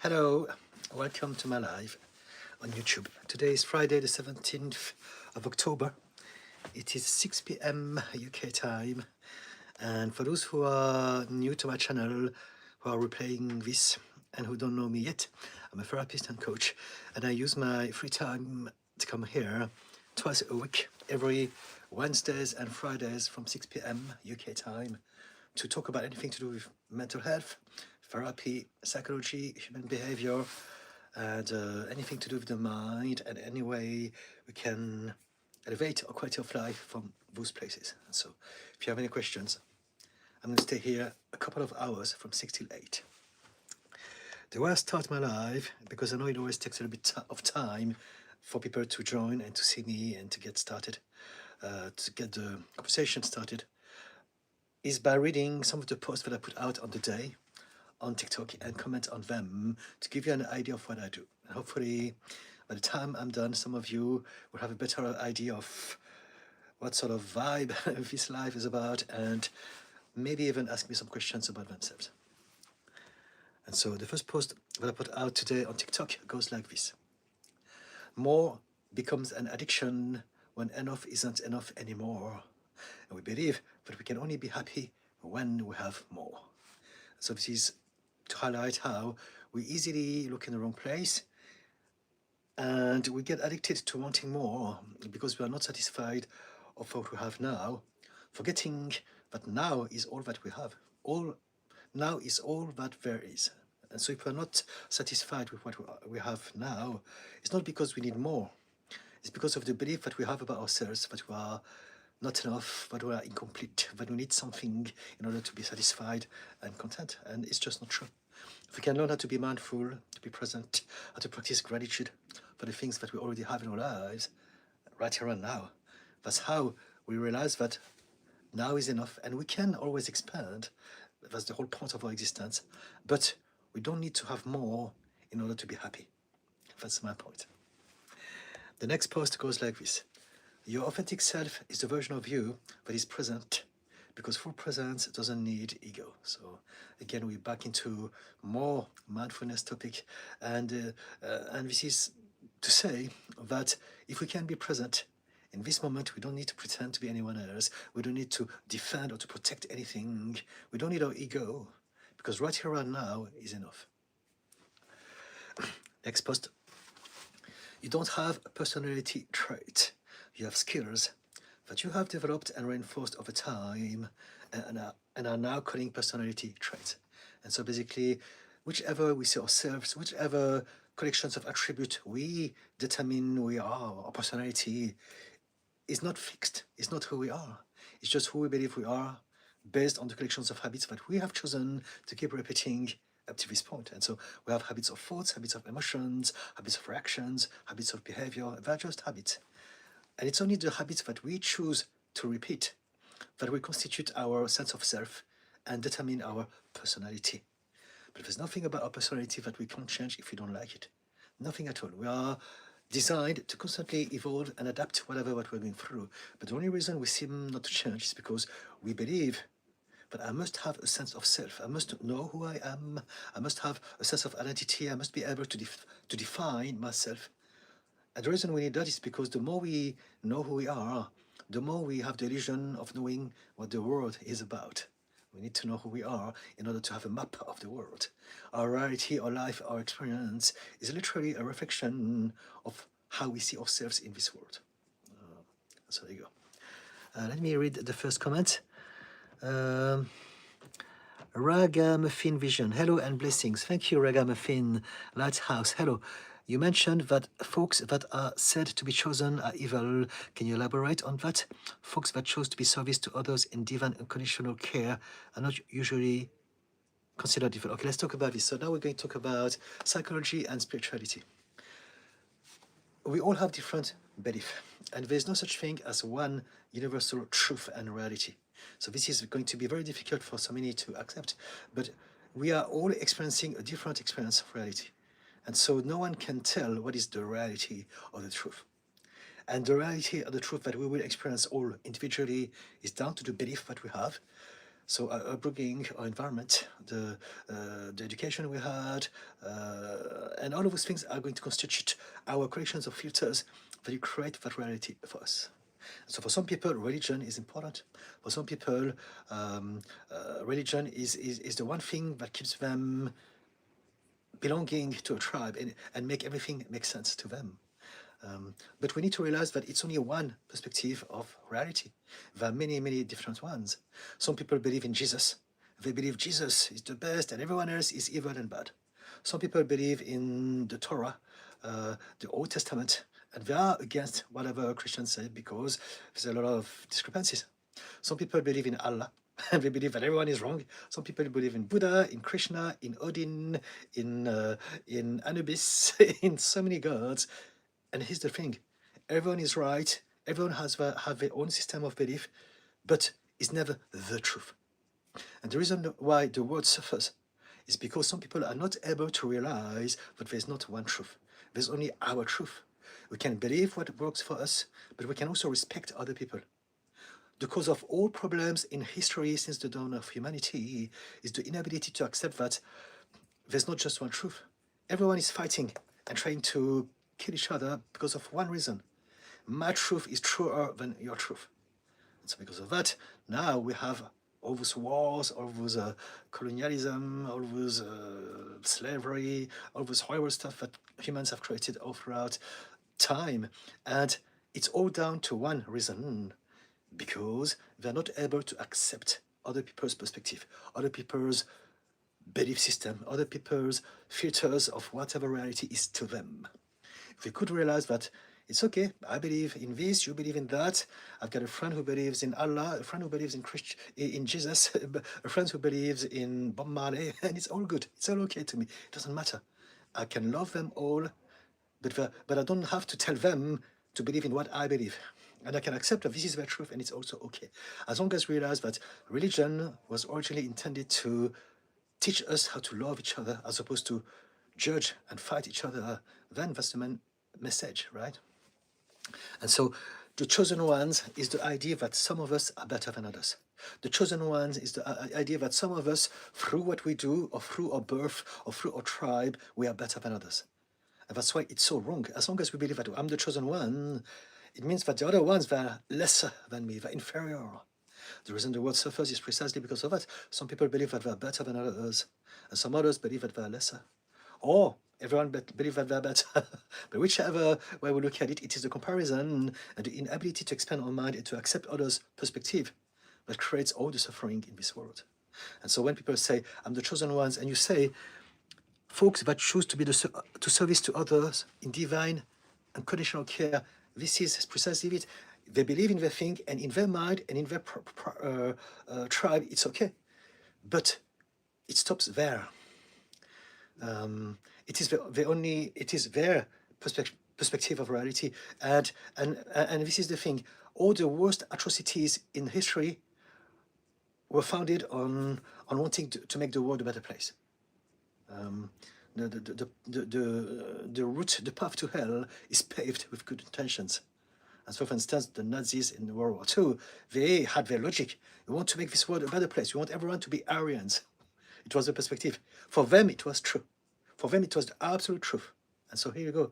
Hello, welcome to my live on YouTube. Today is Friday the 17th of October. It is 6 p.m. UK time, and for those who are new to my channel, who are replaying this and who don't know me yet, I'm a therapist and coach, and I use my free time to come here twice a week, every Wednesdays and Fridays from 6 p.m. UK time, to talk about anything to do with mental health, therapy, psychology, human behavior, and anything to do with the mind, and any way we can elevate our quality of life from those places. And so if you have any questions, I'm going to stay here a couple of hours from 6 till 8. The way I start my live, because I know it always takes a little bit of time for people to join and to see me and to get started, to get the conversation started, is by reading some of the posts that I put out on the day on TikTok and comment on them to give you an idea of what I do. And hopefully, by the time I'm done, some of you will have a better idea of what sort of vibe this life is about, and maybe even ask me some questions about themselves. And so the first post that I put out today on TikTok goes like this. More becomes an addiction when enough isn't enough anymore. And we believe that we can only be happy when we have more. So this is to highlight how we easily look in the wrong place and we get addicted to wanting more because we are not satisfied of what we have now, forgetting that now is all that we have. Now is all that there is. And so if we're not satisfied with what we have now, it's not because we need more. It's because of the belief that we have about ourselves, that we are not enough, that we are incomplete, that we need something in order to be satisfied and content. And it's just not true. If we can learn how to be mindful, to be present, how to practice gratitude for the things that we already have in our lives, right here and now, that's how we realize that now is enough and we can always expand. That's the whole point of our existence. But we don't need to have more in order to be happy. That's my point. The next post goes like this. Your authentic self is the version of you that is present, because full presence doesn't need ego. So again, we're back into more mindfulness topic, and this is to say that if we can be present in this moment, we don't need to pretend to be anyone else. We don't need to defend or to protect anything. We don't need our ego, because right here and now is enough. Next post. You don't have a personality trait. You have skills that you have developed and reinforced over time and are now calling personality traits. And so basically, whichever we see ourselves, whichever collections of attributes we determine we are, our personality is not fixed. It's not who we are. It's just who we believe we are based on the collections of habits that we have chosen to keep repeating up to this point. And so we have habits of thoughts, habits of emotions, habits of reactions, habits of behavior. They're just habits. And it's only the habits that we choose to repeat that will constitute our sense of self and determine our personality. But there's nothing about our personality that we can't change if we don't like it. Nothing at all. We are designed to constantly evolve and adapt to whatever what we're going through. But the only reason we seem not to change is because we believe that I must have a sense of self. I must know who I am. I must have a sense of identity. I must be able to define myself. And the reason we need that is because the more we know who we are, the more we have the illusion of knowing what the world is about. We need to know who we are in order to have a map of the world. Our reality, our life, our experience is literally a reflection of how we see ourselves in this world. So there you go. Let me read the first comment. Ragamuffin Vision. Hello and blessings. Thank you, Ragamuffin. Lighthouse. Hello. You mentioned that folks that are said to be chosen are evil. Can you elaborate on that? Folks that chose to be service to others in divine unconditional care are not usually considered evil. Okay, let's talk about this. So now we're going to talk about psychology and spirituality. We all have different beliefs, and there's no such thing as one universal truth and reality. So this is going to be very difficult for so many to accept, but we are all experiencing a different experience of reality. And so no one can tell what is the reality or the truth. And the reality or the truth that we will experience all individually is down to the belief that we have. So our upbringing, our environment, the education we had, and all of those things are going to constitute our collections of filters that create that reality for us. So for some people, religion is important. For some people, religion is the one thing that keeps them belonging to a tribe and make everything make sense to them. But we need to realize that it's only one perspective of reality. There are many, many different ones. Some people believe in Jesus. They believe Jesus is the best and everyone else is evil and bad. Some people believe in the Torah, the Old Testament, and they are against whatever Christians say because there's a lot of discrepancies. Some people believe in Allah, and they believe that everyone is wrong. Some people believe in Buddha, in Krishna, in Odin, in Anubis, in so many gods. And here's the thing, everyone is right, everyone have their own system of belief, but it's never the truth. And the reason why the world suffers is because some people are not able to realize that there's not one truth. There's only our truth. We can believe what works for us, but we can also respect other people. The cause of all problems in history since the dawn of humanity is the inability to accept that there's not just one truth. Everyone is fighting and trying to kill each other because of one reason. My truth is truer than your truth. And so because of that, now we have all those wars, all those colonialism, all those slavery, all those horrible stuff that humans have created all throughout time. And it's all down to one reason, because they're not able to accept other people's perspective, other people's belief system, other people's filters of whatever reality is to them. If we could realize that it's okay, I believe in this, you believe in that, I've got a friend who believes in Allah, a friend who believes in Jesus, a friend who believes in Bob Marley, and it's all good, it's all okay to me, it doesn't matter. I can love them all, but I don't have to tell them to believe in what I believe. And I can accept that this is their truth and it's also okay. As long as we realize that religion was originally intended to teach us how to love each other as opposed to judge and fight each other, then that's the main message, right? And so the chosen ones is the idea that some of us are better than others. The chosen ones is the idea that some of us, through what we do, or through our birth, or through our tribe, we are better than others. And that's why it's so wrong. As long as we believe that I'm the chosen one, it means that the other ones, they're lesser than me, they're inferior. The reason the world suffers is precisely because of that. Some people believe that they're better than others, and some others believe that they're lesser. Or everyone believes that they're better. But whichever way we look at it, it is the comparison and the inability to expand our mind and to accept others' perspective that creates all the suffering in this world. And so when people say, I'm the chosen ones, and you say, folks that choose to be to service to others in divine unconditional care, this is precisely it. They believe in their thing, and in their mind and in their tribe, it's okay. But it stops there. It is their perspective of reality, and this is the thing. All the worst atrocities in history were founded on wanting to make the world a better place. The route, the path to hell is paved with good intentions. And so, for instance, the Nazis in World War II, they had their logic. We want to make this world a better place. We want everyone to be Aryans. It was the perspective. For them, it was true. For them, it was the absolute truth. And so here you go.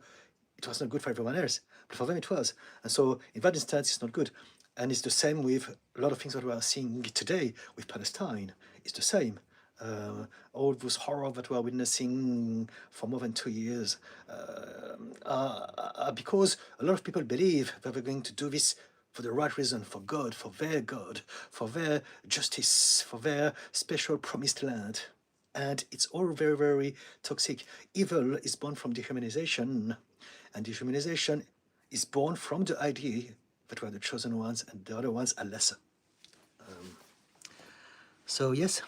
It was not good for everyone else, but for them it was. And so in that instance, it's not good. And it's the same with a lot of things that we are seeing today with Palestine. It's the same. All those horror that we are witnessing for more than 2 years are because a lot of people believe that we're going to do this for the right reason, for God, for their justice, for their special promised land. And it's all very, very toxic. Evil is born from dehumanization, and dehumanization is born from the idea that we're the chosen ones and the other ones are lesser. So yes,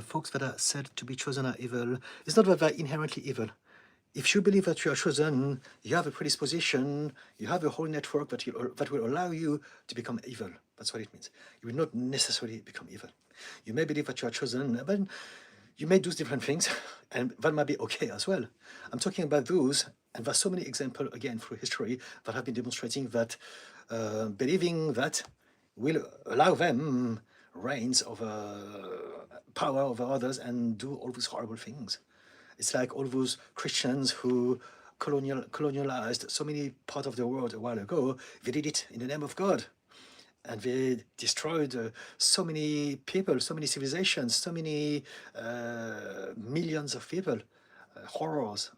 folks that are said to be chosen are evil. It's not that they're inherently evil. If you believe that you are chosen, you have a predisposition, you have a whole network that will allow you to become evil. That's what it means. You will not necessarily become evil. You may believe that you are chosen, but you may do different things, and that might be okay as well. I'm talking about those, and there's so many examples, again, through history, that have been demonstrating that believing that will allow them reigns over power over others and do all these horrible things. It's like all those Christians who colonialized so many parts of the world a while ago. They did it in the name of God. And they destroyed so many people, so many civilizations, so many millions of people. Horrors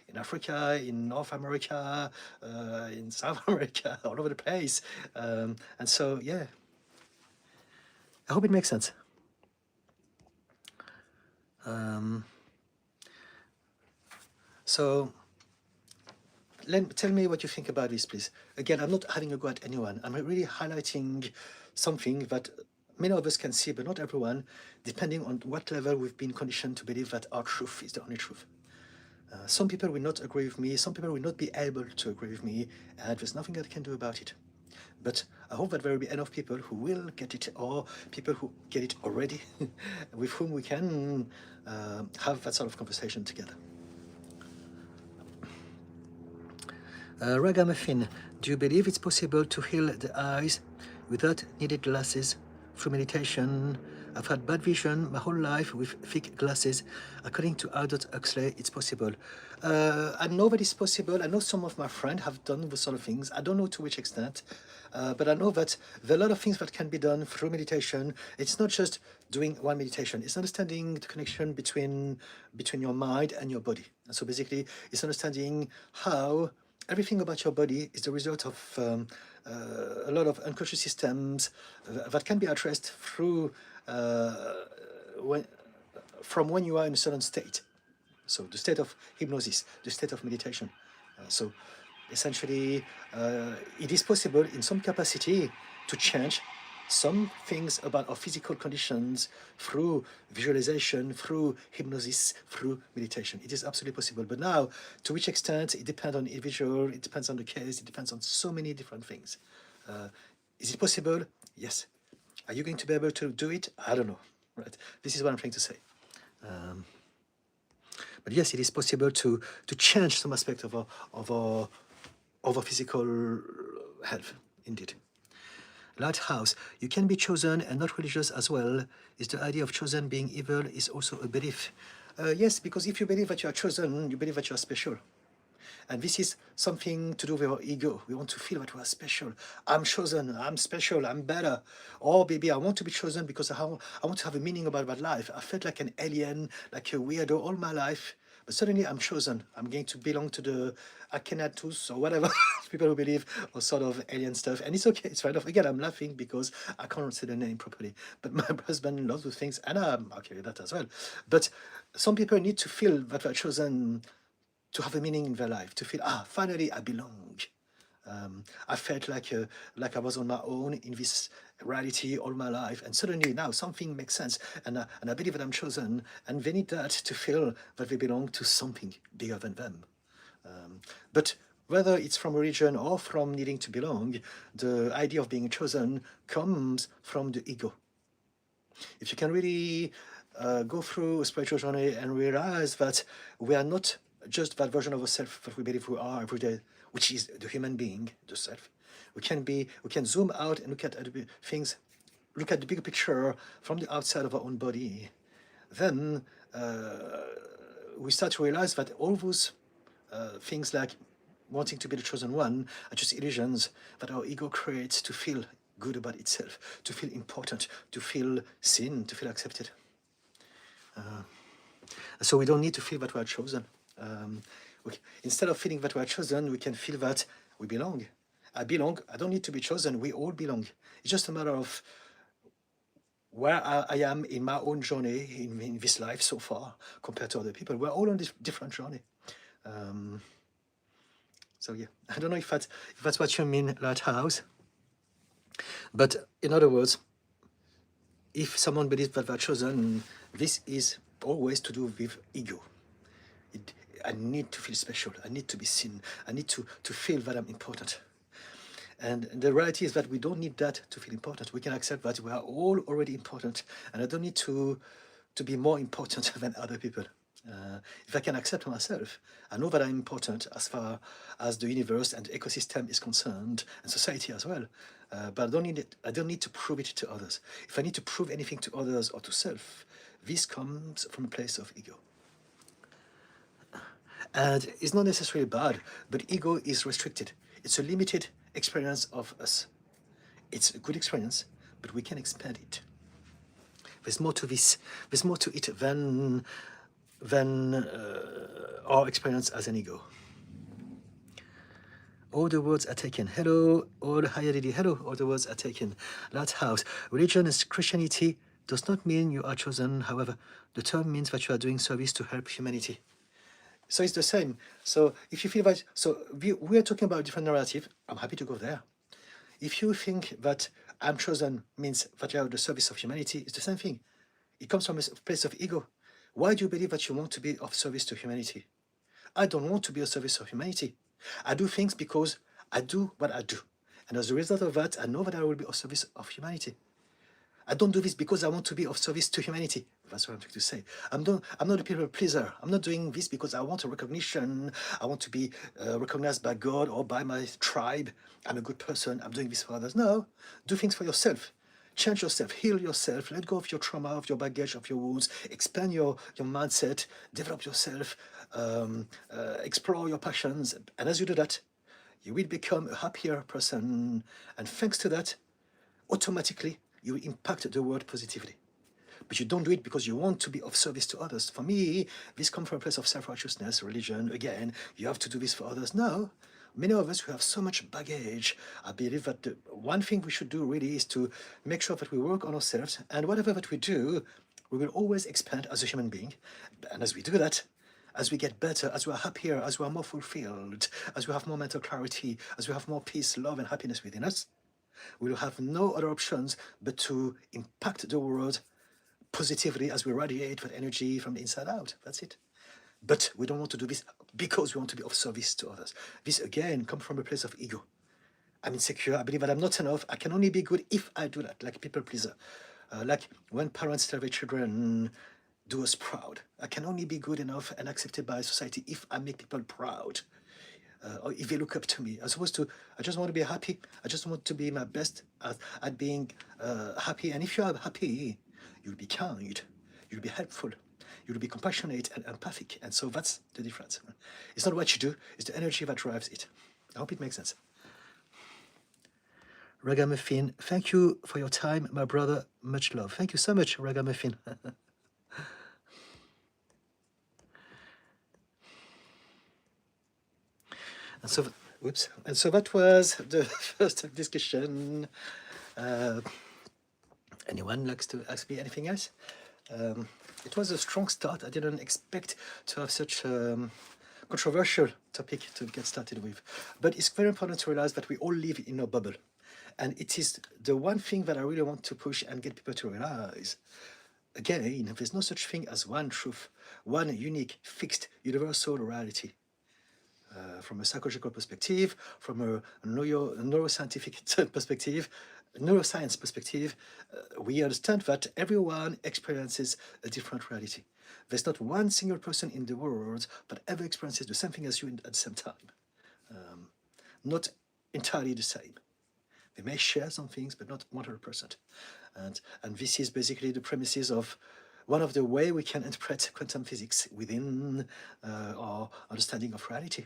in Africa, in North America, in South America, all over the place. And so, yeah, I hope it makes sense. So tell me what you think about this, please. Again, I'm not having a go at anyone. I'm really highlighting something that many of us can see, but not everyone, depending on what level we've been conditioned to believe that our truth is the only truth. Some people will not agree with me, some people will not be able to agree with me, and there's nothing I can do about it. But I hope that there will be enough people who will get it, or people who get it already, with whom we can have that sort of conversation together. Ragamuffin, do you believe it's possible to heal the eyes without needed glasses through meditation? I've had bad vision my whole life with thick glasses. According to Aldous Huxley, it's possible. I know that it's possible. I know some of my friends have done those sort of things. I don't know to which extent, but I know that there are a lot of things that can be done through meditation. It's not just doing one meditation. It's understanding the connection between your mind and your body. And so basically, it's understanding how everything about your body is the result of a lot of unconscious systems that can be addressed through from when you are in a certain state. So the state of hypnosis, the state of meditation. So essentially, it is possible in some capacity to change some things about our physical conditions through visualization, through hypnosis, through meditation. It is absolutely possible. But now, to which extent, it depends on the individual, it depends on the case, it depends on so many different things. Is it possible? Yes. Are you going to be able to do it? I don't know. Right? This is what I'm trying to say. But yes, it is possible to change some aspect of our physical health, indeed. Lighthouse, you can be chosen and not religious as well. Is the idea of chosen being evil is also a belief? Yes, because if you believe that you are chosen, you believe that you are special. And this is something to do with our ego. We want to feel that we are special. I'm chosen, I'm special, I'm better. Or maybe I want to be chosen because I want to have a meaning about my life. I felt like an alien, like a weirdo all my life. But suddenly I'm chosen. I'm going to belong to the Akhenatus or whatever people who believe or sort of alien stuff. And it's okay, it's fine. Again, I'm laughing because I can't say the name properly. But my husband loves those things and I'm okay with that as well. But some people need to feel that they're chosen to have a meaning in their life, to feel, finally I belong. I felt like I was on my own in this reality all my life, and suddenly now something makes sense, and I believe that I'm chosen, and they need that to feel that they belong to something bigger than them. But whether it's from religion or from needing to belong, the idea of being chosen comes from the ego. If you can really go through a spiritual journey and realize that we are not just that version of ourselves that we believe we are every day, which is the human being, the self. We can zoom out and look at things, look at the bigger picture from the outside of our own body. Then we start to realize that all those things like wanting to be the chosen one are just illusions that our ego creates to feel good about itself, to feel important, to feel seen, to feel accepted. So we don't need to feel that we are chosen. Instead of feeling that we are chosen, we can feel that we belong. I belong. I don't need to be chosen. We all belong. It's just a matter of where I am in my own journey in this life so far compared to other people. We're all on this different journey. So yeah, I don't know if that's what you mean, Lighthouse. But in other words, if someone believes that they're chosen, this is always to do with ego. I need to feel special. I need to be seen. I need to feel that I'm important. And the reality is that we don't need that to feel important. We can accept that we are all already important. And I don't need to be more important than other people. If I can accept myself, I know that I'm important as far as the universe and the ecosystem is concerned, and society as well. But I don't need to prove it to others. If I need to prove anything to others or to self, this comes from a place of ego. And it's not necessarily bad, but ego is restricted. It's a limited experience of us. It's a good experience, but we can expand it. There's more to this. There's more to it than our experience as an ego. All the words are taken. Hello, all Hayaridi. Hello, all the words are taken. Lighthouse. Religion and Christianity does not mean you are chosen. However, the term means that you are doing service to help humanity. So it's the same. So if you feel that, so we are talking about a different narrative. I'm happy to go there. If you think that I'm chosen means that you are the service of humanity, it's the same thing. It comes from a place of ego. Why do you believe that you want to be of service to humanity? I don't want to be of service of humanity. I do things because I do what I do. And as a result of that, I know that I will be of service of humanity. I don't do this because I want to be of service to humanity. That's what I'm trying to say. I'm not a people pleaser. I'm not doing this because I want a recognition. I want to be recognized by God or by my tribe. I'm a good person. I'm doing this for others. No, do things for yourself. Change yourself, heal yourself, let go of your trauma, of your baggage, of your wounds, expand your mindset, develop yourself, explore your passions. And as you do that, you will become a happier person. And thanks to that, automatically, you will impact the world positively. But you don't do it because you want to be of service to others. For me, this comes from a place of self-righteousness, religion. Again, you have to do this for others. No. Many of us who have so much baggage, I believe that the one thing we should do really is to make sure that we work on ourselves, and whatever that we do, we will always expand as a human being. And as we do that, as we get better, as we are happier, as we are more fulfilled, as we have more mental clarity, as we have more peace, love, and happiness within us, we will have no other options but to impact the world positively as we radiate that energy from the inside out. That's it. But we don't want to do this because we want to be of service to others. This, again, comes from a place of ego. I'm insecure. I believe that I'm not enough. I can only be good if I do that, like people pleaser. Like when parents tell their children, do us proud. I can only be good enough and accepted by society if I make people proud. Or if they look up to me, as opposed to, I just want to be happy. I just want to be my best at being happy. And if you are happy, you'll be kind. You'll be helpful. You'll be compassionate and empathic. And so that's the difference. It's not what you do, it's the energy that drives it. I hope it makes sense. Ragamuffin, thank you for your time, my brother. Much love. Thank you so much, Ragamuffin. And so, whoops. And so that was the first discussion. Anyone likes to ask me anything else? It was a strong start. I didn't expect to have such a controversial topic to get started with. But it's very important to realize that we all live in a bubble. And it is the one thing that I really want to push and get people to realize. Again, there's no such thing as one truth, one unique, fixed, universal reality. From a psychological perspective, from a neuroscientific perspective, neuroscience perspective, we understand that everyone experiences a different reality. There's not one single person in the world that ever experiences the same thing as you at the same time. Not entirely the same. They may share some things, but not 100%. And this is basically the premises of one of the way we can interpret quantum physics within our understanding of reality.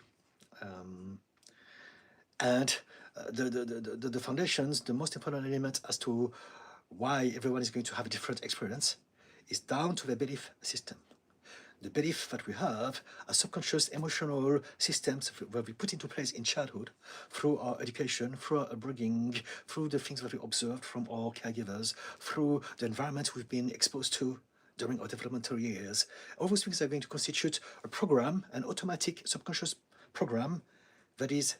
The foundations, the most important element as to why everyone is going to have a different experience is down to the belief system. The belief that we have as subconscious emotional systems that we put into place in childhood through our education, through our upbringing, through the things that we observed from our caregivers, through the environment we've been exposed to during our developmental years. All those things are going to constitute a program, an automatic subconscious program that is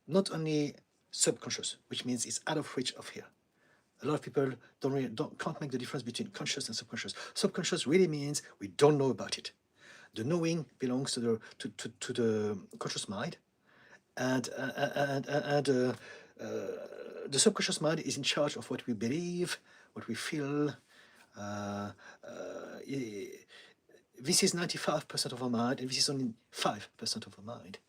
not only subconscious, which means it's out of reach of here. A lot of people can't make the difference between conscious and subconscious. Subconscious really means we don't know about it. The knowing belongs to the conscious mind, and the subconscious mind is in charge of what we believe, what we feel. this is 95% of our mind, and this is only 5% of our mind.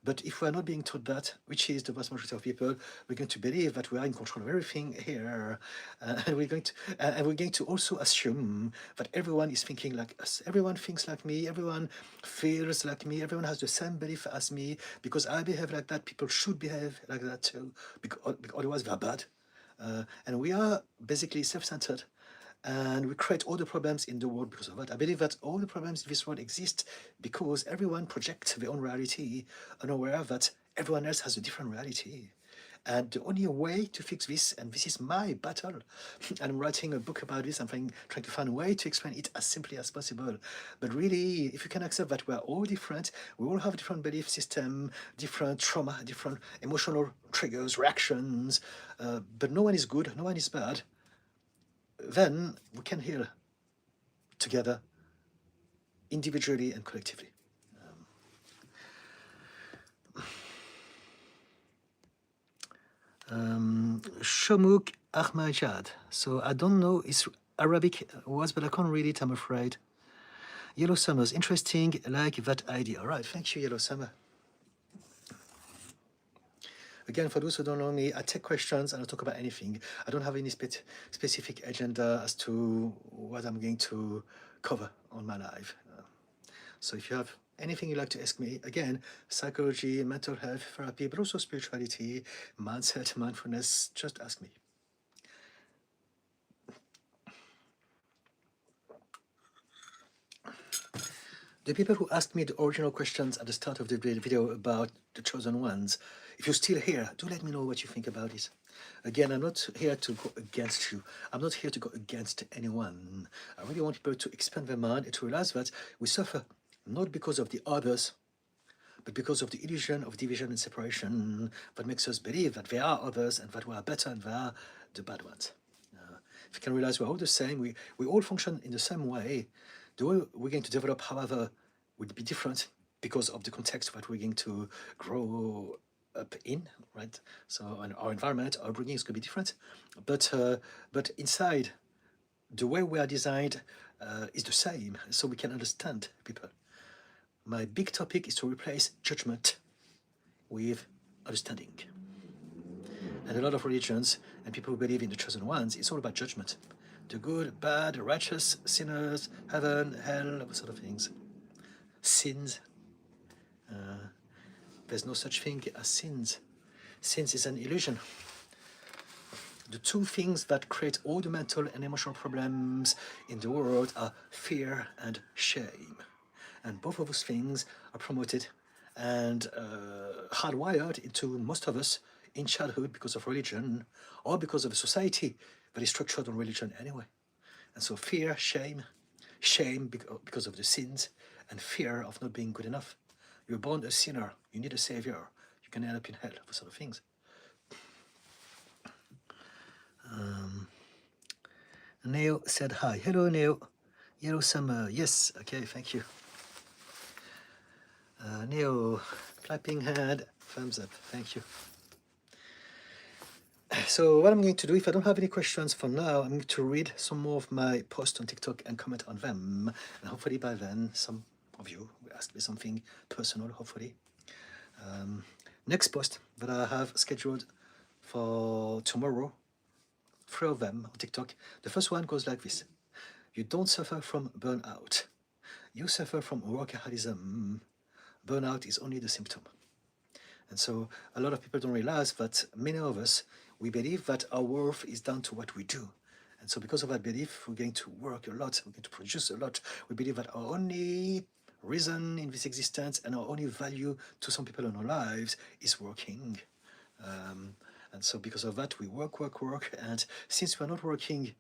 But if we're not being taught that, which is the vast majority of people, we're going to believe that we are in control of everything here, and we're going to also assume that everyone is thinking like us. Everyone thinks like me. Everyone feels like me. Everyone has the same belief as me. Because I behave like that, people should behave like that too. Because otherwise, they're bad. And we are basically self-centered. And we create all the problems in the world because of that. I believe that all the problems in this world exist because everyone projects their own reality, unaware that everyone else has a different reality. And the only way to fix this, and this is my battle, and I'm writing a book about this, I'm trying to find a way to explain it as simply as possible. But really, if you can accept that we're all different, we all have different belief system, different trauma, different emotional triggers, reactions, but no one is good, no one is bad, then we can heal together, individually and collectively. Shomuk Ahmajad. So I don't know it's Arabic words, but I can't read it, I'm afraid. Yellow Summer's interesting, like that idea. All right, thank you, Yellow Summer. Again, for those who don't know me, I take questions and I talk about anything. I don't have any specific agenda as to what I'm going to cover on my live. So if you have anything you'd like to ask me, again, psychology, mental health, therapy, but also spirituality, mindset, mindfulness, just ask me. The people who asked me the original questions at the start of the video about the chosen ones, if you're still here, do let me know what you think about it. Again, I'm not here to go against you. I'm not here to go against anyone. I really want people to expand their mind and to realize that we suffer not because of the others, but because of the illusion of division and separation that makes us believe that there are others and that we are better and they are the bad ones. If you can realize we're all the same, we all function in the same way. The way we're going to develop, however, will be different because of the context that we're going to grow up in, right? So our environment, our upbringing is going to be different. But inside, the way we are designed is the same, so we can understand people. My big topic is to replace judgment with understanding. And a lot of religions and people who believe in the chosen ones, it's all about judgment. The good, bad, righteous, sinners, heaven, hell, those sort of things. Sins. There's no such thing as sins. Sins is an illusion. The two things that create all the mental and emotional problems in the world are fear and shame. And both of those things are promoted and hardwired into most of us in childhood because of religion or because of a society that is structured on religion anyway. And so fear, shame because of the sins, and fear of not being good enough. You're born a sinner, you need a savior, you can end up in hell, those sort of things. Neo said hi. Hello, Neo. Yellow Summer. Yes, okay, thank you. Neo, clapping hand, thumbs up, thank you. So what I'm going to do, if I don't have any questions for now, I'm going to read some more of my posts on TikTok and comment on them. And hopefully by then, some of you will ask me something personal, hopefully. Next post that I have scheduled for tomorrow, 3 of them on TikTok. The first one goes like this. You don't suffer from burnout. You suffer from workaholism. Burnout is only the symptom. And so a lot of people don't realize that many of us, we believe that our worth is down to what we do. And so because of that belief, we're going to work a lot, we're going to produce a lot. We believe that our only reason in this existence and our only value to some people in our lives is working. And so because of that, we work. And since we're not working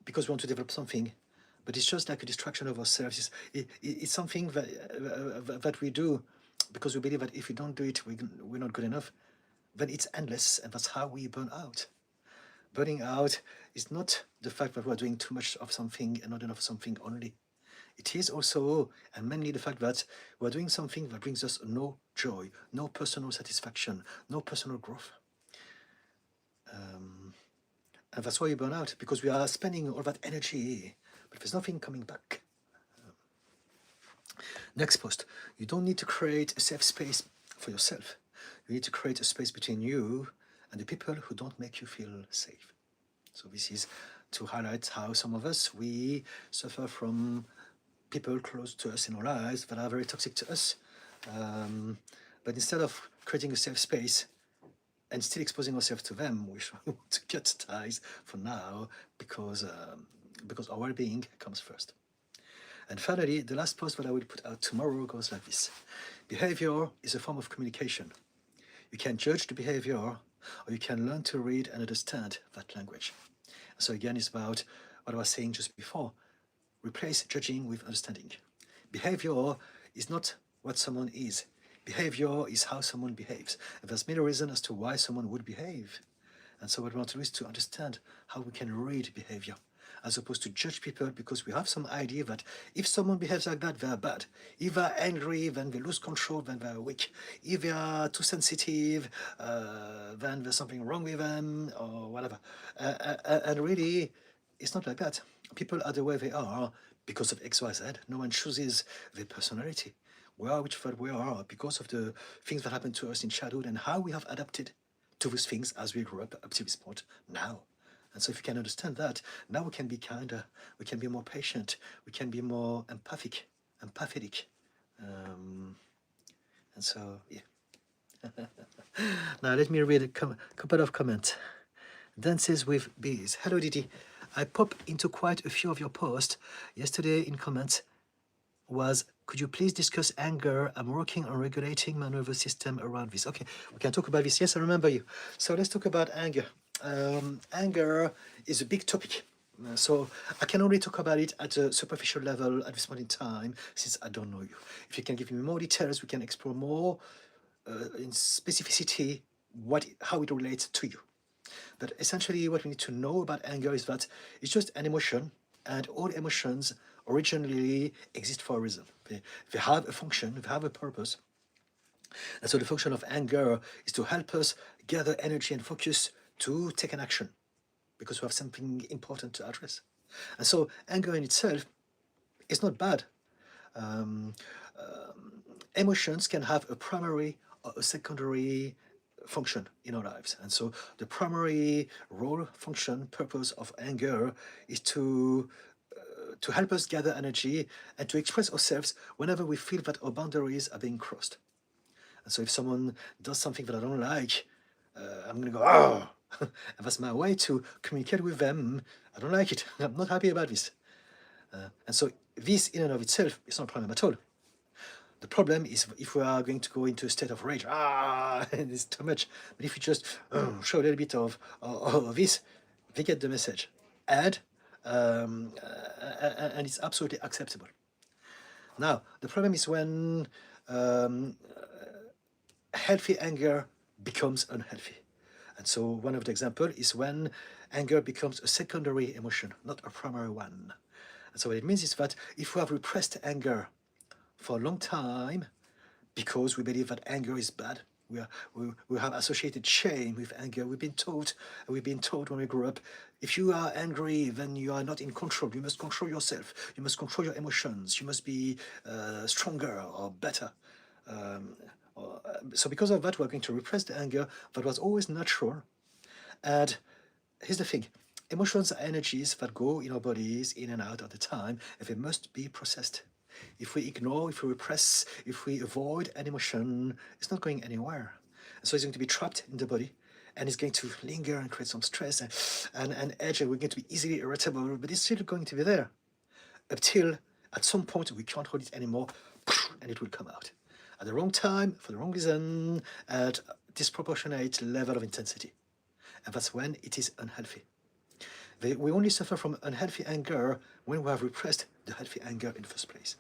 because we want to develop something, but it's just like a distraction of ourselves, it's something that we do because we believe that if we don't do it, we're not good enough, then it's endless, and that's how we burn out. Burning out is not the fact that we're doing too much of something and not enough of something only. It is also, and mainly, the fact that we're doing something that brings us no joy, no personal satisfaction, no personal growth. And that's why we burn out, because we are spending all that energy, but there's nothing coming back. Next post, you don't need to create a safe space for yourself. You need to create a space between you and the people who don't make you feel safe. So this is to highlight how some of us, we suffer from people close to us in our lives that are very toxic to us. But instead of creating a safe space and still exposing ourselves to them, we should want to cut ties for now because our well-being comes first. And finally, the last post that I will put out tomorrow goes like this. Behavior is a form of communication. You can judge the behavior, or you can learn to read and understand that language. So again, it's about what I was saying just before. Replace judging with understanding. Behavior is not what someone is. Behavior is how someone behaves. And there's many reasons as to why someone would behave. And so what we want to do is to understand how we can read behavior, as opposed to judge people because we have some idea that if someone behaves like that, they're bad. If they're angry, then they lose control, then they're weak. If they are too sensitive, then there's something wrong with them, or whatever. And really, it's not like that. People are the way they are because of X, Y, Z. No one chooses their personality. We are which we are because of the things that happened to us in childhood and how we have adapted to those things as we grew up to this point now. And so if you can understand that, now we can be kinder, we can be more patient, we can be more empathetic. And so, yeah. Now let me read a couple of comments. Dances with Bees. Hello, Didi. I pop into quite a few of your posts. Yesterday in comments was, could you please discuss anger? I'm working on regulating my nervous system around this. Okay, we can talk about this. Yes, I remember you. So let's talk about anger. Anger is a big topic. So I can only talk about it at a superficial level at this point in time, since I don't know you. If you can give me more details, we can explore more in specificity how it relates to you. But essentially what we need to know about anger is that it's just an emotion, and all emotions originally exist for a reason. They have a function, they have a purpose. And so the function of anger is to help us gather energy and focus to take an action, because we have something important to address. And so anger in itself is not bad. Emotions can have a primary or a secondary function in our lives. And so the primary role, function, purpose of anger is to help us gather energy and to express ourselves whenever we feel that our boundaries are being crossed. And so if someone does something that I don't like, I'm going to go, oh, and that's my way to communicate with them. I don't like it. I'm not happy about this. And so this in and of itself is not a problem at all. The problem is if we are going to go into a state of rage, and it's too much. But if you just show a little bit of this, they get the message. And it's absolutely acceptable. Now, the problem is when healthy anger becomes unhealthy. And so one of the examples is when anger becomes a secondary emotion, not a primary one. And so what it means is that if we have repressed anger for a long time because we believe that anger is bad, we have associated shame with anger. We've been taught when we grew up, if you are angry, then you are not in control. You must control yourself. You must control your emotions. You must be stronger or better. So because of that, we're going to repress the anger that was always natural. And here's the thing. Emotions are energies that go in our bodies in and out at the time, and they must be processed. If we ignore, if we repress, if we avoid an emotion, it's not going anywhere. So it's going to be trapped in the body, and it's going to linger and create some stress and edge, and we're going to be easily irritable, but it's still going to be there until at some point we can't hold it anymore, and it will come out. At the wrong time, for the wrong reason, at disproportionate level of intensity. And that's when it is unhealthy. We only suffer from unhealthy anger when we have repressed the healthy anger in the first place.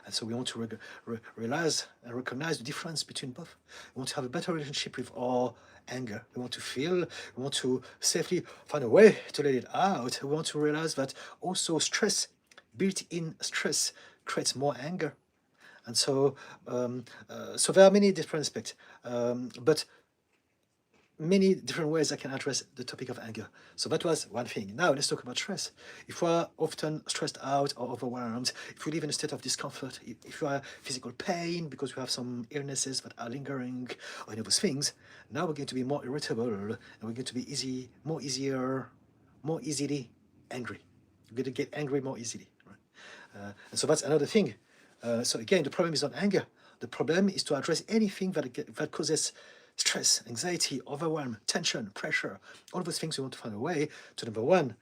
And so we want to realize and recognize the difference between both. We want to have a better relationship with our anger. We want to feel, we want to safely find a way to let it out. We want to realize that also stress, built-in stress, creates more anger. And so, so there are many different aspects. But many different ways I can address the topic of anger. So that was one thing. Now let's talk about stress. If we are often stressed out or overwhelmed, if we live in a state of discomfort, if you are physical pain because we have some illnesses that are lingering or any of those things, now we're going to be more irritable and we're going to be more easily angry. We're going to get angry more easily. Right? And so that's another thing. So again, the problem is not anger. The problem is to address anything that causes stress, anxiety, overwhelm, tension, pressure, all those things. We want to find a way to, number one,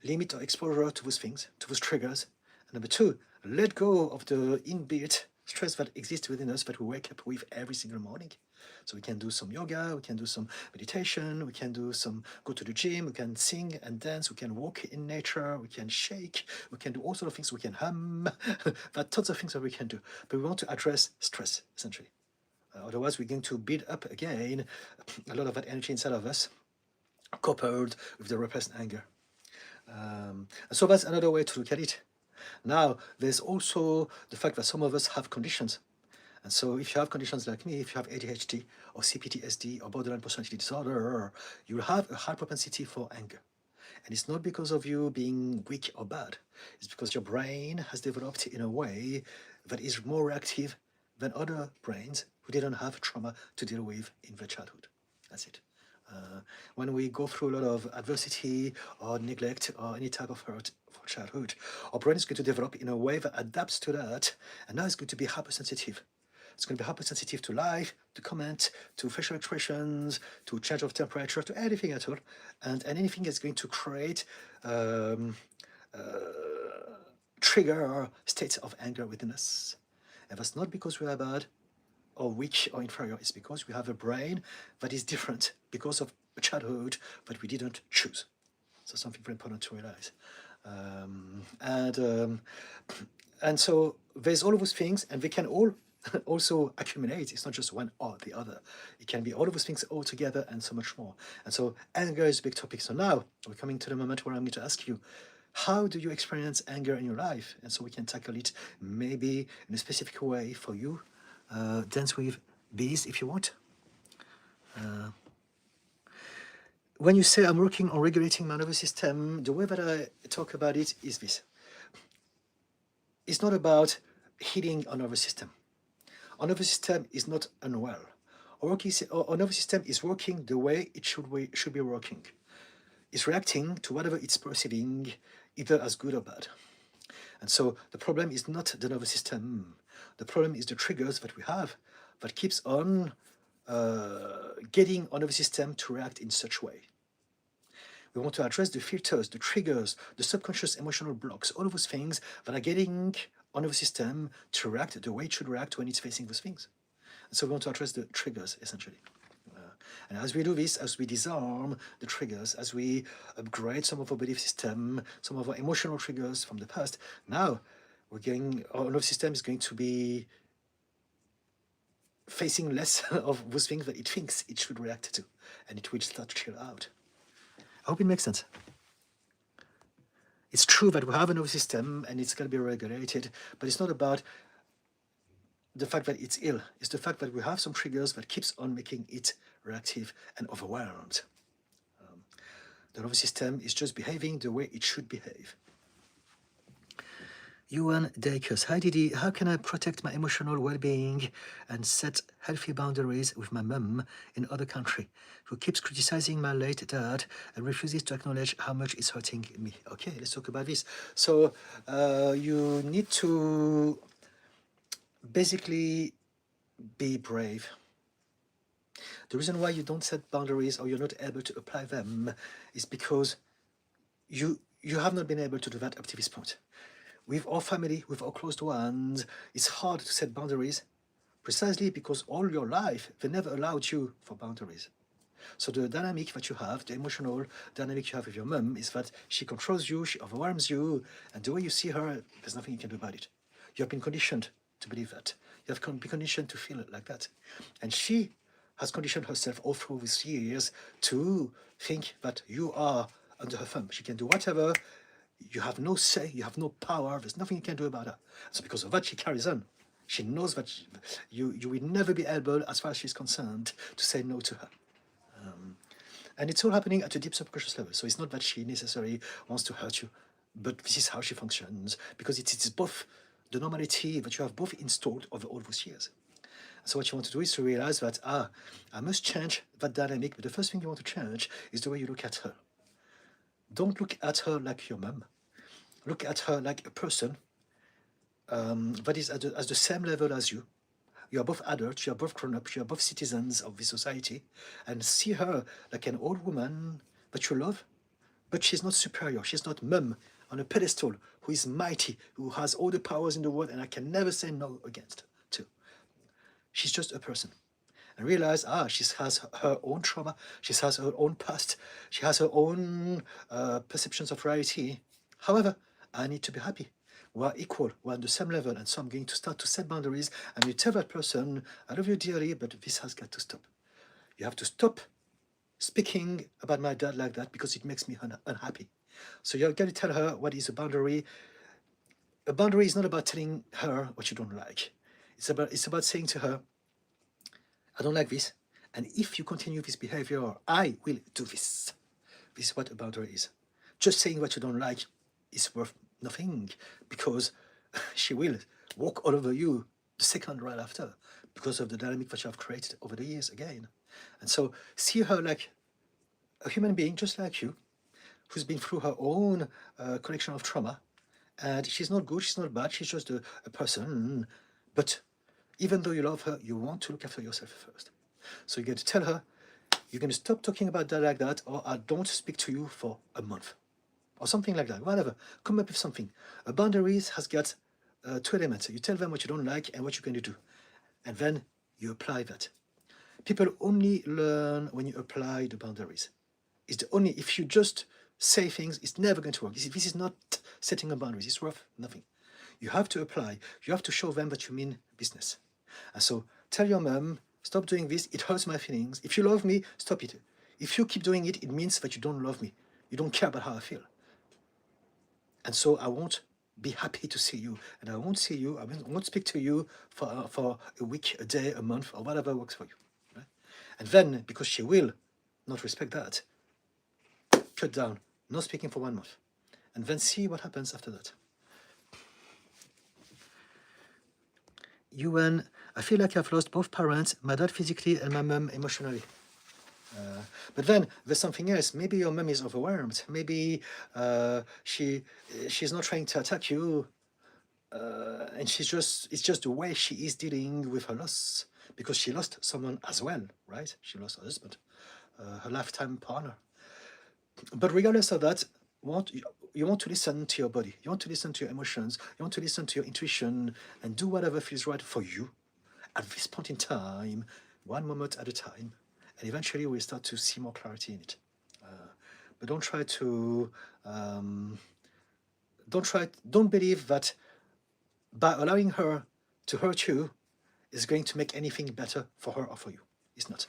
limit our exposure to those things, to those triggers. And number two, let go of the inbuilt stress that exists within us that we wake up with every single morning. So we can do some yoga, we can do some meditation, we can go to the gym, we can sing and dance, we can walk in nature, we can shake, we can do all sorts of things, we can hum. There are tons of things that we can do. But we want to address stress, essentially. Otherwise, we're going to build up again a lot of that energy inside of us, coupled with the repressed anger. And so that's another way to look at it. Now, there's also the fact that some of us have conditions. And so if you have conditions like me, if you have ADHD or CPTSD or borderline personality disorder, you'll have a high propensity for anger. And it's not because of you being weak or bad. It's because your brain has developed in a way that is more reactive than other brains who didn't have trauma to deal with in their childhood. That's it. When we go through a lot of adversity or neglect or any type of hurt for childhood, our brain is going to develop in a way that adapts to that, and now it's going to be hypersensitive. It's going to be hypersensitive to light, to comment, to facial expressions, to change of temperature, to anything at all, and anything that's going to create trigger states of anger within us. And that's not because we are bad or weak or inferior. It's because we have a brain that is different because of a childhood that we didn't choose. So something very important to realize. And so there's all of those things, and they can all also accumulate. It's not just one or the other. It can be all of those things all together and so much more. And so anger is a big topic. So now we're coming to the moment where I'm going to ask you, how do you experience anger in your life? And so we can tackle it maybe in a specific way for you. Dance with bees if you want. When you say I'm working on regulating my nervous system, the way that I talk about it is this. It's not about healing our nervous system. Our nervous system is not unwell. Our nervous system is working the way it should be working. It's reacting to whatever it's perceiving, either as good or bad. And so the problem is not the nervous system. The problem is the triggers that we have that keeps on getting our nervous system to react in such way. We want to address the filters, the triggers, the subconscious emotional blocks, all of those things that are getting our nervous system to react the way it should react when it's facing those things. And so we want to address the triggers, essentially. And as we do this, as we disarm the triggers, as we upgrade some of our belief system, some of our emotional triggers from the past, now our nervous system is going to be facing less of those things that it thinks it should react to, and it will start to chill out. I hope it makes sense. It's true that we have a nervous system and it's going to be regulated, but it's not about the fact that it's ill. It's the fact that we have some triggers that keeps on making it reactive and overwhelmed. The nervous system is just behaving the way it should behave. Yuan Dacus, hi Didi, how can I protect my emotional well-being and set healthy boundaries with my mum in other country who keeps criticizing my late dad and refuses to acknowledge how much it's hurting me? Okay, let's talk about this. So you need to basically be brave. The reason why you don't set boundaries or you're not able to apply them is because you have not been able to do that up to this point. With our family, with our close ones, it's hard to set boundaries precisely because all your life, they never allowed you for boundaries. So the dynamic that you have, the emotional dynamic you have with your mum is that she controls you, she overwhelms you, and the way you see her, there's nothing you can do about it. You have been conditioned to believe that. You have been conditioned to feel like that. And she has conditioned herself all through these years to think that you are under her thumb. She can do whatever. You have no say, you have no power, there's nothing you can do about her. So because of that, she carries on. She knows that you will never be able, as far as she's concerned, to say no to her. And it's all happening at a deep subconscious level. So it's not that she necessarily wants to hurt you, but this is how she functions, because it's both the normality that you have both installed over all those years. So what you want to do is to realize that, I must change that dynamic, but the first thing you want to change is the way you look at her. Don't look at her like your mom. Look at her like a person that is at the same level as you. You are both adults, you are both grown-ups, you are both citizens of the society, and see her like an old woman that you love, but she's not superior. She's not mum on a pedestal who is mighty, who has all the powers in the world, and I can never say no against to. She's just a person. And realize, she has her own trauma, she has her own past, she has her own perceptions of reality. However, I need to be happy. We're equal, we're on the same level, and so I'm going to start to set boundaries, and you tell that person, I love you dearly, but this has got to stop. You have to stop speaking about my dad like that because it makes me unhappy. So you've got to tell her what is a boundary. A boundary is not about telling her what you don't like. It's about saying to her, I don't like this, and if you continue this behavior, I will do this. This is what a boundary is. Just saying what you don't like is worth nothing, because she will walk all over you the second right after, because of the dynamic that you have created over the years again. And so see her like a human being just like you, who's been through her own collection of trauma, and she's not good, she's not bad, she's just a person. But even though you love her, you want to look after yourself first. So you get to tell her, you're going to stop talking about that like that, or I don't speak to you for a month, or something like that. Whatever, come up with something. A boundaries has got 2 elements. You tell them what you don't like and what you're going to do, and then you apply that. People only learn when you apply the boundaries. It's the only, if you just say things, it's never going to work. This is not setting a boundaries, it's worth nothing. You have to apply, you have to show them that you mean business. And so tell your mom, stop doing this, it hurts my feelings. If you love me, stop it. If you keep doing it, it means that you don't love me. You don't care about how I feel. And so I won't be happy to see you, and I won't see you, I won't speak to you for a week, a day, a month, or whatever works for you. Right? And then, because she will not respect that, cut down, not speaking for 1 month, and then see what happens after that. UN, I feel like I've lost both parents, my dad physically and my mom emotionally. But then there's something else. Maybe your mom is overwhelmed. Maybe she's not trying to attack you, and it's just the way she is dealing with her loss, because she lost someone as well, right? She lost her husband, her lifetime partner. But regardless of that, you want to listen to your body. You want to listen to your emotions. You want to listen to your intuition and do whatever feels right for you at this point in time, 1 moment at a time. And eventually we'll start to see more clarity in it. But don't try to, don't believe that by allowing her to hurt you is going to make anything better for her or for you. It's not.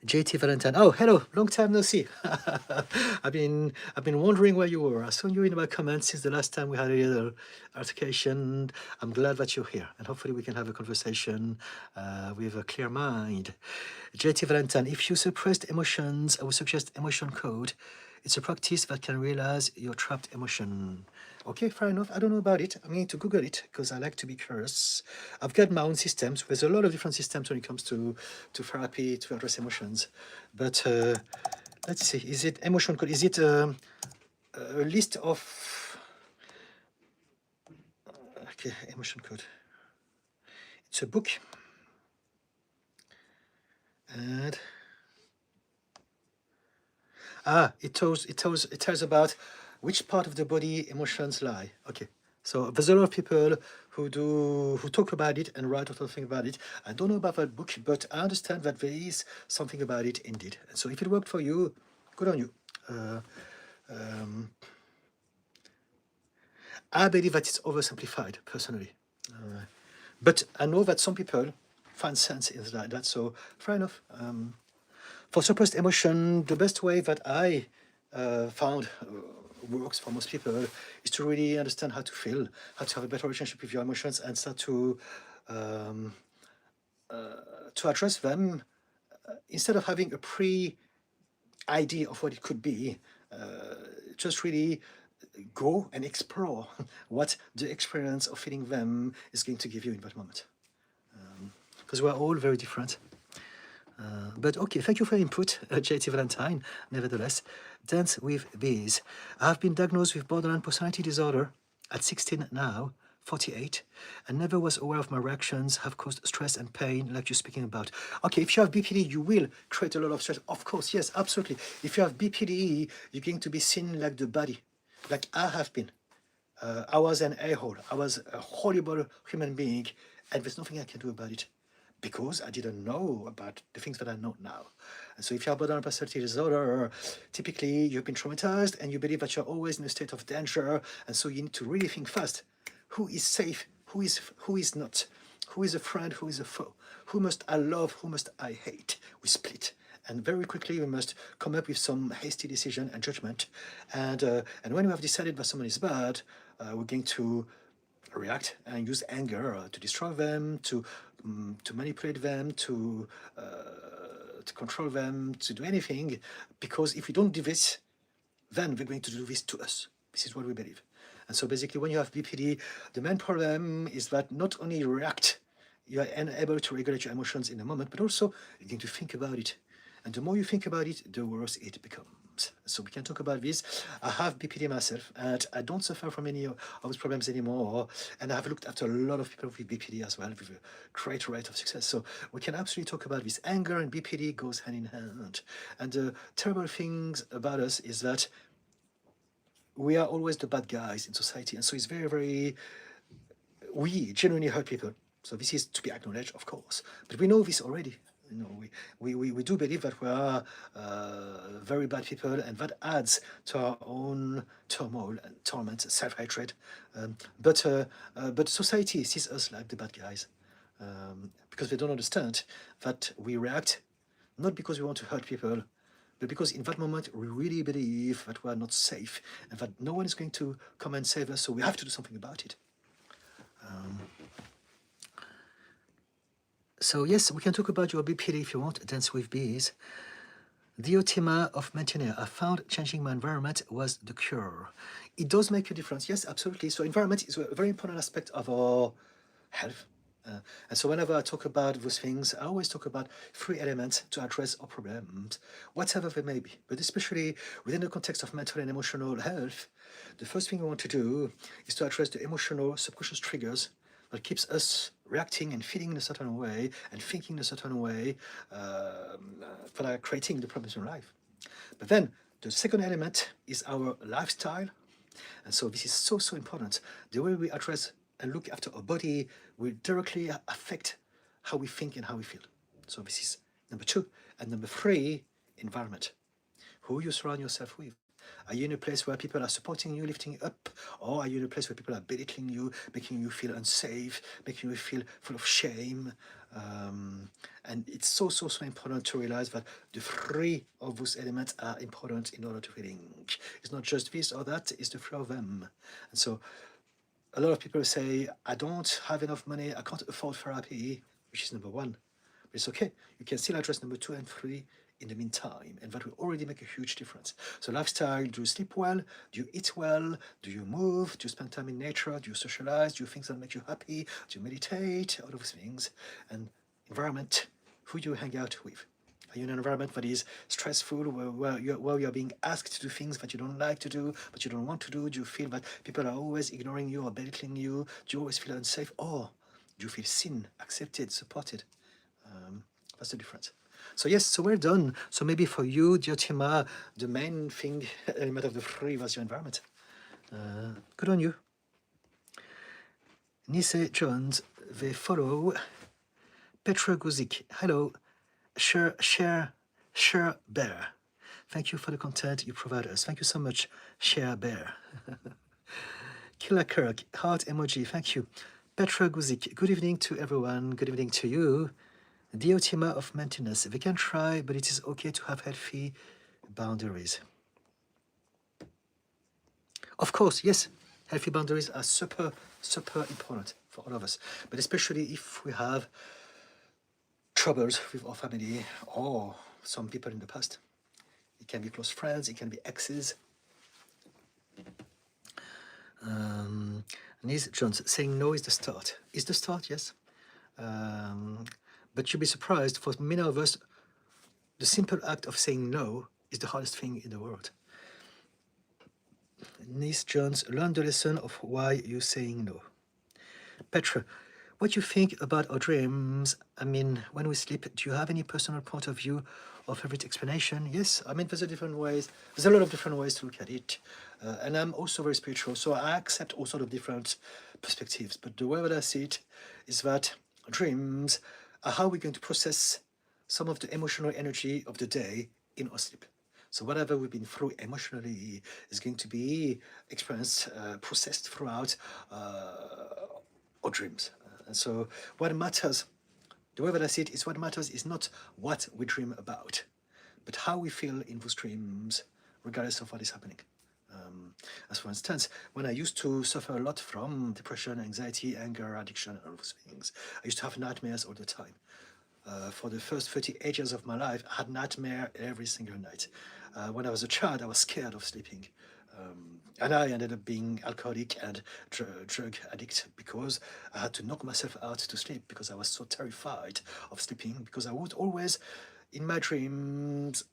JT Valentine. Oh, hello. Long time no see. I've been wondering where you were. I saw you in my comments since the last time we had a little altercation. I'm glad that you're here, and hopefully we can have a conversation with a clear mind. JT Valentine. If you suppressed emotions, I would suggest emotion code. It's a practice that can realize your trapped emotion. Okay, fair enough. I don't know about it. I'm going to Google it because I like to be curious. I've got my own systems. There's a lot of different systems when it comes to therapy to address emotions. But let's see. Is it emotion code? Is it a list of... Okay, emotion code. It's a book. And... it tells about which part of the body emotions lie. Okay, so there's a lot of people who talk about it and write something about it. I don't know about that book, but I understand that there is something about it indeed. And so if it worked for you, good on you. I believe that it's oversimplified, personally. But I know that some people find sense in that, so fair enough. For suppressed emotion, the best way that I found works for most people is to really understand how to feel, how to have a better relationship with your emotions, and start to address them instead of having a idea of what it could be, just really go and explore what the experience of feeling them is going to give you in that moment. Because we're all very different. But okay, thank you for your input, JT Valentine. Nevertheless, dance with bees. I've been diagnosed with borderline personality disorder at 16 now, 48, and never was aware of my reactions have caused stress and pain like you're speaking about. Okay, if you have BPD, you will create a lot of stress. Of course, yes, absolutely. If you have BPD, you're going to be seen like the body, like I have been. I was an a-hole. I was a horrible human being, and there's nothing I can do about it because I didn't know about the things that I know now. And so if you have borderline personality disorder, typically you've been traumatized and you believe that you're always in a state of danger, and so you need to really think fast. Who is safe? Who is not? Who is a friend? Who is a foe? Who must I love? Who must I hate? We split. And very quickly we must come up with some hasty decision and judgment. And when we have decided that someone is bad, we're going to react and use anger to destroy them, to manipulate them, to control them, to do anything. Because if we don't do this, then they're going to do this to us. This is what we believe. And so basically when you have BPD, the main problem is that not only you react, you are unable to regulate your emotions in the moment, but also you're going to think about it. And the more you think about it, the worse it becomes. So we can talk about this. I have BPD myself, and I don't suffer from any of those problems anymore. And I've looked after a lot of people with BPD as well, with a great rate of success. So we can absolutely talk about this. Anger and BPD goes hand in hand. And the terrible things about us is that we are always the bad guys in society. And so it's very, very, we genuinely hurt people. So this is to be acknowledged, of course. But we know this already. You know, we do believe that we are very bad people, and that adds to our own turmoil and torment, self-hatred. But society sees us like the bad guys because they don't understand that we react not because we want to hurt people, but because in that moment we really believe that we are not safe and that no one is going to come and save us, so we have to do something about it. So yes, we can talk about your BPD if you want, Dance with Bees. Diotima of Maintenir, I found changing my environment was the cure. It does make a difference, yes, absolutely. So environment is a very important aspect of our health. And so whenever I talk about those things, I always talk about 3 elements to address our problems, whatever they may be. But especially within the context of mental and emotional health, the first thing we want to do is to address the emotional subconscious triggers that keeps us reacting and feeling in a certain way and thinking in a certain way that are creating the problems in life. But then the second element is our lifestyle. And so this is so, so important. The way we address and look after our body will directly affect how we think and how we feel. So this is number 2. And number 3, environment. Who you surround yourself with. Are you in a place where people are supporting you, lifting you up? Or are you in a place where people are belittling you, making you feel unsafe, making you feel full of shame? And it's so, so, so important to realize that the 3 of those elements are important in order to feeling. It's not just this or that, it's the 3 of them. And so a lot of people say, I don't have enough money, I can't afford therapy, which is number 1. But it's okay. You can still address number 2 and 3 in the meantime, and that will already make a huge difference. So lifestyle, do you sleep well? Do you eat well? Do you move? Do you spend time in nature? Do you socialize? Do you think that make you happy? Do you meditate? All those things. And environment, who do you hang out with? Are you in an environment that is stressful, where you're being asked to do things that you don't like to do, but you don't want to do? Do you feel that people are always ignoring you or belittling you? Do you always feel unsafe? Or do you feel seen, accepted, supported? That's the difference. So yes, so we're done. So maybe for you, Diotima, the main thing, element of the 3 was your environment. Good on you. Nise Jones, they follow. Petra Guzik, hello. Share Bear. Thank you for the content you provide us. Thank you so much, Share Bear. Killer Kirk, heart emoji, thank you. Petra Guzik, good evening to everyone. Good evening to you. Diotima of maintenance. We can try, but it is okay to have healthy boundaries. Of course, yes, healthy boundaries are super, super important for all of us. But especially if we have troubles with our family or some people in the past. It can be close friends, it can be exes. Nils Jones saying no is the start. Is the start, yes. But you'll be surprised, for many of us, the simple act of saying no is the hardest thing in the world. Nils Jones, learn the lesson of why you're saying no. Petra, what do you think about our dreams? I mean, when we sleep, do you have any personal point of view or favorite explanation? Yes, I mean, there's a lot of different ways to look at it. And I'm also very spiritual, so I accept all sort of different perspectives. But the way that I see it is that dreams are how we're going to process some of the emotional energy of the day in our sleep. So whatever we've been through emotionally is going to be experienced, processed throughout our dreams. And so what matters, the way that I see it, is what matters is not what we dream about, but how we feel in those dreams, regardless of what is happening. As for instance, when I used to suffer a lot from depression, anxiety, anger, addiction, and all those things, I used to have nightmares all the time. For the first 38 years of my life, I had nightmare every single night. When I was a child, I was scared of sleeping. And I ended up being alcoholic and drug addict because I had to knock myself out to sleep because I was so terrified of sleeping, because I would always, in my dreams,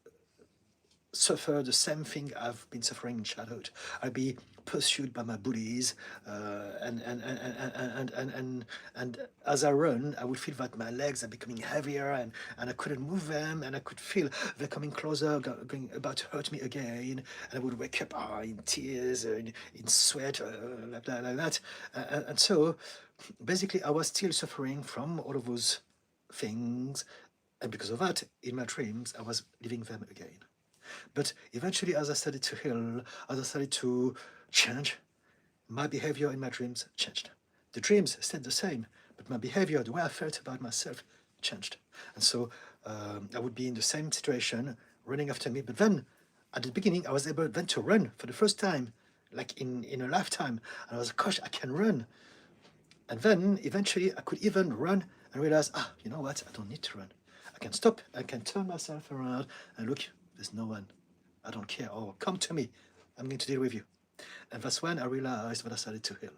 suffer the same thing I've been suffering in childhood. I'd be pursued by my bullies, and as I run, I would feel that my legs are becoming heavier, and I couldn't move them, and I could feel they're coming closer, going about to hurt me again, and I would wake up in tears, in sweat, like that, and so basically I was still suffering from all of those things, and because of that, in my dreams, I was living them again. But eventually, as I started to heal, as I started to change, my behavior in my dreams changed. The dreams stayed the same, but my behavior, the way I felt about myself, changed. And so I would be in the same situation, running after me. But then, at the beginning, I was able then to run for the first time, like in a lifetime. And I was like, gosh, I can run. And then, eventually, I could even run and realize, you know what? I don't need to run. I can stop, I can turn myself around and look, there's no one. I don't care. Oh, come to me. I'm going to deal with you. And that's when I realized that I started to heal.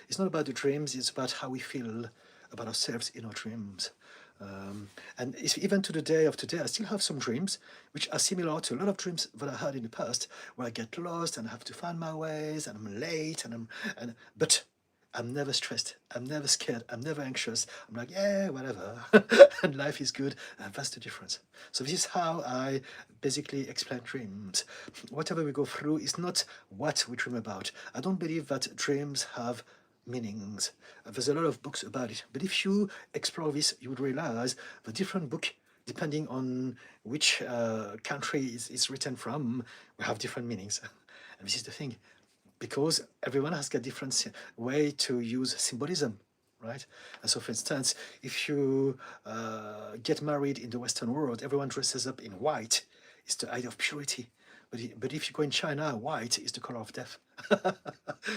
It's not about the dreams, it's about how we feel about ourselves in our dreams. And even to the day of today, I still have some dreams which are similar to a lot of dreams that I had in the past, where I get lost and I have to find my ways, and I'm late, but I'm never stressed, I'm never scared, I'm never anxious. I'm like, yeah, whatever, and life is good, and that's the difference. So this is how I basically explain dreams. Whatever we go through is not what we dream about. I don't believe that dreams have meanings. There's a lot of books about it, but if you explore this, you would realize the different book, depending on which country it's written from, will have different meanings. And this is the thing, because everyone has got different way to use symbolism, right? And so, for instance, if you get married in the Western world, everyone dresses up in white. It's the idea of purity. But if you go in China, white is the color of death.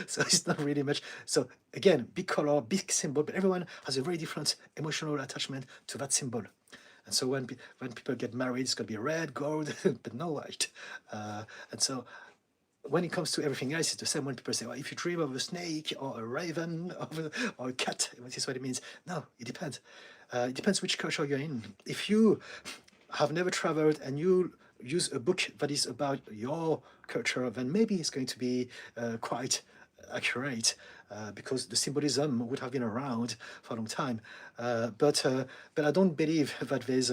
So it's not really much. So again, big color, big symbol, but everyone has a very different emotional attachment to that symbol. And so when people get married, it's going to be red, gold, but no white. And so when it comes to everything else, it's the same. When people say, well, if you dream of a snake or a raven or a cat, this is what it means. No, it depends. It depends which culture you're in. If you have never traveled and you use a book that is about your culture, then maybe it's going to be quite accurate, because the symbolism would have been around for a long time. But I don't believe that there's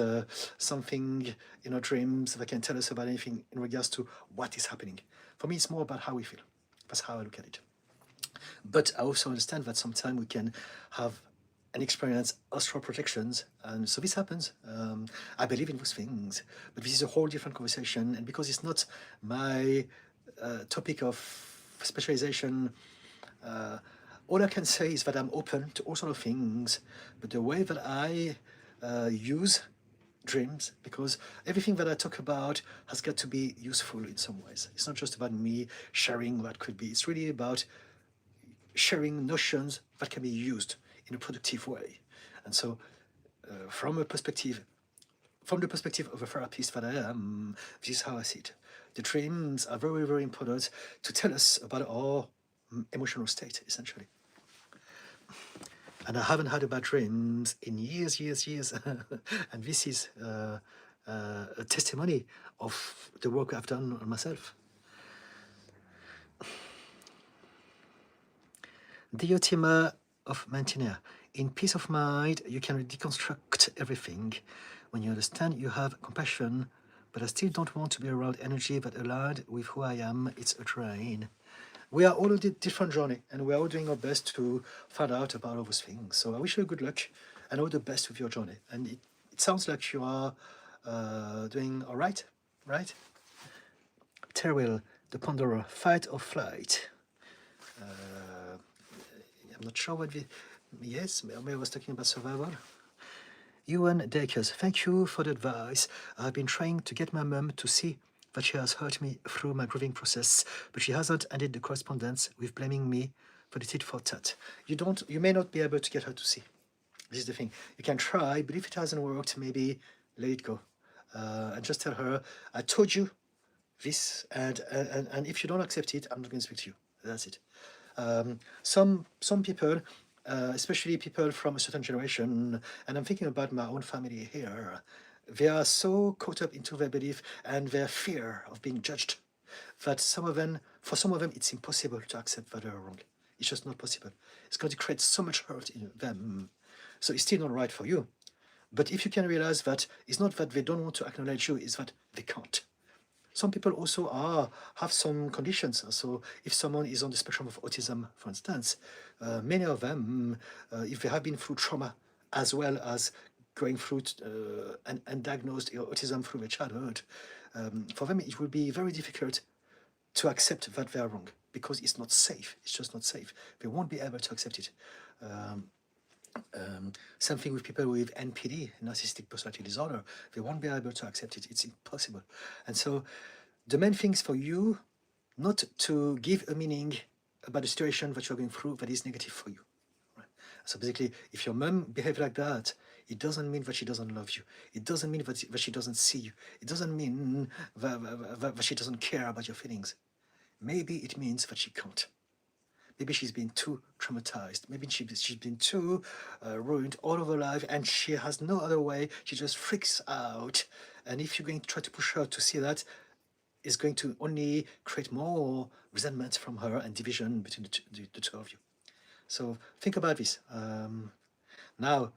something in our dreams that can tell us about anything in regards to what is happening. For me, it's more about how we feel. That's how I look at it. But I also understand that sometimes we can have and experience astral projections, and so this happens. I believe in those things, but this is a whole different conversation, and because it's not my topic of specialization, all I can say is that I'm open to all sort of things, but the way that I use dreams, because everything that I talk about has got to be useful in some ways. It's not just about me sharing what could be. It's really about sharing notions that can be used in a productive way. And so from the perspective of a therapist that I am, this is how I see it. The dreams are very, very important to tell us about our emotional state, essentially. And I haven't had bad dreams in years. And this is a testimony of the work I've done on myself. Diotima of Mantinia. In peace of mind, you can deconstruct everything. When you understand, you have compassion, but I still don't want to be around energy that aligned with who I am. It's a drain. We are all on a different journey, and we are all doing our best to find out about all those things. So I wish you good luck and all the best with your journey. And it sounds like you are doing all right, right? Terwell, the Ponderer, fight or flight. I'm not sure what yes, maybe I was talking about survival. Ewan Dakers, thank you for the advice. I've been trying to get my mum to see that she has hurt me through my grieving process, but she hasn't ended the correspondence with blaming me for the tit for tat. You may not be able to get her to see. This is the thing. You can try, but if it hasn't worked, maybe let it go. And just tell her, I told you this, and if you don't accept it, I'm not going to speak to you. That's it. Some people, especially people from a certain generation, and I'm thinking about my own family here, they are so caught up into their belief and their fear of being judged that for some of them, it's impossible to accept that they're wrong. It's just not possible. It's going to create so much hurt in them. So it's still not right for you. But if you can realize that it's not that they don't want to acknowledge you, it's that they can't. Some people also have some conditions. So if someone is on the spectrum of autism, for instance, many of them, if they have been through trauma as well as going through and diagnosed autism through their childhood, for them it will be very difficult to accept that they are wrong because it's not safe. It's just not safe. They won't be able to accept it. Same thing with people with NPD, narcissistic personality disorder. They won't be able to accept it. It's impossible. And so the main thing is for you not to give a meaning about the situation that you're going through that is negative for you. Right? So basically, if your mom behaves like that, it doesn't mean that she doesn't love you. It doesn't mean that she doesn't see you. It doesn't mean that she doesn't care about your feelings. Maybe it means that she can't. Maybe she's been too traumatized. Maybe she's been too ruined all of her life, and she has no other way. She just freaks out. And if you're going to try to push her to see that, it's going to only create more resentment from her and division between the two of you. So think about this. Now,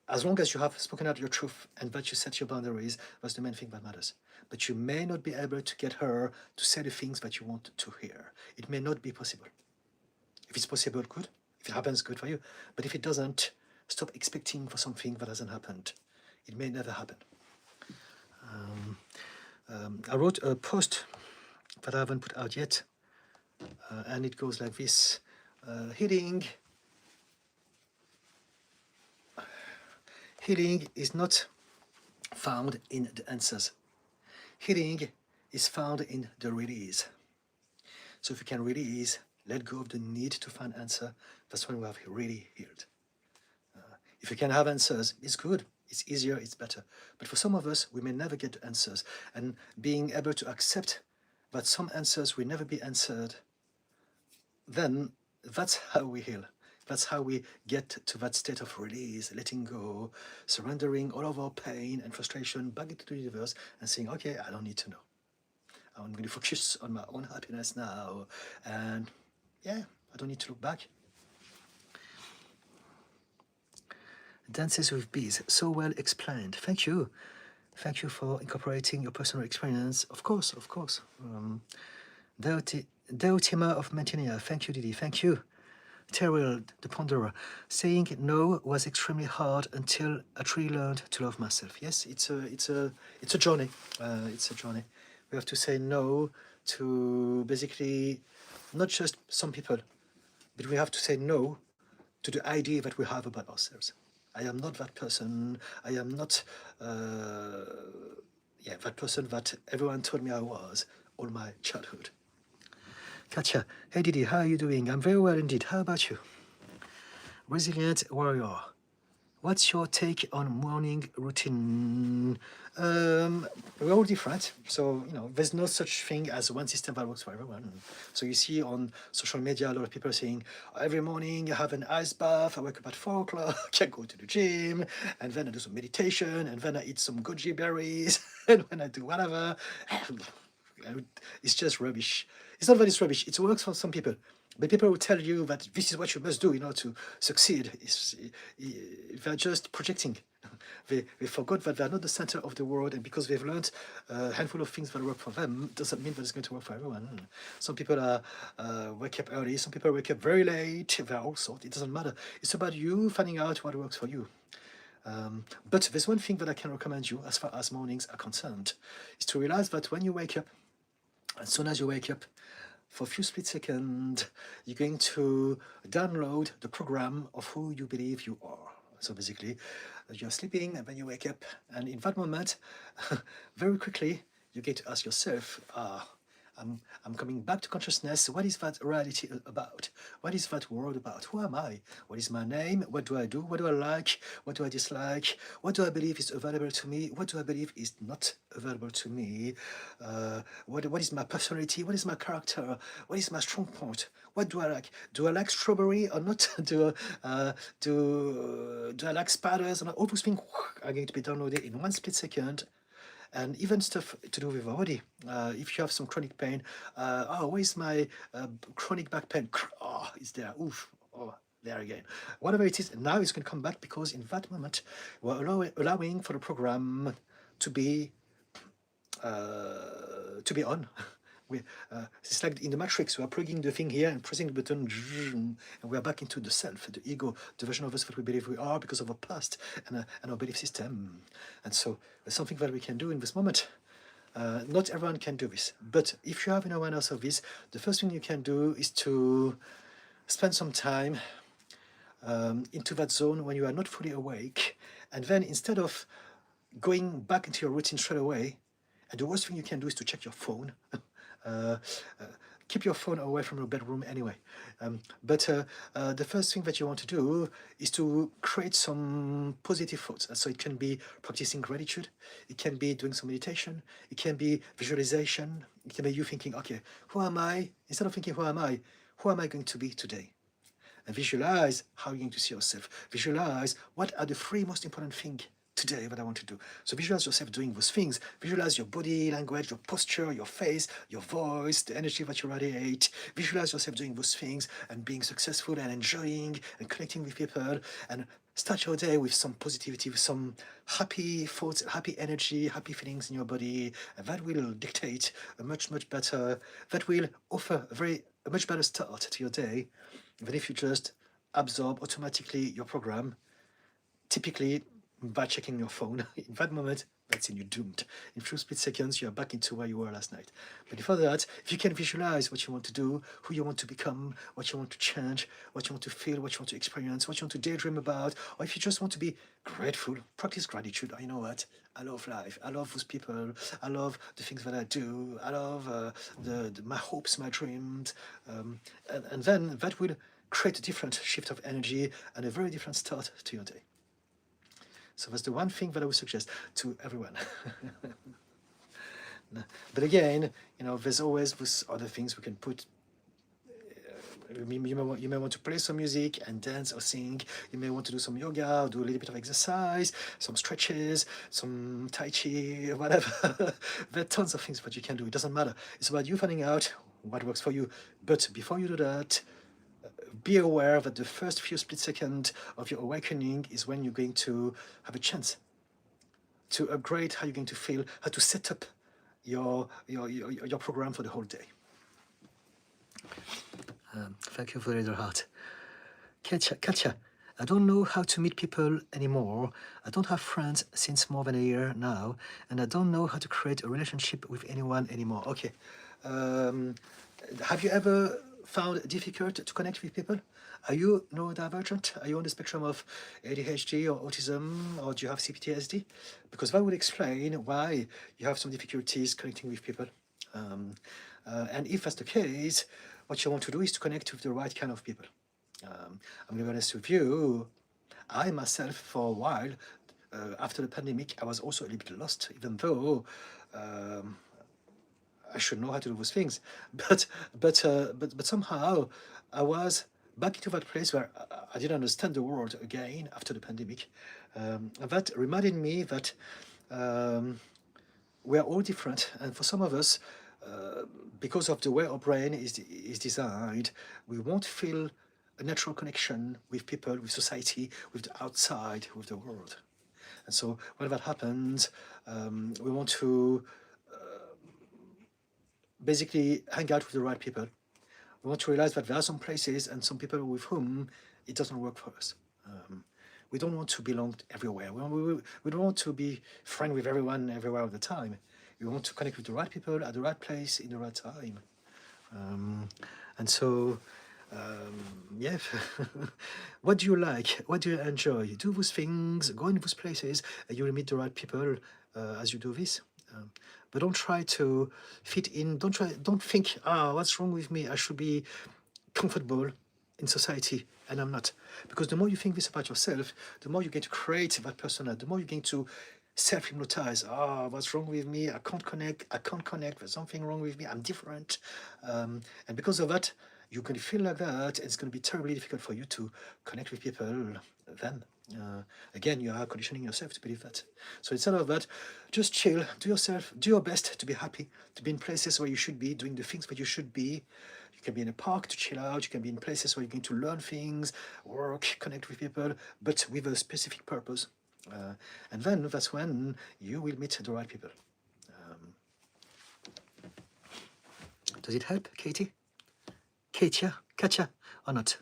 as long as you have spoken out your truth and that you set your boundaries, that's the main thing that matters. But you may not be able to get her to say the things that you want to hear. It may not be possible. If it's possible, good. If it happens, good for you. But if it doesn't, stop expecting for something that hasn't happened. It may never happen. I wrote a post that I haven't put out yet, and it goes like this. Healing is not found in the answers. Healing is found in the release. So if you can release, let go of the need to find answer, that's when we have really healed. If you can have answers, it's good, it's easier, it's better. But for some of us, we may never get answers. And being able to accept that some answers will never be answered, then that's how we heal. That's how we get to that state of release, letting go, surrendering all of our pain and frustration back into the universe and saying, okay, I don't need to know. I'm going to focus on my own happiness now. And yeah, I don't need to look back. Dances with Bees, so well explained. Thank you. Thank you for incorporating your personal experience. Of course. Deotima of Mantinia, thank you, Didi. Thank you. Terrell, the Ponderer, saying no was extremely hard until I truly learned to love myself. Yes, it's a journey. It's a journey. We have to say no to basically not just some people, but we have to say no to the idea that we have about ourselves. I am not that person. I am not that person that everyone told me I was all my childhood. Katya, hey Didi, how are you doing? I'm very well indeed. How about you? Resilient warrior. What's your take on morning routine? We're all different, so there's no such thing as one system that works for everyone. So you see on social media a lot of people saying every morning I have an ice bath, I wake up at 4 o'clock, I go to the gym, and then I do some meditation, and then I eat some goji berries, and when I do whatever. It's just rubbish. It's not that it's rubbish. It works for some people. But people will tell you that this is what you must do in order to succeed. They're just projecting. They forgot that they're not the center of the world, and because they've learned a handful of things that work for them, doesn't mean that it's going to work for everyone. Some people wake up early, some people wake up very late. They're all sorts. It doesn't matter. It's about you finding out what works for you. But there's one thing that I can recommend you as far as mornings are concerned, is to realize that when you wake up, as soon as you wake up, for a few split seconds, you're going to download the program of who you believe you are. So basically, you're sleeping and then you wake up, and in that moment, very quickly, you get to ask yourself, I'm coming back to consciousness. What is that reality about? What is that world about? Who am I? What is my name? What do I do? What do I like? What do I dislike? What do I believe is available to me? What do I believe is not available to me? What is my personality? What is my character? What is my strong point? What do I like? Do I like strawberry or not? Do I like spiders? And all those things are going to be downloaded in one split second. And even stuff to do with our body. If you have some chronic pain, where's my chronic back pain? Oh, it's there. Oof. Oh, there again. Whatever it is, now it's going to come back, because in that moment, we're allowing for the program to be on. It's like in the Matrix, we are plugging the thing here and pressing the button, and we are back into the self, the ego, the version of us that we believe we are because of our past and our belief system. And so there's something that we can do in this moment. Not everyone can do this, but if you have an awareness of this, the first thing you can do is to spend some time into that zone when you are not fully awake, and then instead of going back into your routine straight away, and the worst thing you can do is to check your phone. Keep your phone away from your bedroom anyway. But the first thing that you want to do is to create some positive thoughts. So it can be practicing gratitude, it can be doing some meditation, it can be visualization, it can be you thinking, okay, who am I? Instead of thinking, who am I going to be today? And visualize how you're going to see yourself. Visualize what are the three most important things today that I want to do. So visualize yourself doing those things. Visualize your body language, your posture, your face, your voice, the energy that you radiate. Visualize yourself doing those things and being successful and enjoying and connecting with people, and start your day with some positivity, with some happy thoughts, happy energy, happy feelings in your body. And that will dictate a much better, that will offer a much better start to your day than if you just absorb automatically your program, typically by checking your phone. In that moment, that's it, you're doomed. In a few split seconds, you're back into where you were last night. But before that, if you can visualize what you want to do, who you want to become, what you want to change, what you want to feel, what you want to experience, what you want to daydream about, or if you just want to be grateful, practice gratitude. You know what? I love life. I love those people. I love the things that I do. I love my hopes, my dreams. And then that will create a different shift of energy and a very different start to your day. So that's the one thing that I would suggest to everyone. But again, there's always these other things we can put. You may want to play some music and dance or sing. You may want to do some yoga, or do a little bit of exercise, some stretches, some tai chi, whatever. There are tons of things that you can do. It doesn't matter. It's about you finding out what works for you. But before you do that, be aware that the first few split seconds of your awakening is when you're going to have a chance to upgrade how you're going to feel, how to set up your program for the whole day. Thank you for your heart. Katja, I don't know how to meet people anymore. I don't have friends since more than a year now, and I don't know how to create a relationship with anyone anymore. Okay. Have you ever found it difficult to connect with people? Are you neurodivergent? Are you on the spectrum of ADHD or autism, or do you have CPTSD? Because that would explain why you have some difficulties connecting with people. And if that's the case, what you want to do is to connect with the right kind of people. I'm going to be honest with you. I myself, for a while, after the pandemic, I was also a little bit lost, even though I should know how to do those things. But somehow I was back into that place where I didn't understand the world again after the pandemic. And that reminded me that we are all different, and for some of us, because of the way our brain is designed, we won't feel a natural connection with people, with society, with the outside, with the world. And so when that happens, we want to basically hang out with the right people. We want to realize that there are some places and some people with whom it doesn't work for us. We don't want to belong everywhere. We don't want to be friends with everyone everywhere all the time. We want to connect with the right people at the right place in the right time. And so, yeah, what do you like? What do you enjoy? Do those things, go in those places, and you will meet the right people as you do this. But don't try to fit in. Don't think, what's wrong with me? I should be comfortable in society, and I'm not. Because the more you think this about yourself, the more you're going to create that persona, the more you're going to self-hypnotize. What's wrong with me? I can't connect. There's something wrong with me. I'm different. And because of that, you're going to feel like that. It's going to be terribly difficult for you to connect with people then. Again, you are conditioning yourself to believe that. So instead of that, just chill, do your best to be happy, to be in places where you should be, doing the things that you should be. You can be in a park to chill out, you can be in places where you're going to learn things, work, connect with people, but with a specific purpose. And then that's when you will meet the right people. Does it help, Katie? Katya, or not?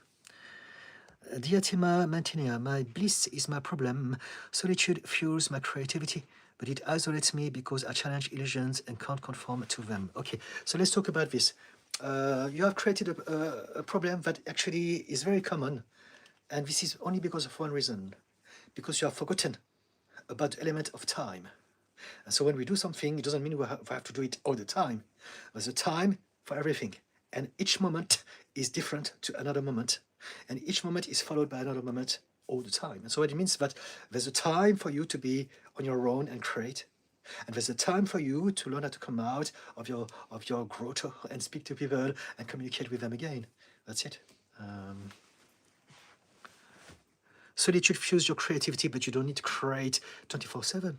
Dear Tima Mantinia, my bliss is my problem. Solitude fuels my creativity, but it isolates me because I challenge illusions and can't conform to them. Okay, so let's talk about this. You have created a problem that actually is very common, and this is only because of one reason, because you have forgotten about the element of time. And so when we do something, it doesn't mean we have to do it all the time. There's a time for everything, and each moment is different to another moment, and each moment is followed by another moment all the time. And so it means that there's a time for you to be on your own and create, and there's a time for you to learn how to come out of your grotto and speak to people and communicate with them again. That's it. Solitude fuels your creativity, but you don't need to create 24/7.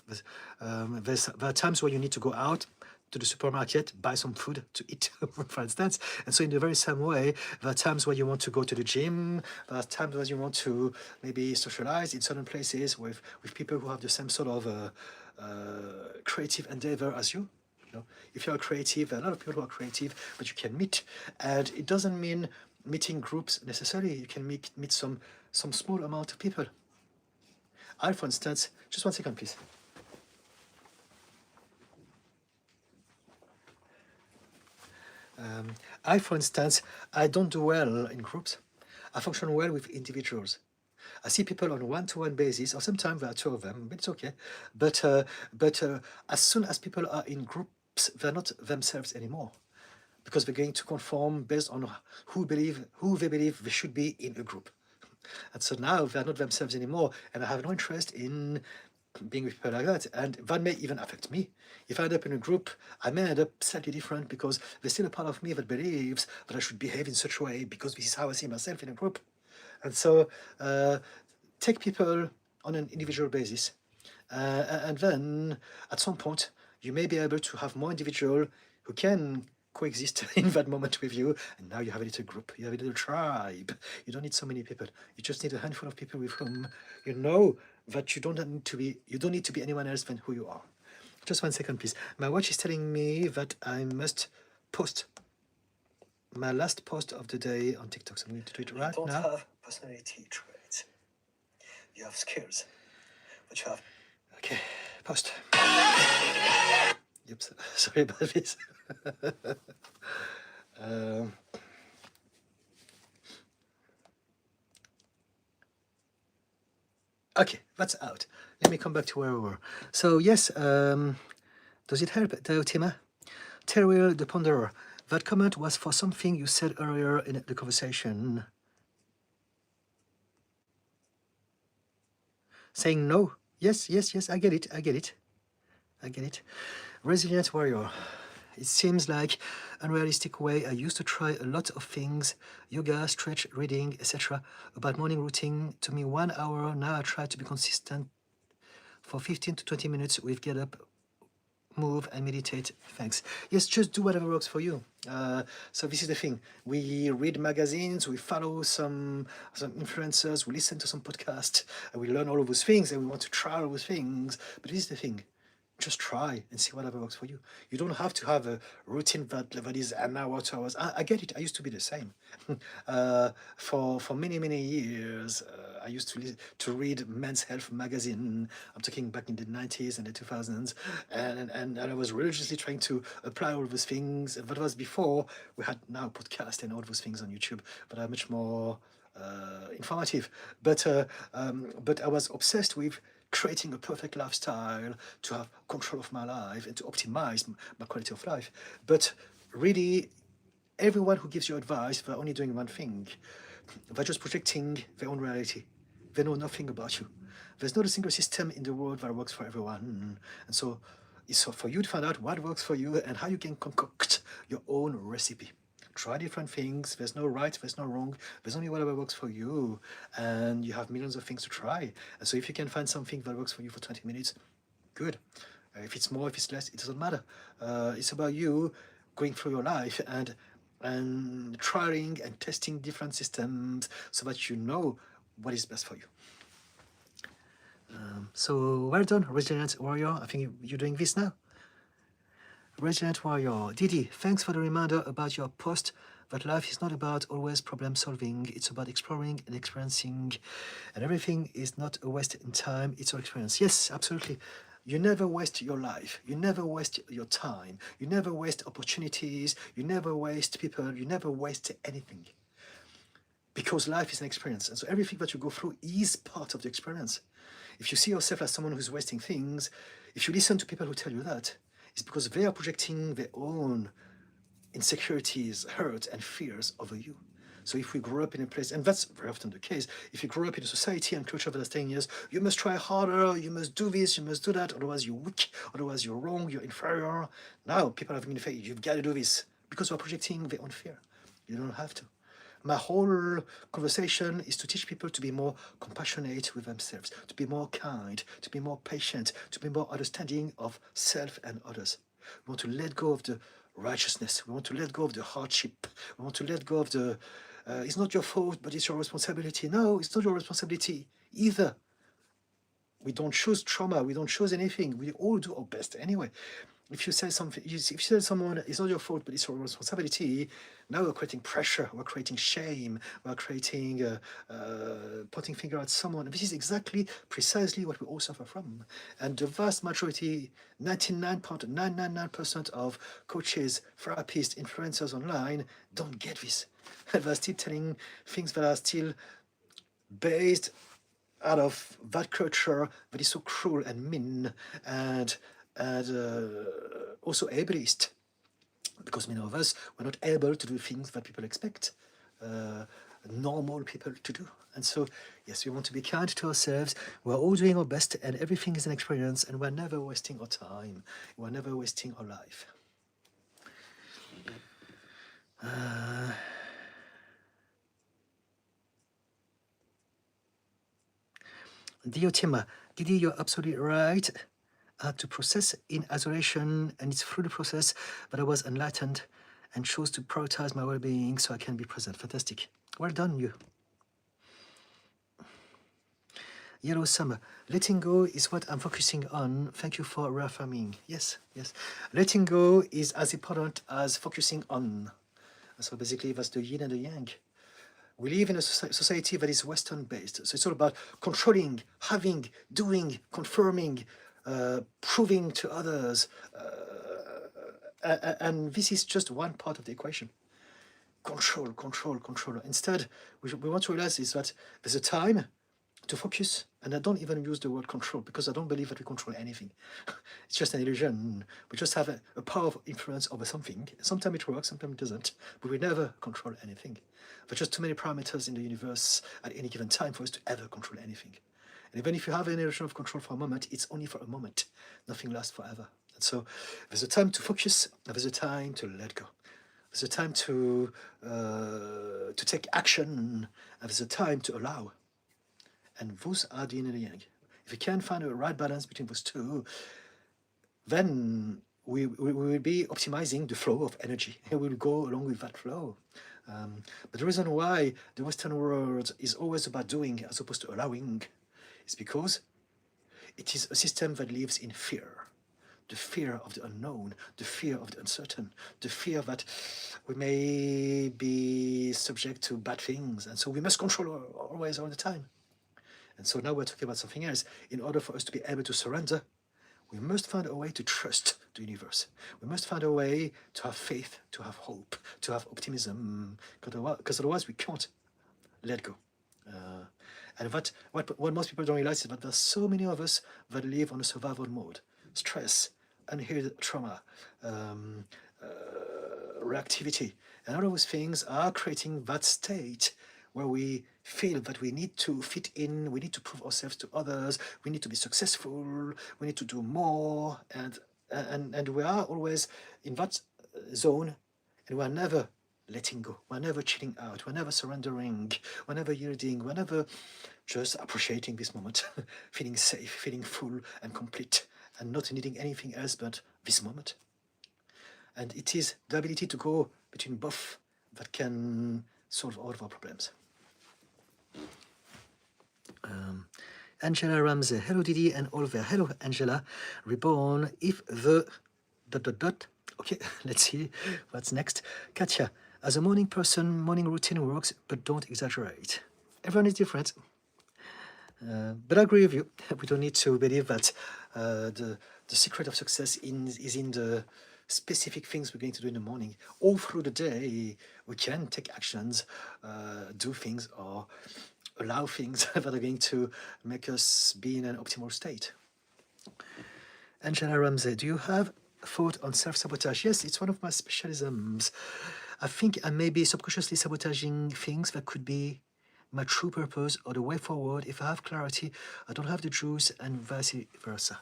There are times where you need to go out to the supermarket, buy some food to eat, for instance. And so in the very same way, there are times where you want to go to the gym, there are times where you want to maybe socialize in certain places with people who have the same sort of creative endeavor as you. You know, if you're creative, there are a lot of people who are creative, but you can meet. And it doesn't mean meeting groups necessarily. You can meet some small amount of people. For instance, just 1 second, please. For instance, I don't do well in groups. I function well with individuals. I see people on a one-to-one basis, or sometimes there are two of them, but it's okay. But as soon as people are in groups, they're not themselves anymore, because they're going to conform based on who they believe they should be in a group. And so now they're not themselves anymore, and I have no interest in being with people like that, and that may even affect me. If I end up in a group, I may end up slightly different because there's still a part of me that believes that I should behave in such a way because this is how I see myself in a group. And so take people on an individual basis, and then at some point you may be able to have more individual who can coexist in that moment with you, and now you have a little group, you have a little tribe. You don't need so many people, you just need a handful of people with whom you know that you don't need to be anyone else than who you are. Just 1 second, please. My watch is telling me that I must post my last post of the day on TikTok, so I'm going to do it right now. You don't have personality traits, you have skills, but you have... Okay, post. Yep, sorry about this. Okay, that's out. Let me come back to where we were. So yes, does it help, Tima? Terriel the Ponderer. That comment was for something you said earlier in the conversation. saying no. Yes, yes, yes, I get it, I get it. I get it. Resilient warrior. It seems like unrealistic way. I used to try a lot of things, yoga, stretch, reading, etc. About morning routine, to me 1 hour. Now I try to be consistent for 15 to 20 minutes with get up, move and meditate. Thanks. Yes, just do whatever works for you. So this is the thing. We read magazines, we follow some influencers, we listen to some podcasts, and we learn all of those things, and we want to try all those things. But this is the thing. Just try and see whatever works for you. You don't have to have a routine that is an hour, 2 hours. I get it. I used to be the same. For many years, I used to read Men's Health magazine. I'm talking back in the 90s and the 2000s, and I was religiously trying to apply all those things. That was before we had now podcast and all those things on YouTube, but are much more informative. But I was obsessed with creating a perfect lifestyle, to have control of my life and to optimize my quality of life. But really, everyone who gives you advice, they're only doing one thing. They're just projecting their own reality. They know nothing about you. There's not a single system in the world that works for everyone. And so it's for you to find out what works for you and how you can concoct your own recipe. Try different things. There's no right, there's no wrong. There's only whatever works for you. And you have millions of things to try. And so if you can find something that works for you for 20 minutes, good. If it's more, if it's less, it doesn't matter. It's about you going through your life and trying and testing different systems so that you know what is best for you. So well done, Resilient Warrior. I think you're doing this now. Resilient Warrior. Didi, thanks for the reminder about your post that life is not about always problem solving. It's about exploring and experiencing, and everything is not a waste in time. It's all experience. Yes, absolutely. You never waste your life. You never waste your time. You never waste opportunities. You never waste people. You never waste anything. Because life is an experience. And so everything that you go through is part of the experience. If you see yourself as someone who's wasting things, if you listen to people who tell you that, it's because they are projecting their own insecurities, hurt, and fears over you. So if we grow up in a place, and that's very often the case, if you grow up in a society and culture that is telling us, you must try harder, you must do this, you must do that, otherwise you're weak, otherwise you're wrong, you're inferior. Now people are having the faith, you've got to do this, because we're projecting their own fear. You don't have to. My whole conversation is to teach people to be more compassionate with themselves, to be more kind, to be more patient, to be more understanding of self and others. We want to let go of the righteousness. We want to let go of the hardship. We want to let go of the, it's not your fault, but it's your responsibility. No, it's not your responsibility either. We don't choose trauma. We don't choose anything. We all do our best anyway. If you say something, if you tell someone it's not your fault, but it's your responsibility, now we're creating pressure, we're creating shame, we're creating pointing finger at someone. This is exactly, precisely what we all suffer from. And the vast majority, 99.999% of coaches, therapists, influencers online don't get this. They're still telling things that are still based out of that culture that is so cruel and mean and also ableist, because many of us were not able to do things that people expect normal people to do. And so, yes, we want to be kind to ourselves. We're all doing our best, and everything is an experience, and we're never wasting our time. We're never wasting our life. Dear Tima, Didi, you're absolutely right. I had to process in isolation, and it's through the process that I was enlightened and chose to prioritize my well-being so I can be present. Fantastic. Well done, you. Yellow Summer. Letting go is what I'm focusing on. Thank you for reaffirming. Yes, yes. Letting go is as important as focusing on. So basically, that's the yin and the yang. We live in a society that is Western-based. So it's all about controlling, having, doing, confirming, proving to others. And this is just one part of the equation. Control, control, control. Instead, we want to realize is that there's a time to focus, and I don't even use the word control because I don't believe that we control anything. It's just an illusion. We just have a power of influence over something. Sometimes it works, sometimes it doesn't, but we never control anything. There's just too many parameters in the universe at any given time for us to ever control anything. And And even if you have an illusion of control for a moment, it's only for a moment. Nothing lasts forever. And so there's a time to focus, and there's a time to let go. There's a time to take action, and there's a time to allow. And those are the yin and the yang. If you can find a right balance between those two, then we will be optimizing the flow of energy. And we'll go along with that flow. But the reason why the Western world is always about doing as opposed to allowing is because it is a system that lives in fear. The fear of the unknown, the fear of the uncertain, the fear that we may be subject to bad things. And so we must control always all the time. And so now we're talking about something else. In order for us to be able to surrender, we must find a way to trust the universe. We must find a way to have faith, to have hope, to have optimism, because otherwise we can't let go. And what most people don't realize is that there's so many of us that live on a survival mode. Stress, unhealed trauma, reactivity, and all of those things are creating that state where we feel that we need to fit in, we need to prove ourselves to others, we need to be successful, we need to do more, and we are always in that zone, and we are never letting go, we're never chilling out, we're never surrendering, we're never yielding, we're never just appreciating this moment, feeling safe, feeling full and complete, and not needing anything else but this moment. And it is the ability to go between both that can solve all of our problems. Angela Ramsey, hello Didi and all there. Hello Angela, reborn if the ... Okay, let's see what's next. Katya, as a morning person, morning routine works, but don't exaggerate. Everyone is different. But I agree with you. We don't need to believe that the secret of success is in the specific things we're going to do in the morning. All through the day, we can take actions, do things, or allow things that are going to make us be in an optimal state. Angela Ramsey, do you have thought on self-sabotage? Yes, it's one of my specialisms. I think I may be subconsciously sabotaging things that could be my true purpose or the way forward. If I have clarity, I don't have the juice, and vice versa.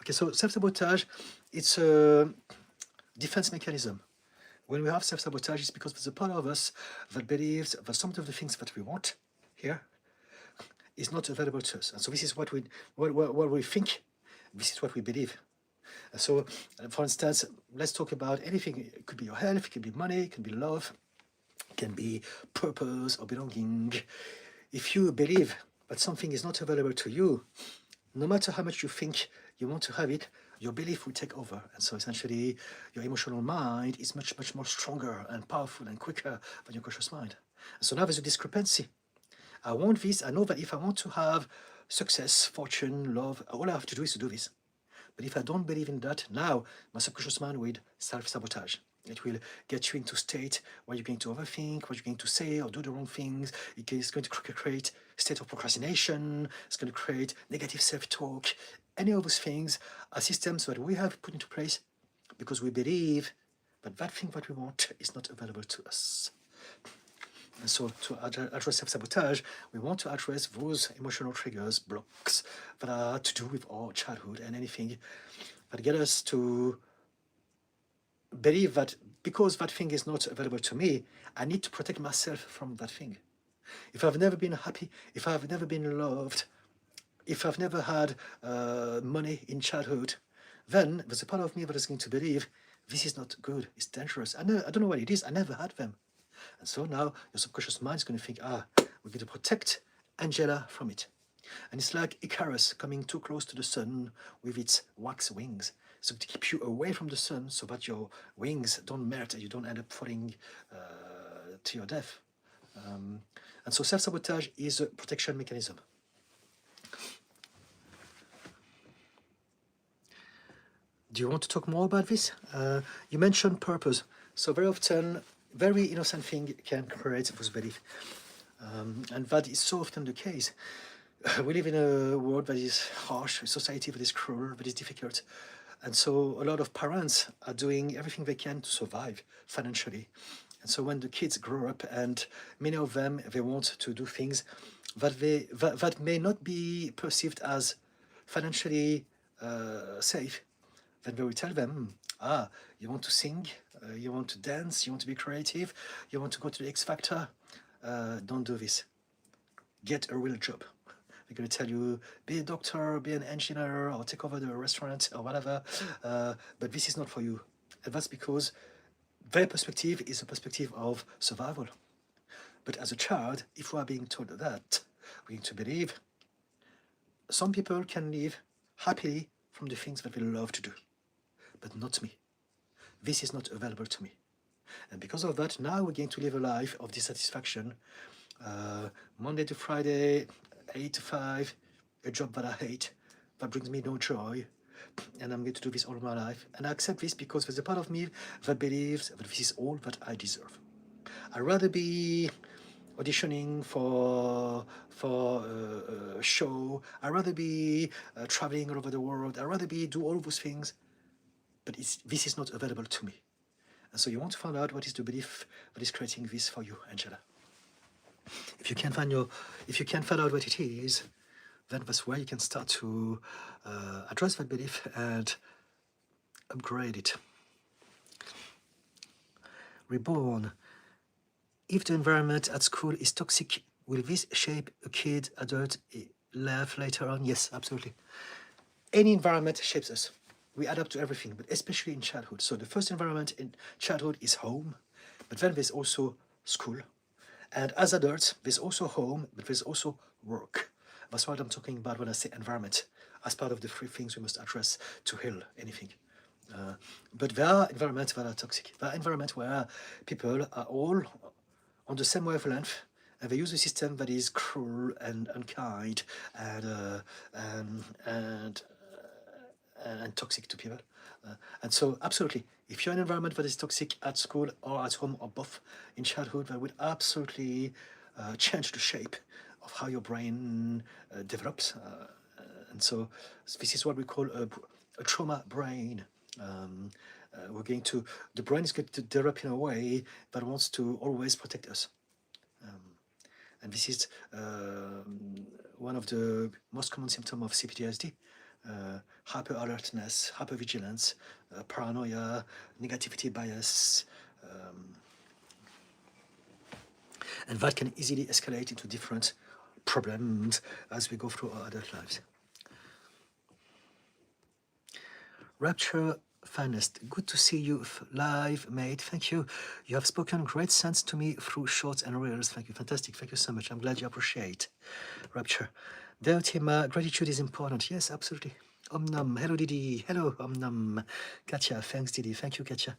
Okay, so self-sabotage, it's a defense mechanism. When we have self-sabotage, it's because there's a part of us that believes that some of the things that we want here is not available to us. And so this is what we think, this is what we believe. And so, for instance, let's talk about anything. It could be your health, it could be money, it can be love, it can be purpose or belonging. If you believe that something is not available to you, no matter how much you think you want to have it, your belief will take over. And so essentially, your emotional mind is much, much more stronger and powerful and quicker than your conscious mind. And so now there's a discrepancy. I want this. I know that if I want to have success, fortune, love, all I have to do is to do this. But if I don't believe in that, now my subconscious mind will self-sabotage. It will get you into a state where you're going to overthink, what you're going to say or do the wrong things. It is going to create a state of procrastination. It's going to create negative self-talk. Any of those things are systems that we have put into place because we believe that that thing that we want is not available to us. And so to address self-sabotage, we want to address those emotional triggers, blocks that are to do with our childhood and anything that get us to believe that because that thing is not available to me, I need to protect myself from that thing. If I've never been happy, if I've never been loved, if I've never had money in childhood, then there's a part of me that is going to believe this is not good, it's dangerous. I don't know what it is, I never had them. And so now your subconscious mind is going to think, we're going to protect Angela from it. And it's like Icarus coming too close to the sun with its wax wings. So to keep you away from the sun so that your wings don't melt and you don't end up falling to your death. And so self-sabotage is a protection mechanism. Do you want to talk more about this? You mentioned purpose. So very often, very innocent thing can create those beliefs. And that is so often the case. We live in a world that is harsh, a society that is cruel, that is difficult. And so a lot of parents are doing everything they can to survive financially. And so when the kids grow up, and many of them, they want to do things that may not be perceived as financially safe, then we will tell them, you want to sing, you want to dance, you want to be creative, you want to go to the X Factor, don't do this. Get a real job. They're going to tell you, be a doctor, be an engineer, or take over the restaurant, or whatever, but this is not for you. And that's because their perspective is a perspective of survival. But as a child, if we are being told that, we need to believe some people can live happily from the things that they love to do, but not me. This is not available to me. And because of that, now we're going to live a life of dissatisfaction. Monday to Friday, 8 to 5, a job that I hate, that brings me no joy, and I'm going to do this all my life. And I accept this because there's a part of me that believes that this is all that I deserve. I'd rather be auditioning for a show. I'd rather be traveling all over the world. I'd rather do all of those things, but this is not available to me. And so you want to find out what is the belief that is creating this for you, Angela. If you can't find out what it is, then that's where you can start to address that belief and upgrade it. Reborn. If the environment at school is toxic, will this shape a kid, adult life later on? Yes, absolutely. Any environment shapes us. We adapt to everything, but especially in childhood. So the first environment in childhood is home, but then there's also school. And as adults, there's also home, but there's also work. That's what I'm talking about when I say environment, as part of the three things we must address to heal anything. But there are environments that are toxic. There are environments where people are all on the same wavelength, and they use a system that is cruel and unkind and toxic to people. And so, absolutely, if you're in an environment that is toxic at school or at home or both in childhood, that would absolutely change the shape of how your brain develops. And so, this is what we call a trauma brain. The brain is going to develop in a way that wants to always protect us. And this is one of the most common symptoms of CPTSD. Hyper alertness, hyper vigilance, paranoia, negativity bias, and that can easily escalate into different problems as we go through our adult lives. Rapture Finest, good to see you live, mate. Thank you. You have spoken great sense to me through shorts and reels. Thank you. Fantastic. Thank you so much. I'm glad you appreciate Rapture. Dear Tima, gratitude is important. Yes, absolutely. Om Nam. Hello, Didi. Hello, Om Nam. Katya. Thanks, Didi. Thank you, Katya.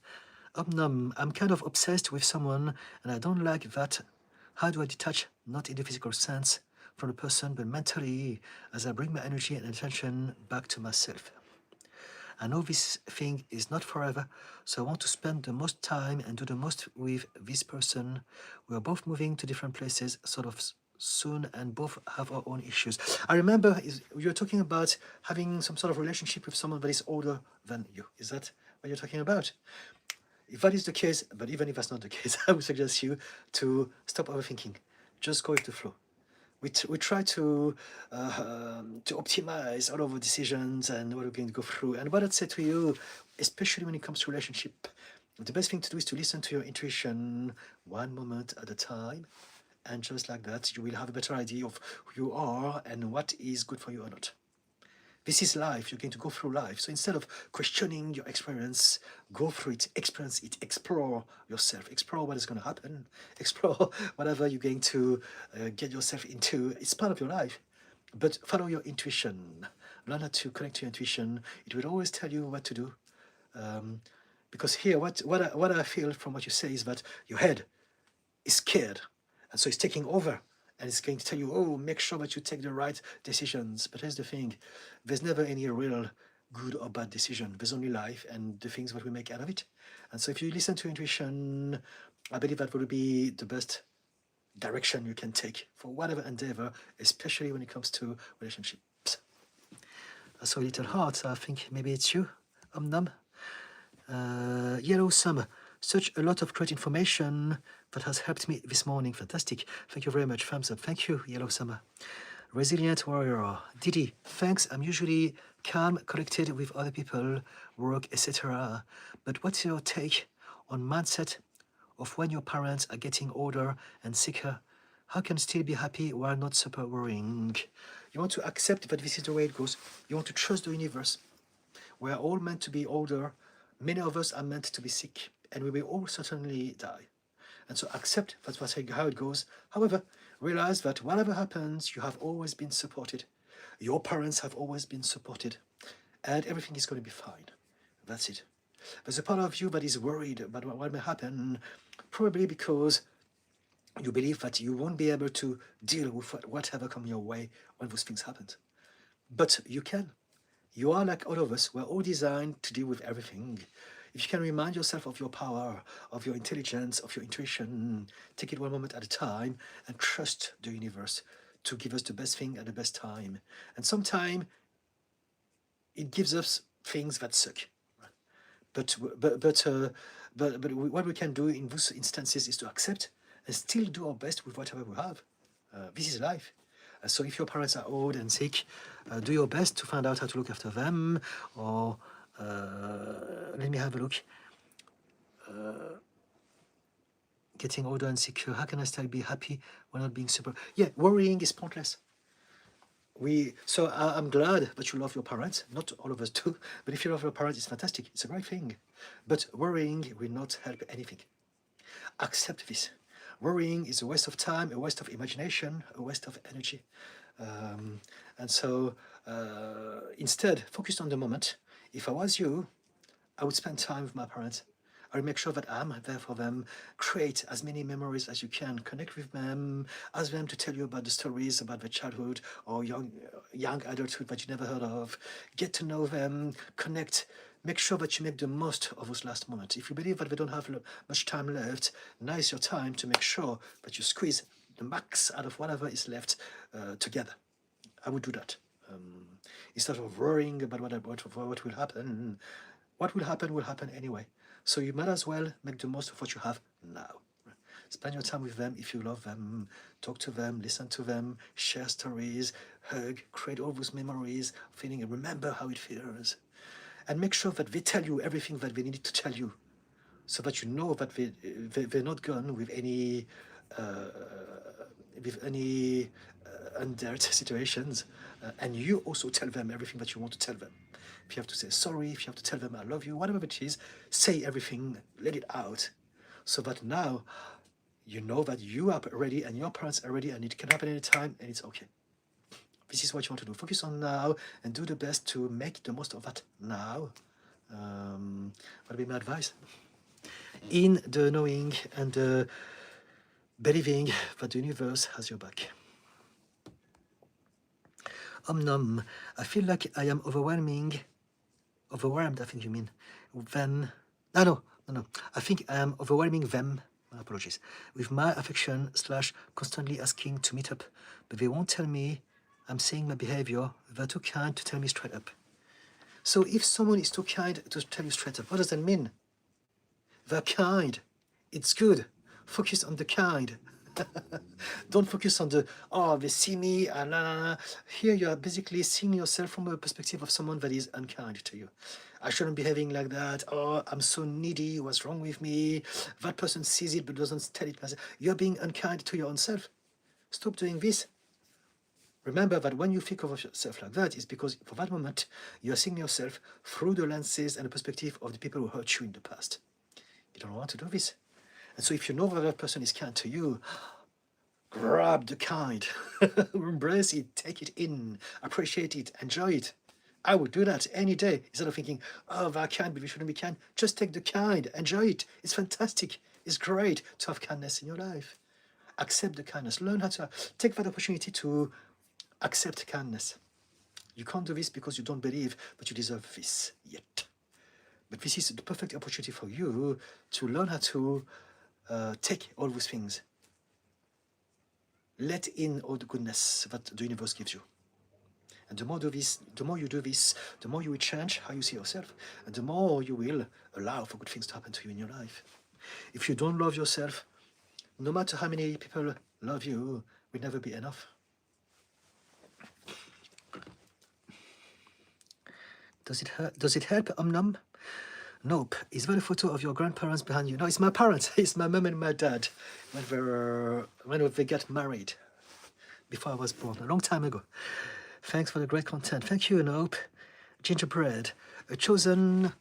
Om Nam. I'm kind of obsessed with someone, and I don't like that. How do I detach, not in the physical sense, from the person, but mentally, as I bring my energy and attention back to myself? I know this thing is not forever, so I want to spend the most time and do the most with this person. We are both moving to different places sort of soon and both have our own issues. I remember you're talking about having some sort of relationship with someone that is older than you. Is that what you're talking about? If that is the case, but even if that's not the case, I would suggest you to stop overthinking. Just go with the flow. We try to optimize all of our decisions and what we're going to go through. And what I'd say to you, especially when it comes to relationship, the best thing to do is to listen to your intuition one moment at a time. And just like that, you will have a better idea of who you are and what is good for you or not. This is life. You're going to go through life. So instead of questioning your experience, go through it, experience it, explore yourself, explore what is going to happen, explore whatever you're going to get yourself into. It's part of your life. But follow your intuition. Learn how to connect to your intuition. It will always tell you what to do. Because here, what I feel from what you say is that your head is scared. And so it's taking over. And it's going to tell you, oh, make sure that you take the right decisions. But here's the thing. There's never any real good or bad decision. There's only life and the things that we make out of it. And so if you listen to intuition, I believe that will be the best direction you can take for whatever endeavor, especially when it comes to relationships. I saw a little heart, so I think maybe it's you, Om Nam. Yellow Summer. Such a lot of great information that has helped me this morning. Fantastic. Thank you very much. Thumbs up. Thank you, Yellow Summer. Resilient Warrior. Didi, thanks. I'm usually calm, collected with other people, work, etc. But what's your take on mindset of when your parents are getting older and sicker? How can you still be happy while not super worrying? You want to accept that this is the way it goes. You want to trust the universe. We are all meant to be older. Many of us are meant to be sick, and we will all certainly die. And so accept that's how it goes. However, realize that whatever happens, you have always been supported. Your parents have always been supported, and everything is going to be fine. That's it. There's a part of you that is worried about what may happen, probably because you believe that you won't be able to deal with whatever comes your way when those things happen. But you can. You are like all of us. We're all designed to deal with everything. If you can remind yourself of your power, of your intelligence, of your intuition, take it one moment at a time and trust the universe to give us the best thing at the best time. And sometimes it gives us things that suck. But what we can do in those instances is to accept and still do our best with whatever we have. This is life. So if your parents are old and sick, do your best to find out how to look after them, or let me have a look. Getting older and sicker, how can I still be happy when not being super? Yeah, worrying is pointless. I'm glad that you love your parents. Not all of us do, but if you love your parents, it's fantastic. It's a great thing. But worrying will not help anything. Accept this. Worrying is a waste of time, a waste of imagination, a waste of energy. Instead, focus on the moment. If I was you, I would spend time with my parents. I would make sure that I'm there for them. Create as many memories as you can. Connect with them. Ask them to tell you about the stories about their childhood or young adulthood that you never heard of. Get to know them. Connect. Make sure that you make the most of those last moments. If you believe that we don't have much time left, now is your time to make sure that you squeeze the max out of whatever is left together. I would do that. Instead of worrying about what will happen. What will happen anyway. So you might as well make the most of what you have now. Spend your time with them if you love them. Talk to them, listen to them, share stories, hug, create all those memories, feeling, remember how it feels. And make sure that they tell you everything that they need to tell you, so that you know that they're not gone with any undealt situations. And you also tell them everything that you want to tell them. If you have to say sorry, if you have to tell them I love you, whatever it is, say everything, let it out, so that now you know that you are ready and your parents are ready and it can happen anytime and it's okay. This is what you want to do. Focus on now and do the best to make the most of that now. That'll be my advice. In the knowing and the believing that the universe has your back. Nom. I feel like I am overwhelmed, I think you mean. Then, no. I think I am overwhelming them, my apologies, with my affection / constantly asking to meet up, but they won't tell me. I'm seeing my behavior. They're too kind to tell me straight up. So if someone is too kind to tell you straight up, what does that mean? They're kind. It's good. Focus on the kind. Don't focus on the, they see me, Here you are basically seeing yourself from a perspective of someone that is unkind to you. I shouldn't be behaving like that. Oh, I'm so needy. What's wrong with me? That person sees it but doesn't tell it myself. You're being unkind to your own self. Stop doing this. Remember that when you think of yourself like that, it's because for that moment, you're seeing yourself through the lenses and the perspective of the people who hurt you in the past. You don't want to do this. And so if you know that person is kind to you, grab the kind, embrace it, take it in, appreciate it, enjoy it. I would do that any day. Instead of thinking, they're kind, but we shouldn't be kind. Just take the kind, enjoy it. It's fantastic. It's great to have kindness in your life. Accept the kindness. Learn how to take that opportunity to accept kindness. You can't do this because you don't believe that you deserve this yet. But this is the perfect opportunity for you to learn how to take all those things. Let in all the goodness that the universe gives you. And the more you do this, the more you will change how you see yourself, and the more you will allow for good things to happen to you in your life. If you don't love yourself, no matter how many people love you, will never be enough. Does it hurt? Does it help? Num? Nope. Is that a photo of your grandparents behind you? No, it's my parents. It's my mom and my dad when they got married before I was born, a long time ago. Thanks for the great content. Thank you, Nope. Gingerbread. A chosen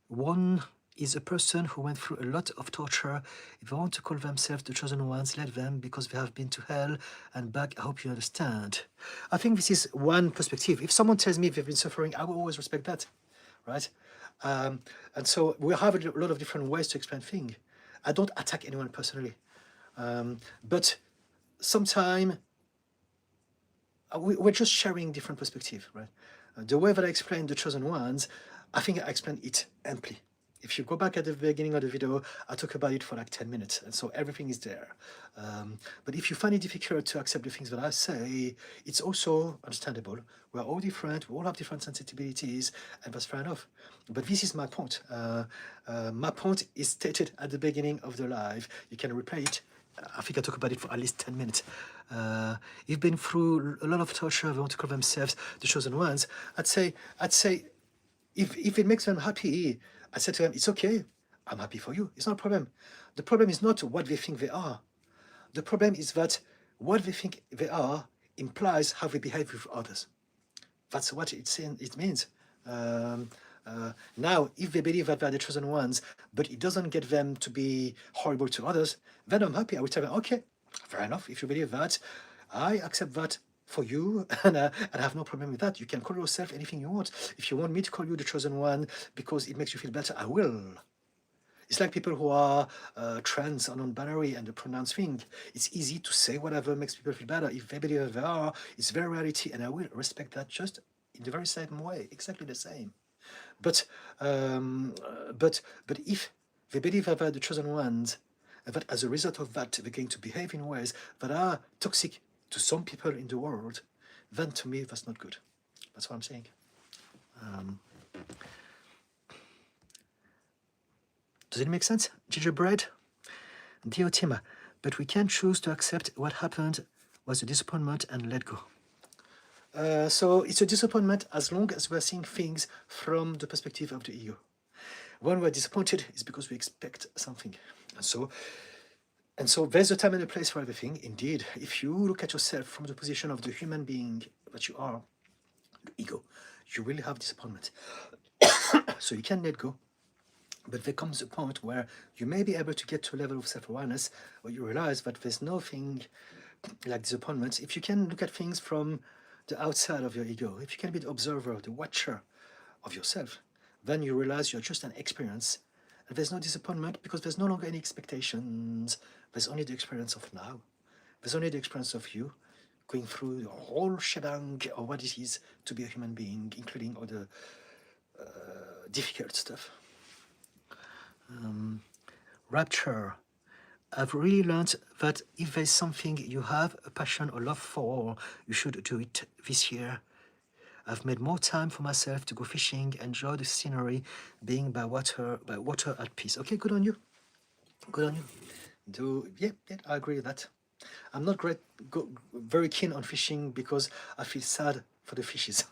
one is a person who went through a lot of torture. If they want to call themselves the chosen ones, let them, because they have been to hell and back. I hope you understand. I think this is one perspective. If someone tells me they've been suffering, I will always respect that, right? And so we have a lot of different ways to explain things. I don't attack anyone personally, but sometimes we're just sharing different perspective, right? The way that I explained the chosen ones, I think I explained it amply. If you go back at the beginning of the video, I talk about it for like 10 minutes, and so everything is there. But if you find it difficult to accept the things that I say, it's also understandable. We're all different, we all have different sensibilities, and that's fair enough. But this is my point. My point is stated at the beginning of the live. You can replay it. I think I talk about it for at least 10 minutes. You've been through a lot of torture. They want to call themselves the chosen ones. I'd say, if it makes them happy, I said to them, it's okay. I'm happy for you. It's not a problem. The problem is not what they think they are. The problem is that what they think they are implies how they behave with others. That's what it means. Now, if they believe that they're the chosen ones, but it doesn't get them to be horrible to others, then I'm happy. I would tell them, okay, fair enough. If you believe that, I accept that for you, and I have no problem with that. You can call yourself anything you want. If you want me to call you the chosen one because it makes you feel better, I will. It's like people who are trans or non-binary and the pronounce thing. It's easy to say whatever makes people feel better. If they believe they are, it's their reality, and I will respect that just in the very same way, exactly the same. But if they believe that they're the chosen ones, and that as a result of that they're going to behave in ways that are toxic to some people in the world, then to me that's not good. That's what I'm saying. Does it make sense? Gingerbread? Dear Tima, but we can choose to accept what happened was a disappointment and let go. So it's a disappointment as long as we're seeing things from the perspective of the ego. When we're disappointed, it's because we expect something. And so there's a time and a place for everything. Indeed, if you look at yourself from the position of the human being that you are, the ego, you will have disappointment. So you can let go. But there comes a point where you may be able to get to a level of self-awareness where you realize that there's nothing like disappointment. If you can look at things from the outside of your ego, if you can be the observer, the watcher of yourself, then you realize you're just an experience. And there's no disappointment because there's no longer any expectations. There's only the experience of now. There's only the experience of you going through the whole shebang of what it is to be a human being, including all the difficult stuff. Rapture. I've really learned that if there's something you have a passion or love for, you should do it this year. I've made more time for myself to go fishing, enjoy the scenery, being by water at peace. Okay, good on you. Good on you. Yeah, I agree with that. I'm not very keen on fishing because I feel sad for the fishes.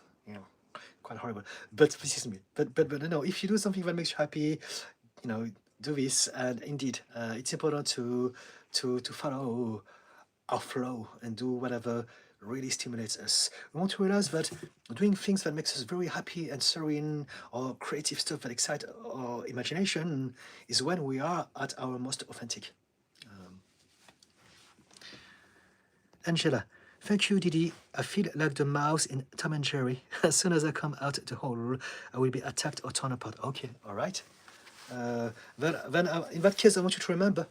Quite horrible. But this is me. But no, if you do something that makes you happy, do this. And indeed, it's important to follow our flow and do whatever really stimulates us. We want to realize that doing things that makes us very happy and serene, or creative stuff that excites our imagination, is when we are at our most authentic. Angela, thank you, Didi. I feel like the mouse in Tom and Jerry. As soon as I come out the hole, I will be attacked or torn apart. Okay, all right. Then in that case, I want you to remember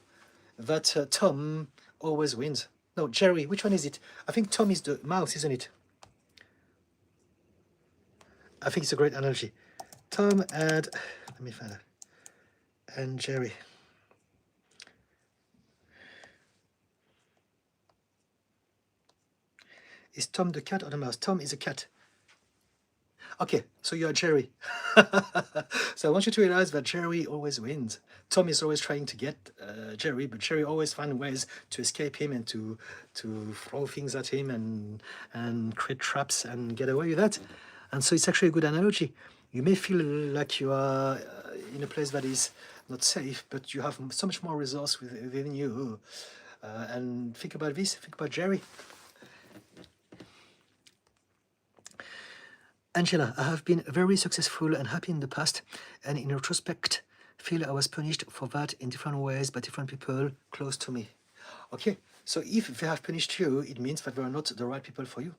that Tom always wins. No, Jerry, which one is it? I think Tom is the mouse, isn't it? I think it's a great analogy. Tom and, let me find it, and Jerry. Is Tom the cat or the mouse? Tom is a cat. Okay, so you are Jerry. So I want you to realize that Jerry always wins. Tom is always trying to get Jerry, but Jerry always finds ways to escape him and to throw things at him and create traps and get away with that. And so it's actually a good analogy. You may feel like you are in a place that is not safe, but you have so much more resource within you. And think about this. Think about Jerry. Angela, I have been very successful and happy in the past, and in retrospect, feel I was punished for that in different ways by different people close to me. Okay, so if they have punished you, it means that they are not the right people for you.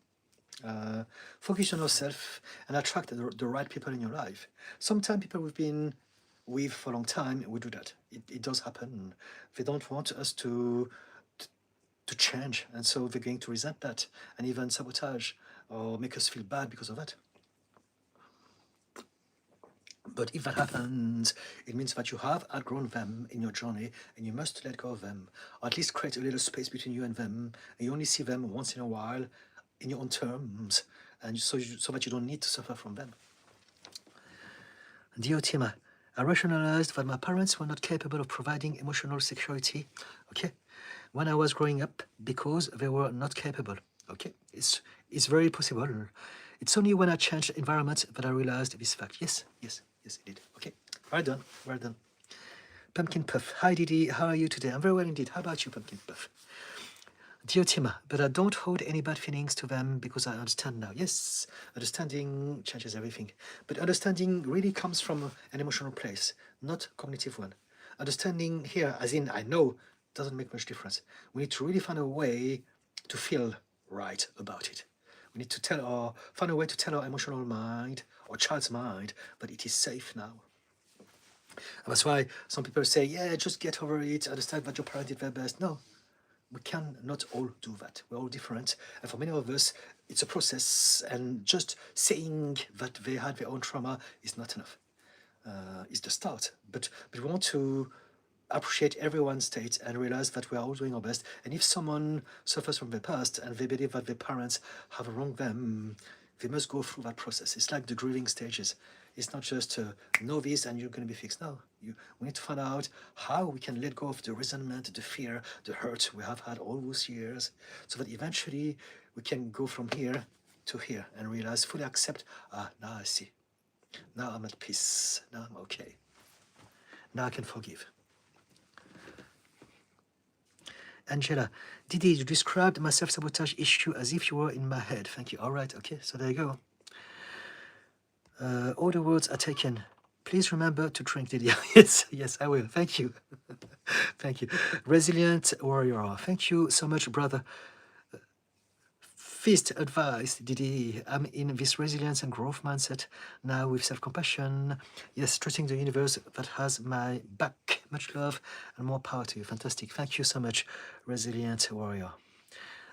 Focus on yourself and attract the right people in your life. Sometimes people we've been with for a long time, we do that. It does happen. They don't want us to change, and so they're going to resent that and even sabotage or make us feel bad because of that. But if that happens, it means that you have outgrown them in your journey and you must let go of them, or at least create a little space between you and them, and you only see them once in a while in your own terms, and so that you don't need to suffer from them. Dear Tima, I rationalized that my parents were not capable of providing emotional security, okay, when I was growing up because they were not capable, okay? It's very possible. It's only when I changed environment that I realized this fact. Yes, indeed. Okay, well done, well done. Pumpkin Puff, hi Didi, how are you today? I'm very well indeed. How about you, Pumpkin Puff? Dear Tima, but I don't hold any bad feelings to them because I understand now. Yes, understanding changes everything. But understanding really comes from an emotional place, not cognitive one. Understanding here, as in I know, doesn't make much difference. We need to really find a way to feel right about it. We need to find a way to tell our emotional mind or child's mind that it is safe now. And that's why some people say, yeah, just get over it, understand that your parents did their best. No, we can not all do that. We're all different. And for many of us, it's a process. And just saying that they had their own trauma is not enough. It's the start. But we want to appreciate everyone's state and realize that we are all doing our best. And if someone suffers from their past and they believe that their parents have wronged them, they must go through that process. It's like the grieving stages. It's not just know this and you're going to be fixed. No, we need to find out how we can let go of the resentment, the fear, the hurt we have had all those years, so that eventually we can go from here to here and realize, fully accept, now I see. Now I'm at peace. Now I'm okay. Now I can forgive. Angela, Didi, you described my self-sabotage issue as if you were in my head. Thank you. All right, okay, so there you go. All the words are taken. Please remember to drink, Didi. yes, I will. Thank you. Thank you. Resilient warrior. Thank you so much, brother. Feast advice, Didi. I'm in this resilience and growth mindset now with self-compassion. Yes, trusting the universe that has my back. Much love and more power to you. Fantastic. Thank you so much, resilient warrior.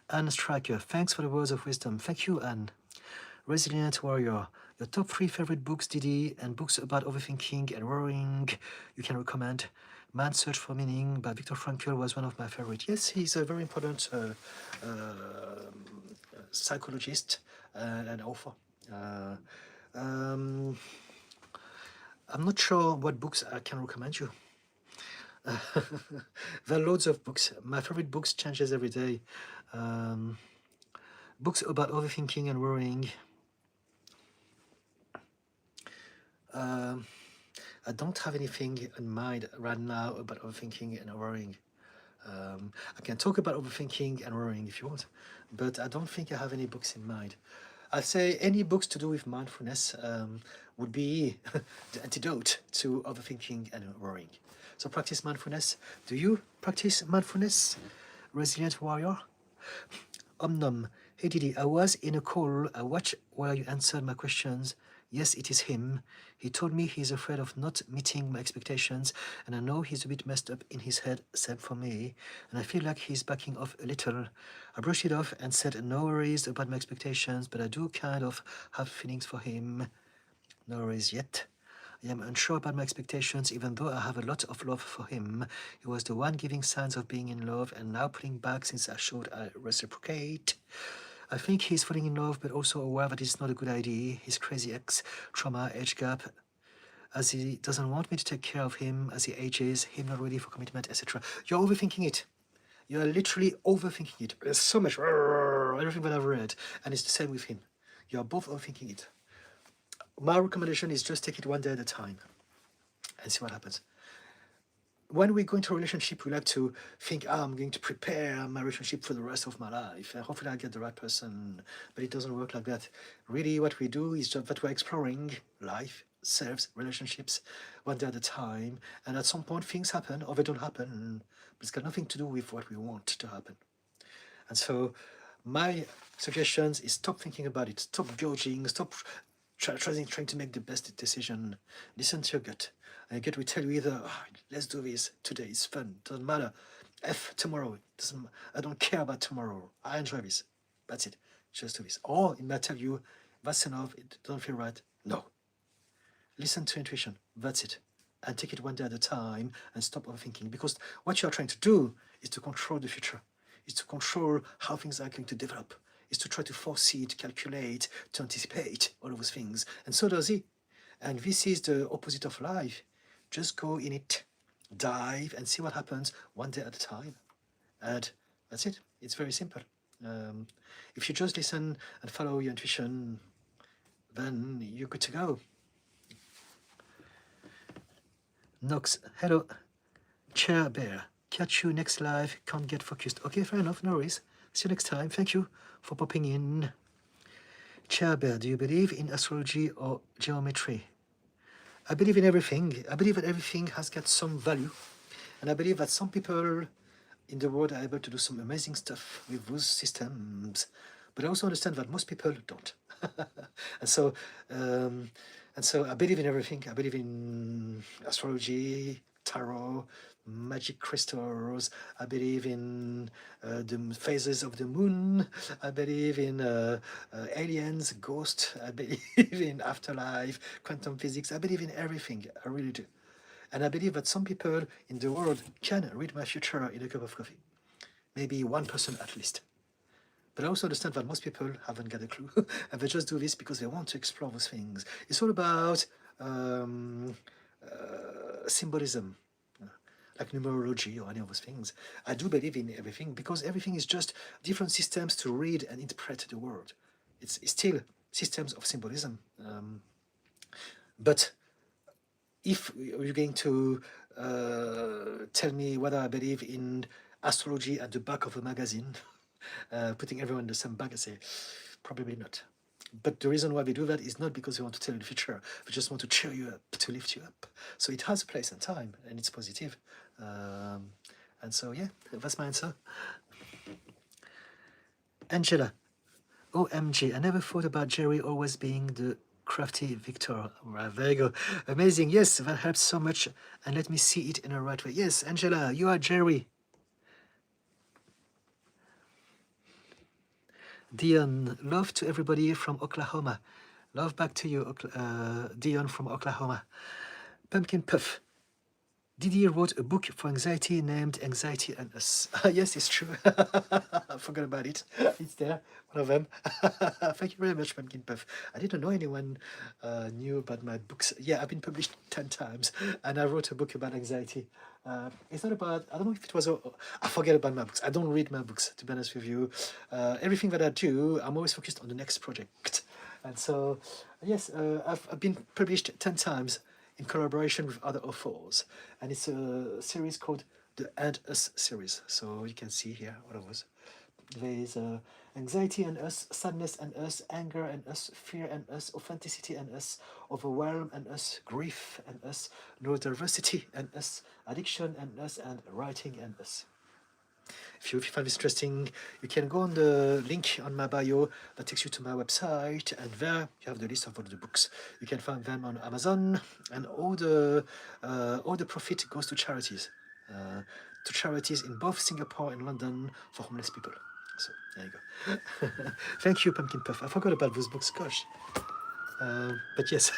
Anne Striker, thanks for the words of wisdom. Thank you, Anne. Resilient warrior. Your top 3 favorite books, Didi, and books about overthinking and worrying you can recommend. Man's Search for Meaning by Viktor Frankl was one of my favorites. Yes, he's a very important psychologist and author. I'm not sure what books I can recommend you. There are loads of books. My favorite books changes every day. Books about overthinking and worrying. I don't have anything in mind right now about overthinking and worrying. I can talk about overthinking and worrying if you want, but I don't think I have any books in mind. I'd say any books to do with mindfulness would be the antidote to overthinking and worrying. So practice mindfulness. Do you practice mindfulness, resilient warrior? Om. Hey Didi, I was in a call. I watched while you answered my questions. Yes, it is him. He told me he's afraid of not meeting my expectations, and I know he's a bit messed up in his head, same for me, and I feel like he's backing off a little. I brushed it off and said no worries about my expectations, but I do kind of have feelings for him. No worries yet. I am unsure about my expectations, even though I have a lot of love for him. He was the one giving signs of being in love, and now pulling back since I showed I reciprocate. I think he's falling in love, but also aware that it's not a good idea. His crazy ex, trauma, age gap, as he doesn't want me to take care of him as he ages, him not ready for commitment, etc. You're overthinking it. You're literally overthinking it. There's so much, everything that I've read, and it's the same with him. You're both overthinking it. My recommendation is just take it one day at a time and see what happens. When we go into a relationship, we like to think, I'm going to prepare my relationship for the rest of my life, and hopefully I get the right person, but it doesn't work like that. Really, what we do is just that we're exploring life, selves, relationships, one day at a time, and at some point things happen, or they don't happen, but it's got nothing to do with what we want to happen. And so my suggestions is stop thinking about it, stop judging, stop trying to make the best decision. Listen to your gut. And your gut will tell you either, let's do this, today is fun, doesn't matter. Tomorrow, I don't care about tomorrow, I enjoy this. That's it, just do this. Or it might tell you, that's enough, it doesn't feel right. No. Listen to intuition, that's it. And take it one day at a time and stop overthinking. Because what you're trying to do is to control the future, is to control how things are going to develop, is to try to foresee, to calculate, to anticipate all of those things. And so does he. And this is the opposite of life. Just go in it, dive, and see what happens one day at a time. And that's it. It's very simple. If you just listen and follow your intuition, then you're good to go. Nox, hello. Chair Bear, catch you next live, can't get focused. Okay, fair enough, no worries. See you next time. Thank you for popping in. Chair Bear, do you believe in astrology or geometry? I believe in everything. I believe that everything has got some value. And I believe that some people in the world are able to do some amazing stuff with those systems. But I also understand that most people don't. and so I believe in everything. I believe in astrology, tarot, magic crystals. I believe in the phases of the moon. I believe in aliens, ghosts. I believe in afterlife, quantum physics. I believe in everything. I really do. And I believe that some people in the world can read my future in a cup of coffee. Maybe one person at least. But I also understand that most people haven't got a clue, and they just do this because they want to explore those things. It's all about symbolism, like numerology or any of those things. I do believe in everything because everything is just different systems to read and interpret the world. It's still systems of symbolism. But if you're going to tell me whether I believe in astrology at the back of a magazine, putting everyone in the same bag, I say, probably not. But the reason why we do that is not because we want to tell you the future. We just want to cheer you up, to lift you up. So it has a place and time, and it's positive. And so, yeah, that's my answer. Angela, OMG, I never thought about Jerry always being the crafty victor. Right, there you go. Amazing. Yes, that helps so much. And let me see it in a right way. Yes, Angela, you are Jerry. Dion, love to everybody from Oklahoma. Love back to you, Dion from Oklahoma. Pumpkin Puff. Didi wrote a book for anxiety named Anxiety and Us. Yes, it's true. I forgot about it. It's there, one of them. Thank you very much, Pumpkin Puff. I didn't know anyone knew about my books. Yeah, I've been published 10 times, and I wrote a book about anxiety. It's not about, I don't know if it was, I forget about my books. I don't read my books, to be honest with you. Everything that I do, I'm always focused on the next project. And so, yes, I've been published 10 times in collaboration with other authors. And it's a series called the And Us series. So you can see here what it was. There's anxiety and us, sadness and us, anger and us, fear and us, authenticity and us, overwhelm and us, grief and us, neurodiversity and us, addiction and us, and writing and us. If you find this interesting, you can go on the link on my bio that takes you to my website, and there you have the list of all the books. You can find them on Amazon, and all the profit goes to charities in both Singapore and London for homeless people. So there you go. Thank you, Pumpkin Puff. I forgot about those books, gosh. But yes,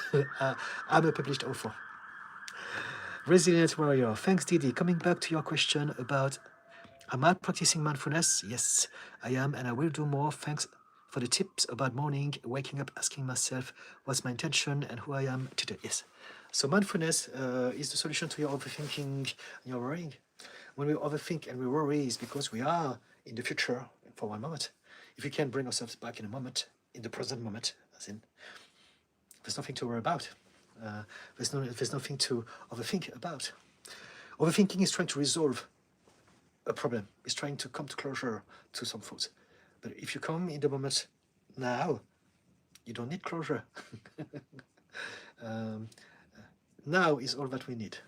I'm a published author. Resilient Warrior. Thanks, Didi. Coming back to your question about, am I practicing mindfulness? Yes, I am, and I will do more. Thanks for the tips about morning, waking up, asking myself what's my intention and who I am today. Yes. So mindfulness is the solution to your overthinking and your worrying. When we overthink and we worry, is because we are in the future for one moment. If we can bring ourselves back in a moment, in the present moment, as in, there's nothing to worry about. There's nothing to overthink about. Overthinking is trying to resolve a problem. It's trying to come to closure to some thoughts. But if you come in the moment now, you don't need closure. Now is all that we need.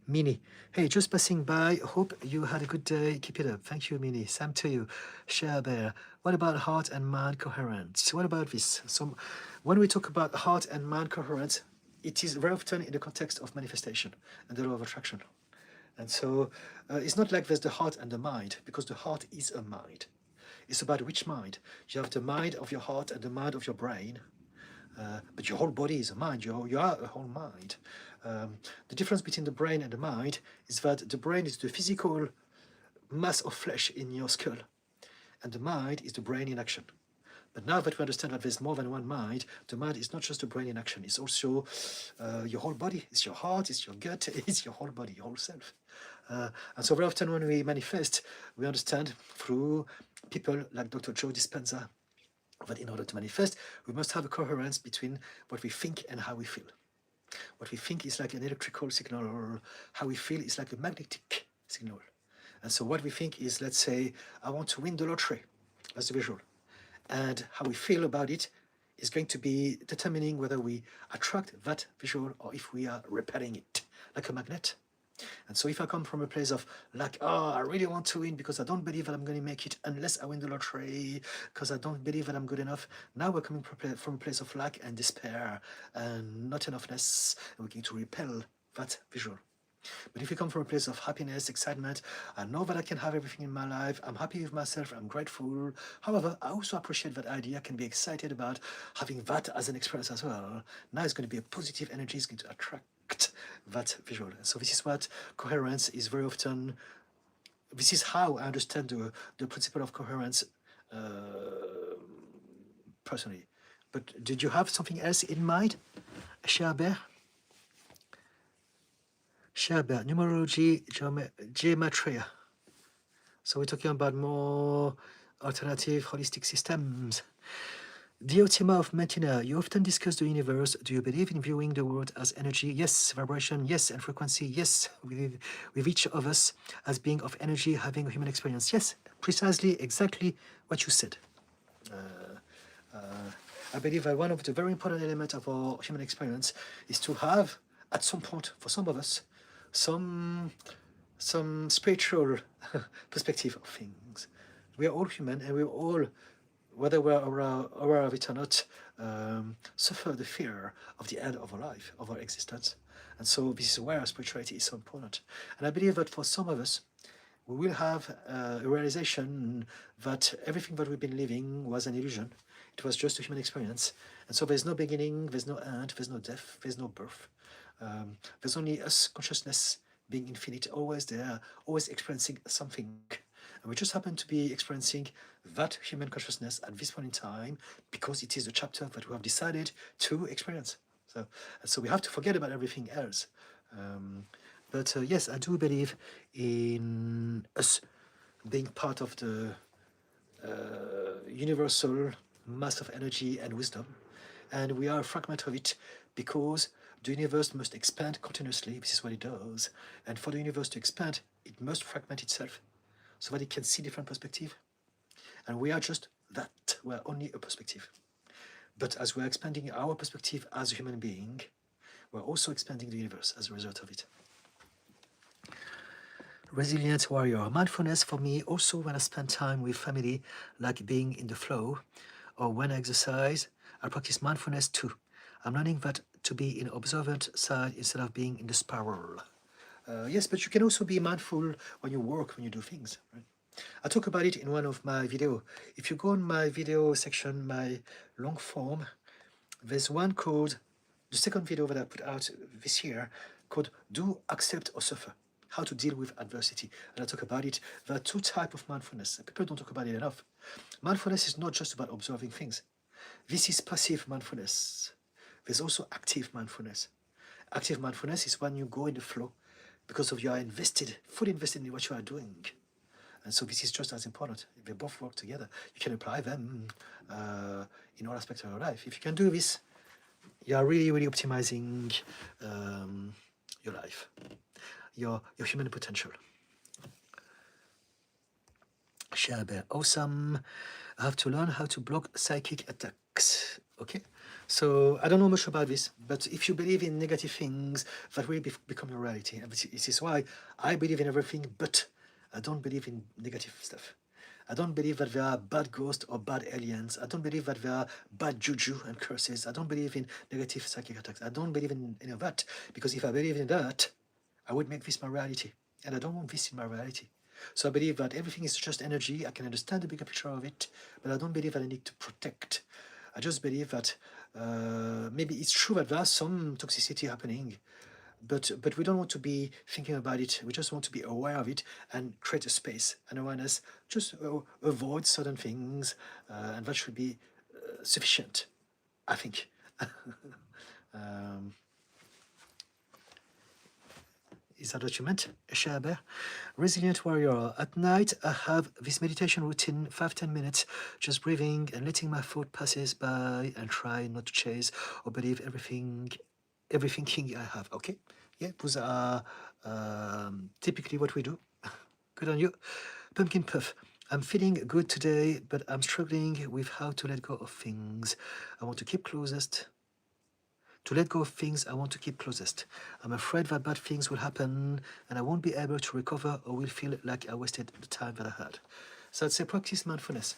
Minnie, hey, just passing by. Hope you had a good day. Keep it up. Thank you, Minnie. Sam to you. Share Bear. What about heart and mind coherence? What about this? So, when we talk about heart and mind coherence, it is very often in the context of manifestation and the law of attraction. And so, it's not like there's the heart and the mind, because the heart is a mind. It's about which mind. You have the mind of your heart and the mind of your brain. But your whole body is a mind. You are a whole mind. The difference between the brain and the mind is that the brain is the physical mass of flesh in your skull, and the mind is the brain in action. But now that we understand that there's more than one mind, the mind is not just the brain in action, it's also your whole body. It's your heart, it's your gut, it's your whole body, your whole self. And so very often when we manifest, we understand through people like Dr. Joe Dispenza that in order to manifest, we must have a coherence between what we think and how we feel. What we think is like an electrical signal, or how we feel is like a magnetic signal. And so what we think is, let's say, I want to win the lottery. That's the visual. And how we feel about it is going to be determining whether we attract that visual or if we are repelling it, like a magnet. And so if I come from a place of like, oh, I really want to win because I don't believe that I'm going to make it unless I win the lottery, because I don't believe that I'm good enough. Now we're coming from a place of lack and despair and not enoughness, and we're going to repel that visual. But if you come from a place of happiness, excitement, I know that I can have everything in my life, I'm happy with myself, I'm grateful. However, I also appreciate that idea, I can be excited about having that as an experience as well. Now it's going to be a positive energy, it's going to attract that visual. So this is what coherence is very often. This is how I understand the principle of coherence personally. But did you have something else in mind, Shabert? Shabert, numerology, gematria. So we're talking about more alternative holistic systems. Diotima of Matina, you often discuss the universe. Do you believe in viewing the world as energy? Yes. Vibration? Yes. And frequency? Yes. With each of us as being of energy, having a human experience? Yes. Precisely, exactly what you said. I believe that one of the very important elements of our human experience is to have, at some point, for some of us, some spiritual perspective of things. We are all human, and we all, whether we're aware of it or not, suffer the fear of the end of our life, of our existence. And so this is where spirituality is so important. And I believe that for some of us, we will have a realization that everything that we've been living was an illusion. It was just a human experience. And so there's no beginning, there's no end, there's no death, there's no birth. There's only us, consciousness, being infinite, always there, always experiencing something. And we just happen to be experiencing that human consciousness at this point in time because it is the chapter that we have decided to experience. So we have to forget about everything else. But yes, I do believe in us being part of the universal mass of energy and wisdom. And we are a fragment of it because the universe must expand continuously. This is what it does. And for the universe to expand, it must fragment itself so that it can see different perspectives. And we are just that. We are only a perspective. But as we're expanding our perspective as a human being, we're also expanding the universe as a result of it. Resilient warrior. Mindfulness for me also when I spend time with family, like being in the flow, or when I exercise, I practice mindfulness too. I'm learning that to be in observant side instead of being in the spiral. Yes, but you can also be mindful when you work, when you do things. Right? I talk about it in one of my videos. If you go on my video section, my long form, there's one called, the second video that I put out this year, called Do Accept or Suffer. how to deal with adversity. And I talk about it. There are two types of mindfulness. People don't talk about it enough. Mindfulness is not just about observing things. This is passive mindfulness. There's also active mindfulness. Active mindfulness is when you go in the flow because of you are invested, fully invested in what you are doing. And so this is just as important. They both work together. You can apply them in all aspects of your life. If you can do this, you are really, really optimizing your life, your human potential. Shabir, awesome. I have to learn how to block psychic attacks. Okay, so I don't know much about this, but if you believe in negative things, that will become your reality. And this is why I believe in everything, but I don't believe in negative stuff. I don't believe that there are bad ghosts or bad aliens. I don't believe that there are bad juju and curses. I don't believe in negative psychic attacks. I don't believe in any of that, because if I believe in that, I would make this my reality. And I don't want this in my reality. So I believe that everything is just energy. I can understand the bigger picture of it, but I don't believe that I need to protect. I just believe that maybe it's true that there are some toxicity happening, but we don't want to be thinking about it. We just want to be aware of it and create a space and awareness. Just avoid certain things, and that should be sufficient, I think. Is that what you meant? Shaber? Resilient warrior. At night, I have this meditation routine, 5-10 minutes, just breathing and letting my thought passes by and try not to chase or believe every thinking I have. Okay? Yeah, those are typically what we do. Good on you. Pumpkin Puff. I'm feeling good today, but I'm struggling with how to let go of things. I want to keep closest. To let go of things I want to keep closest. I'm afraid that bad things will happen and I won't be able to recover or will feel like I wasted the time that I had. So I'd say practice mindfulness,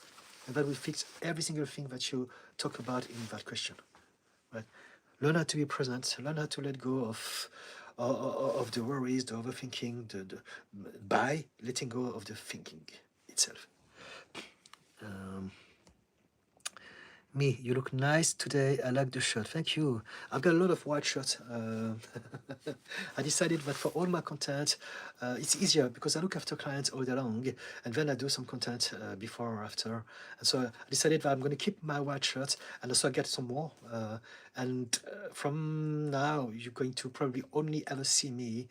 and that will fix every single thing that you talk about in that question. Right? Learn how to be present, learn how to let go of the worries, the overthinking, by letting go of the thinking itself. Me, you look nice today. I like the shirt. Thank you. I've got a lot of white shirts. I decided that for all my content, it's easier because I look after clients all day long, and then I do some content before or after. And so I decided that I'm going to keep my white shirts, and also get some more. From now, you're going to probably only ever see me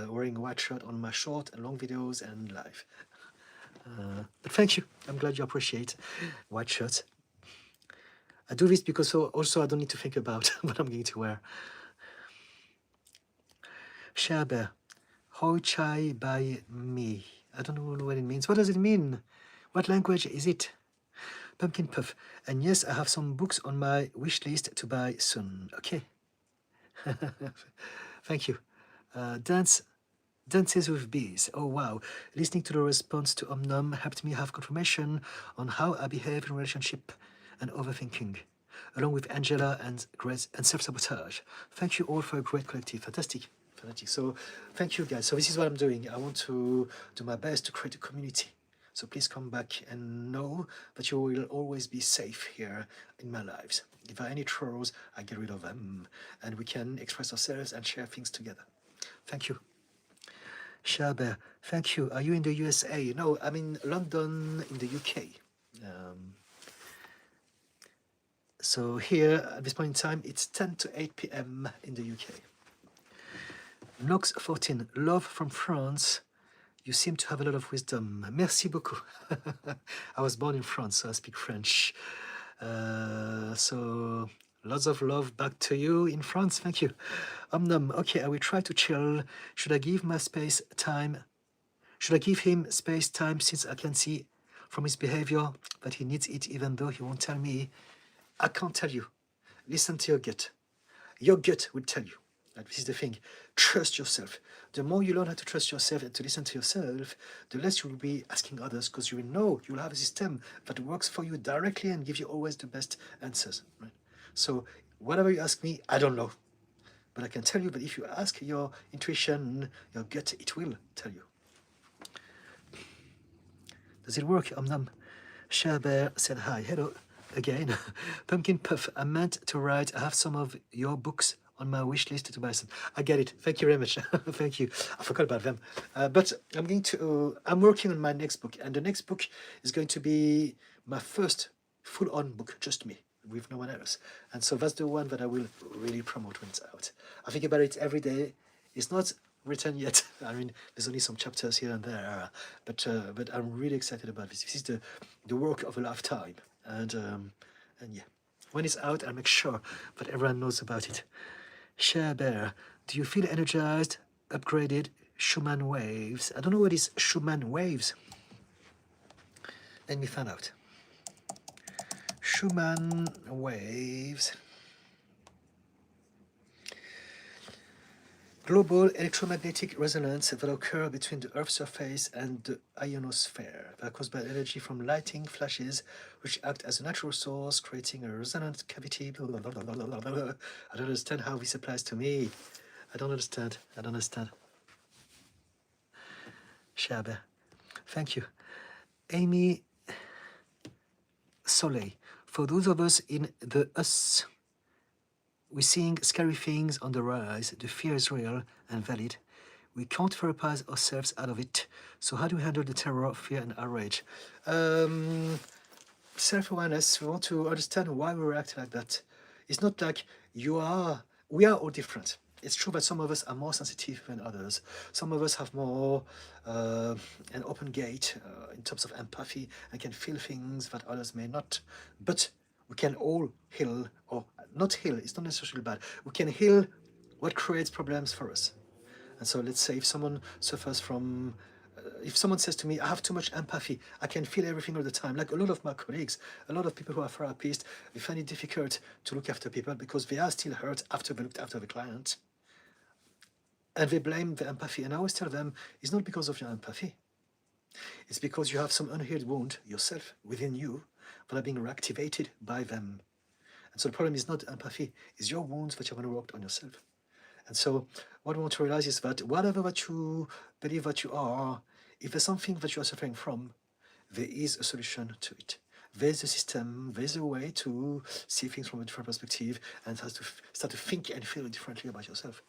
wearing a white shirt on my short and long videos and live. But thank you. I'm glad you appreciate white shirts. I do this because also I don't need to think about what I'm going to wear. Shaber, Hoi Chai by me. I don't know what it means. What does it mean? What language is it? Pumpkin Puff. And yes, I have some books on my wish list to buy soon. Okay. Thank you. Dances with Bees. Oh wow. Listening to the response to Om helped me have confirmation on how I behave in relationship and overthinking, along with Angela and Grace and self-sabotage. Thank you all for a great collective. Fantastic. So thank you guys. So this is what I'm doing. I want to do my best to create a community. So please come back and know that you will always be safe here in my lives. If there are any trolls, I get rid of them, and we can express ourselves and share things together. Thank you. Shaber, thank you. Are you in the USA? No, I'm in London, in the UK. So here, at this point in time, it's 10 to 8 p.m. in the UK. Nox 14, love from France. You seem to have a lot of wisdom. Merci beaucoup. I was born in France, so I speak French. So lots of love back to you in France. Thank you. Okay, I will try to chill. Should I give my space time? Should I give him space time, since I can see from his behavior that he needs it, even though he won't tell me? I can't tell you. Listen to your gut. Your gut will tell you. And this is the thing. Trust yourself. The more you learn how to trust yourself and to listen to yourself, the less you will be asking others, because you will know, you will have a system that works for you directly and gives you always the best answers. Right? So whatever you ask me, I don't know. But I can tell you that if you ask your intuition, your gut, it will tell you. Does it work? Shaber said hi. Hello again. Pumpkin Puff. I meant to write. I have some of your books on my wish list to buy some. I get it. Thank you very much. Thank you. I forgot about them. But I'm working on my next book, and the next book is going to be my first full-on book, just me, with no one else. And so that's the one that I will really promote when it's out. I think about it every day. It's not written yet. I mean, there's only some chapters here and there, but I'm really excited about this. This is the work of a lifetime, and yeah, when it's out, I'll make sure that everyone knows about it. Share Bear, do you feel energized, upgraded? Schumann waves. I don't know what is Schumann waves. Let me find out. Schumann waves. Global electromagnetic resonance that occur between the Earth's surface and the ionosphere. They are caused by energy from lighting flashes, which act as a natural source, creating a resonant cavity. Blah, blah, blah, blah, blah, blah. I don't understand how this applies to me. I don't understand. Shabe. Thank you. Amy Soleil. For those of us in the us, we're seeing scary things on the rise. The fear is real and valid. We can't therapize ourselves out of it. So how do we handle the terror, fear, and outrage? Self-awareness, we want to understand why we react like that. It's not like we are all different. It's true that some of us are more sensitive than others. Some of us have more an open gate in terms of empathy and can feel things that others may not. But we can all heal, or not heal, it's not necessarily bad. We can heal what creates problems for us. And so let's say if someone suffers from, if someone says to me, I have too much empathy, I can feel everything all the time. Like a lot of my colleagues, a lot of people who are therapists, they find it difficult to look after people because they are still hurt after they looked after the client. And they blame the empathy. And I always tell them, it's not because of your empathy. It's because you have some unhealed wound yourself within you that are being reactivated by them. And so the problem is not empathy, it's your wounds that you haven't worked on yourself. And so what we want to realize is that whatever that you believe that you are, if there's something that you are suffering from, there is a solution to it. There's a system, there's a way to see things from a different perspective and start to think and feel differently about yourself.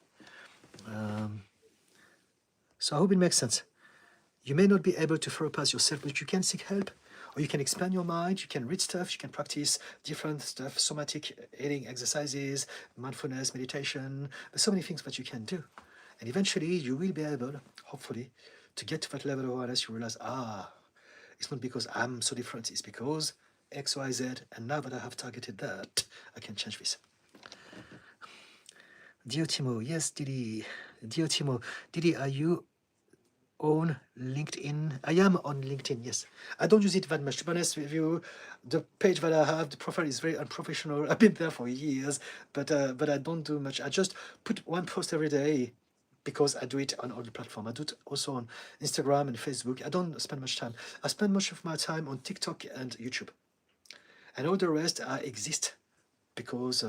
So I hope it makes sense. You may not be able to therapize yourself, but you can seek help, or you can expand your mind, you can read stuff, you can practice different stuff, somatic healing exercises, mindfulness, meditation. There's so many things that you can do. And eventually you will be able, hopefully, to get to that level of awareness. You realize, it's not because I'm so different, it's because X, Y, Z, and now that I have targeted that, I can change this. Diotimo, yes, Didi. Diotimo, Didi, are you on LinkedIn? I am on LinkedIn, yes. I don't use it that much. To be honest with you, the page that I have, the profile is very unprofessional. I've been there for years, but I don't do much. I just put one post every day because I do it on all the platforms. I do it also on Instagram and Facebook. I don't spend much time. I spend much of my time on TikTok and YouTube. And all the rest, I exist because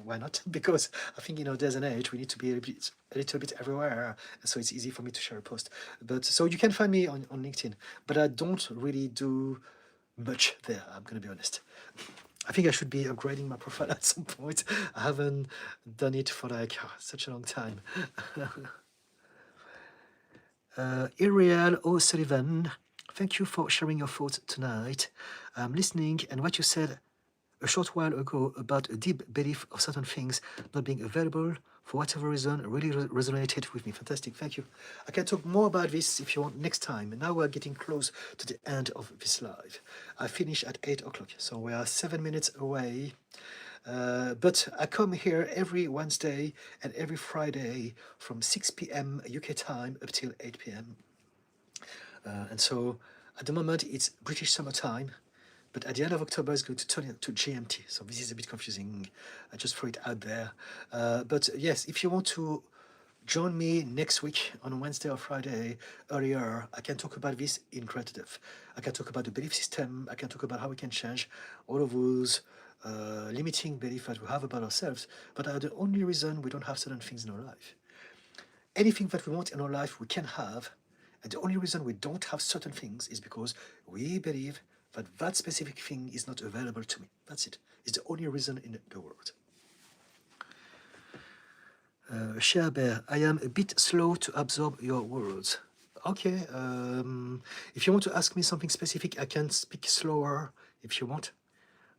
why not? Because I think in our days and age we need to be a little bit everywhere, and so it's easy for me to share a post. But so you can find me on LinkedIn, but I don't really do much there. I'm gonna be honest. I think I should be upgrading my profile at some point. I haven't done it for like such a long time. Ariel O'Sullivan, thank you for sharing your thoughts tonight. I'm listening, and what you said a short while ago about a deep belief of certain things not being available for whatever reason really resonated with me. Fantastic, thank you. I can talk more about this if you want next time. Now we're getting close to the end of this live. I finish at 8 o'clock, so we are 7 minutes away. But I come here every Wednesday and every Friday from 6 p.m. UK time up till 8 p.m. And so at the moment it's British summertime. But at the end of October, it's going to turn into GMT. So this is a bit confusing. I just throw it out there. But yes, if you want to join me next week on Wednesday or Friday earlier, I can talk about this in great depth. I can talk about the belief system. I can talk about how we can change all of those limiting beliefs that we have about ourselves, but are the only reason we don't have certain things in our life. Anything that we want in our life, we can have. And the only reason we don't have certain things is because we believe that specific thing is not available to me. That's it. It's the only reason in the world. Cher Bear, I am a bit slow to absorb your words. Okay, if you want to ask me something specific, I can speak slower if you want.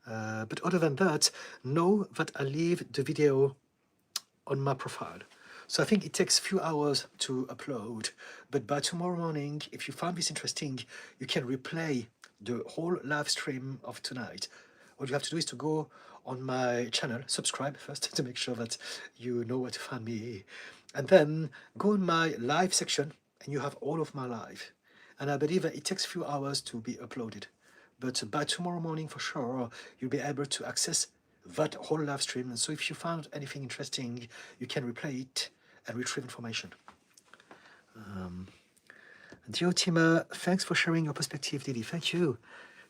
But other than that, know that I leave the video on my profile. So I think it takes a few hours to upload, but by tomorrow morning, if you find this interesting, you can replay the whole live stream of tonight. All you have to do is to go on my channel, subscribe first to make sure that you know where to find me, and then go on my live section and you have all of my live. And I believe that it takes a few hours to be uploaded. But by tomorrow morning for sure, you'll be able to access that whole live stream. And so if you found anything interesting, you can replay it and retrieve information. Diotima, thanks for sharing your perspective, Didi. Thank you.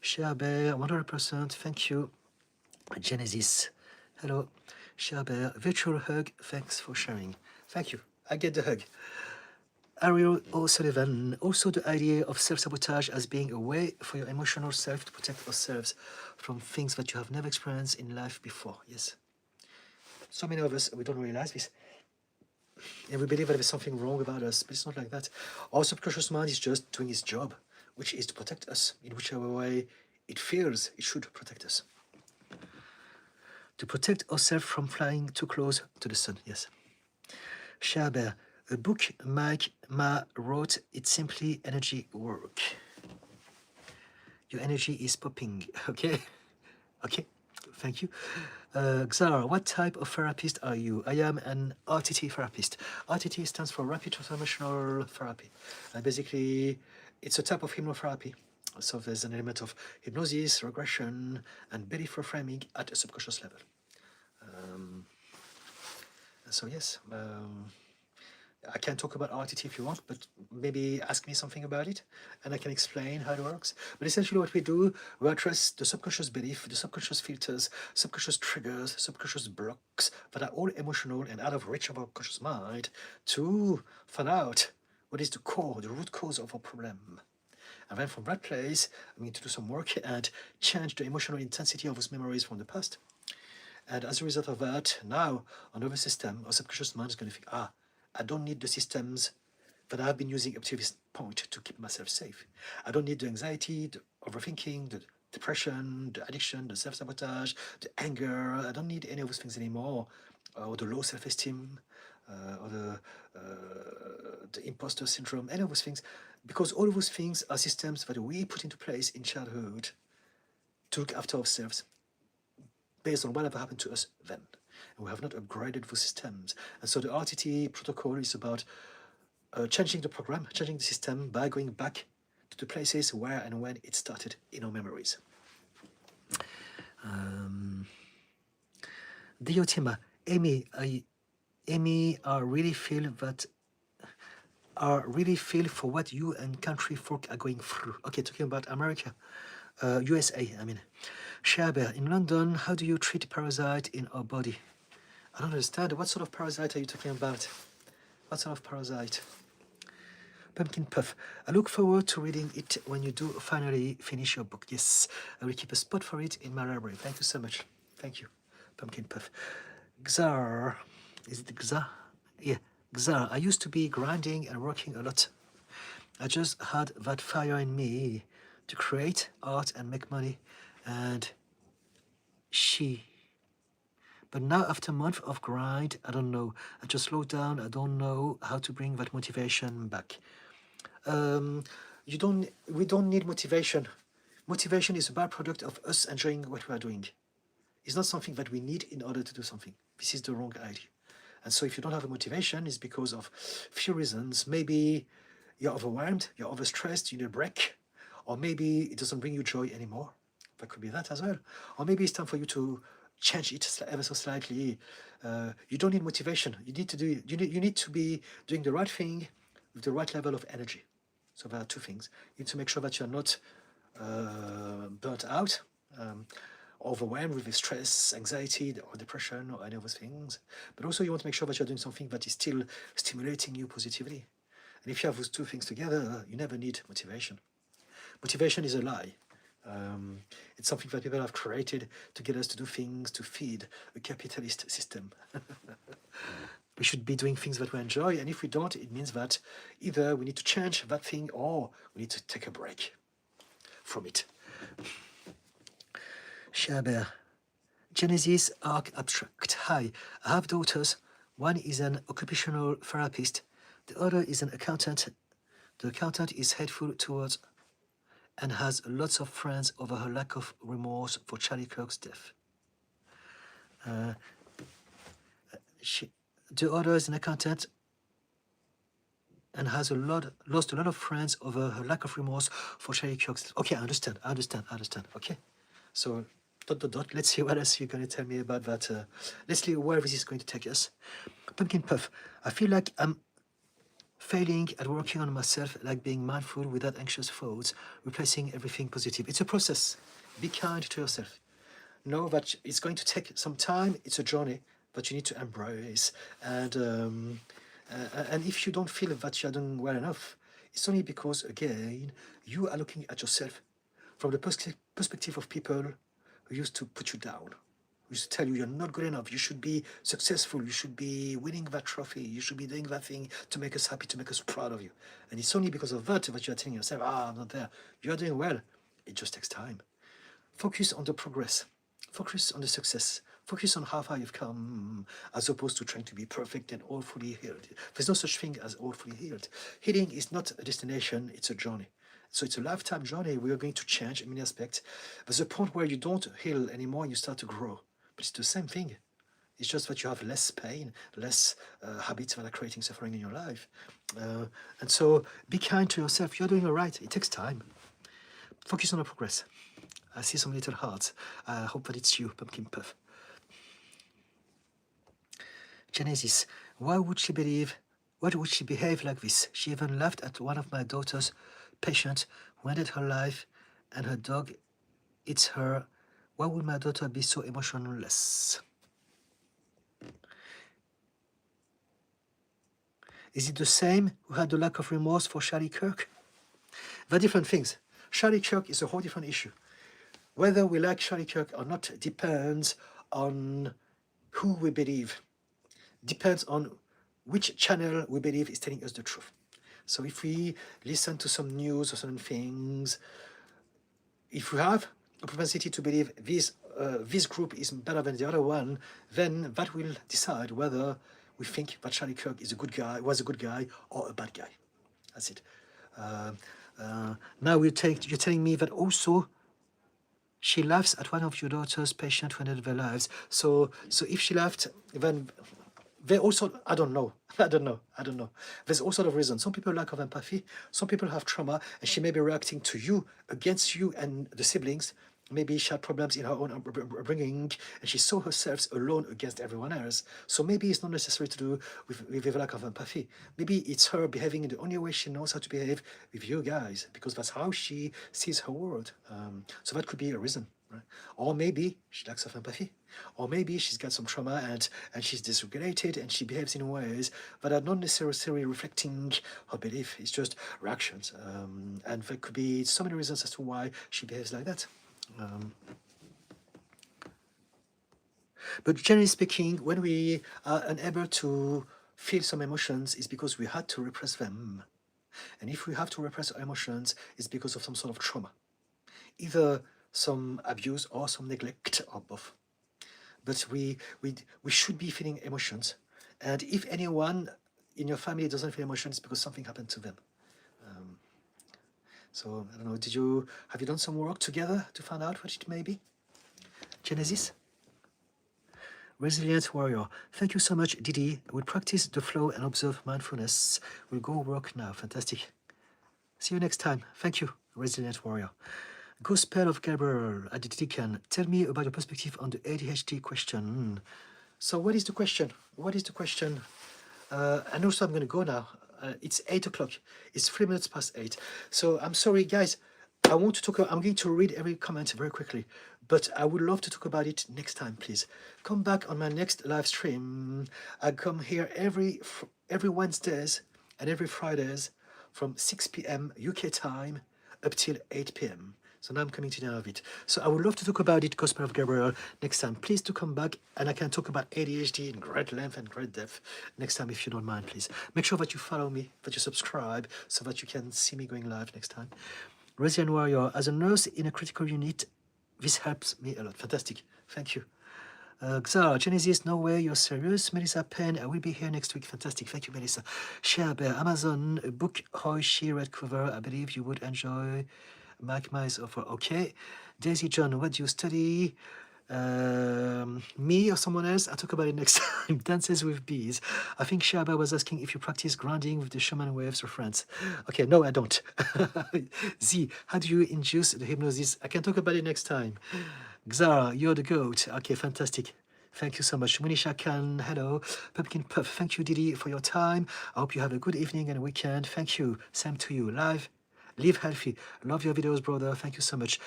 Cher Bear, 100%. Thank you. Genesis, hello. Cher Bear, virtual hug. Thanks for sharing. Thank you. I get the hug. Ariel O'Sullivan, also the idea of self-sabotage as being a way for your emotional self to protect ourselves from things that you have never experienced in life before. Yes. So many of us, we don't realize this. And we believe that there's something wrong about us, but it's not like that. Our subconscious mind is just doing its job, which is to protect us in whichever way it feels it should protect us. To protect ourselves from flying too close to the sun, yes. Cher Bear, a book Mike Ma wrote, it's simply energy work. Your energy is popping, okay? Okay, thank you. Xar, what type of therapist are you? I am an RTT therapist. RTT stands for Rapid Transformational Therapy. And basically, it's a type of hypnotherapy. So there's an element of hypnosis, regression, and belief reframing at a subconscious level. So yes, I can talk about RTT if you want, but maybe ask me something about it and I can explain how it works. But essentially what we do, we address the subconscious belief, the subconscious filters, subconscious triggers, subconscious blocks that are all emotional and out of reach of our conscious mind to find out what is the core, the root cause of our problem. And then from that place, I'm going to do some work and change the emotional intensity of those memories from the past. And as a result of that, now, under the system, our subconscious mind is going to think, I don't need the systems that I've been using up to this point to keep myself safe. I don't need the anxiety, the overthinking, the depression, the addiction, the self-sabotage, the anger. I don't need any of those things anymore, or the low self-esteem, or the imposter syndrome, any of those things, because all of those things are systems that we put into place in childhood to look after ourselves based on whatever happened to us then. And we have not upgraded those systems. And so the RTT protocol is about changing the program, changing the system by going back to the places where and when it started in our memories. Diotima, Amy, I really feel for what you and country folk are going through. Okay, talking about America, USA, I mean. Cher Bear, in London, how do you treat parasite in our body? I don't understand. What sort of parasite are you talking about? What sort of parasite? Pumpkin Puff, I look forward to reading it when you do finally finish your book. Yes, I will keep a spot for it in my library. Thank you so much. Thank you, Pumpkin Puff. Xar, is it Xar? Yeah, Xar, I used to be grinding and working a lot. I just had that fire in me to create art and make money, and but now after a month of grind, I don't know. I just slowed down. I don't know how to bring that motivation back. We don't need motivation. Motivation is a byproduct of us enjoying what we are doing. It's not something that we need in order to do something. This is the wrong idea. And so if you don't have a motivation, it's because of few reasons. Maybe you're overwhelmed, you're overstressed, you need a break, or maybe it doesn't bring you joy anymore. That could be that as well. Or maybe it's time for you to change it ever so slightly. You don't need motivation. You need to be doing the right thing with the right level of energy. So there are two things. You need to make sure that you're not burnt out, overwhelmed with stress, anxiety, or depression, or any of those things. But also you want to make sure that you're doing something that is still stimulating you positively. And if you have those two things together, you never need motivation. Motivation is a lie. It's something that people have created to get us to do things to feed a capitalist system. We should be doing things that we enjoy, and if we don't, it means that either we need to change that thing or we need to take a break from it. Shabert. Genesis Arc Abstract. Hi, I have daughters. One is an occupational therapist. The other is an accountant. The accountant is hateful towards and has lots of friends over her lack of remorse for Charlie Kirk's death. The other is an accountant and has lost a lot of friends over her lack of remorse for Charlie Kirk's death. Okay, I understand. Okay, so dot. Let's see what else you're going to tell me about that. Let's see where this is going to take us. Pumpkin Puff. I feel like I'm failing at working on myself, like being mindful without anxious thoughts, replacing everything positive. It's a process. Be kind to yourself. Know that it's going to take some time. It's a journey that you need to embrace. And if you don't feel that you're doing well enough, it's only because, again, you are looking at yourself from the perspective of people who used to put you down, who used to tell you you're not good enough, you should be successful, you should be winning that trophy, you should be doing that thing to make us happy, to make us proud of you. And it's only because of that that you're telling yourself, I'm not there. You're doing well. It just takes time. Focus on the progress. Focus on the success. Focus on how far you've come, as opposed to trying to be perfect and all fully healed. There's no such thing as all fully healed. Healing is not a destination, it's a journey. So it's a lifetime journey. We are going to change in many aspects. There's a point where you don't heal anymore and you start to grow. But it's the same thing. It's just that you have less pain, less habits that are creating suffering in your life. And so be kind to yourself. You're doing all right. It takes time. Focus on the progress. I see some little hearts. I hope that it's you, Pumpkin Puff. Genesis. Why would she behave like this? She even laughed at one of my daughter's patients who ended her life and her dog eats her. Why would my daughter be so emotionless? Is it the same who had the lack of remorse for Charlie Kirk? They're different things. Charlie Kirk is a whole different issue. Whether we like Charlie Kirk or not depends on who we believe. Depends on which channel we believe is telling us the truth. So if we listen to some news or certain things, if we have a propensity to believe this group is better than the other one, then that will decide whether we think that Charlie Kirk is a good guy, was a good guy, or a bad guy. That's it. Now you're telling me that also she laughs at one of your daughter's patients who ended their lives. So if she laughed, then they also, I don't know. There's all sort of reasons. Some people lack of empathy. Some people have trauma, and she may be reacting to you, against you and the siblings. Maybe she had problems in her own upbringing, and she saw herself alone against everyone else. So maybe it's not necessary to do with a lack of empathy. Maybe it's her behaving in the only way she knows how to behave with you guys, because that's how she sees her world. So that could be a reason. Right? Or maybe she lacks of empathy. Or maybe she's got some trauma and she's dysregulated and she behaves in ways that are not necessarily reflecting her belief. It's just reactions. And there could be so many reasons as to why she behaves like that. But generally speaking, when we are unable to feel some emotions, it's because we had to repress them. And if we have to repress our emotions, it's because of some sort of trauma. Either some abuse or some neglect or both. But we should be feeling emotions. And if anyone in your family doesn't feel emotions, it's because something happened to them. So, I don't know, have you done some work together to find out what it may be? Genesis? Resilient Warrior. Thank you so much, Didi. We'll practice the flow and observe mindfulness. We'll go work now. Fantastic. See you next time. Thank you, Resilient Warrior. Gospel of Gabriel at the Deacon. Tell me about your perspective on the ADHD question. So what is the question? And also I'm going to go now. It's 8 o'clock. It's 3 minutes past 8. So I'm sorry, guys. I'm going to read every comment very quickly, but I would love to talk about it next time, please. Come back on my next live stream. I come here every Wednesdays and every Fridays from 6 p.m. UK time up till 8 p.m. So now I'm coming to the end of it. So I would love to talk about it, Gospel of Gabriel, next time. Please do come back, and I can talk about ADHD in great length and great depth next time, if you don't mind, please. Make sure that you follow me, that you subscribe, so that you can see me going live next time. Resilient Warrior, as a nurse in a critical unit, this helps me a lot. Fantastic. Thank you. Xar, Genesis, no way, you're serious. Melissa Penn, I will be here next week. Fantastic. Thank you, Melissa. Share Bear, Amazon, a book, Hoishi, red cover. I believe you would enjoy. Mike Mice offer. Okay. Daisy John, what do you study? Me or someone else? I'll talk about it next time. Dances with Bees. I think Shaba was asking if you practice grounding with the shaman waves or friends. Okay, no, I don't. Z, how do you induce the hypnosis? I can talk about it next time. Xara, you're the goat. Okay, fantastic. Thank you so much. Munisha Khan, hello. Pumpkin Puff, thank you, Didi, for your time. I hope you have a good evening and weekend. Thank you. Same to you. Live healthy. Love your videos, brother. Thank you so much.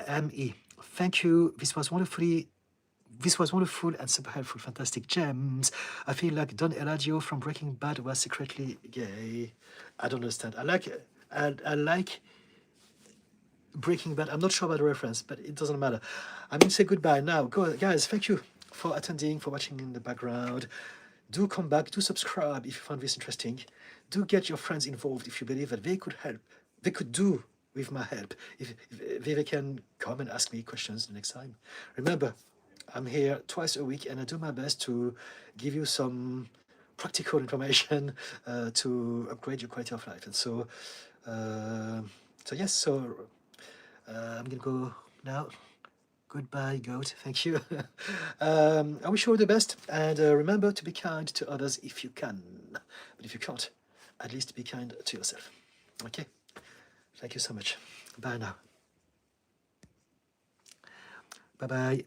ME, thank you. This was wonderful and super helpful. Fantastic gems. I feel like Don Eladio from Breaking Bad was secretly gay. I don't understand. I like Breaking Bad. I'm not sure about the reference, but it doesn't matter. I'm going to say goodbye now. Go, guys, thank you for attending, for watching in the background. Do come back, do subscribe if you found this interesting. Do get your friends involved if you believe that they could help. They could do with my help. If they can come and ask me questions the next time. Remember, I'm here twice a week and I do my best to give you some practical information to upgrade your quality of life. And so, yes, I'm gonna go now. Goodbye, goat. Thank you. I wish you all the best, and remember to be kind to others if you can. But if you can't, at least be kind to yourself. Okay? Thank you so much. Bye now. Bye-bye.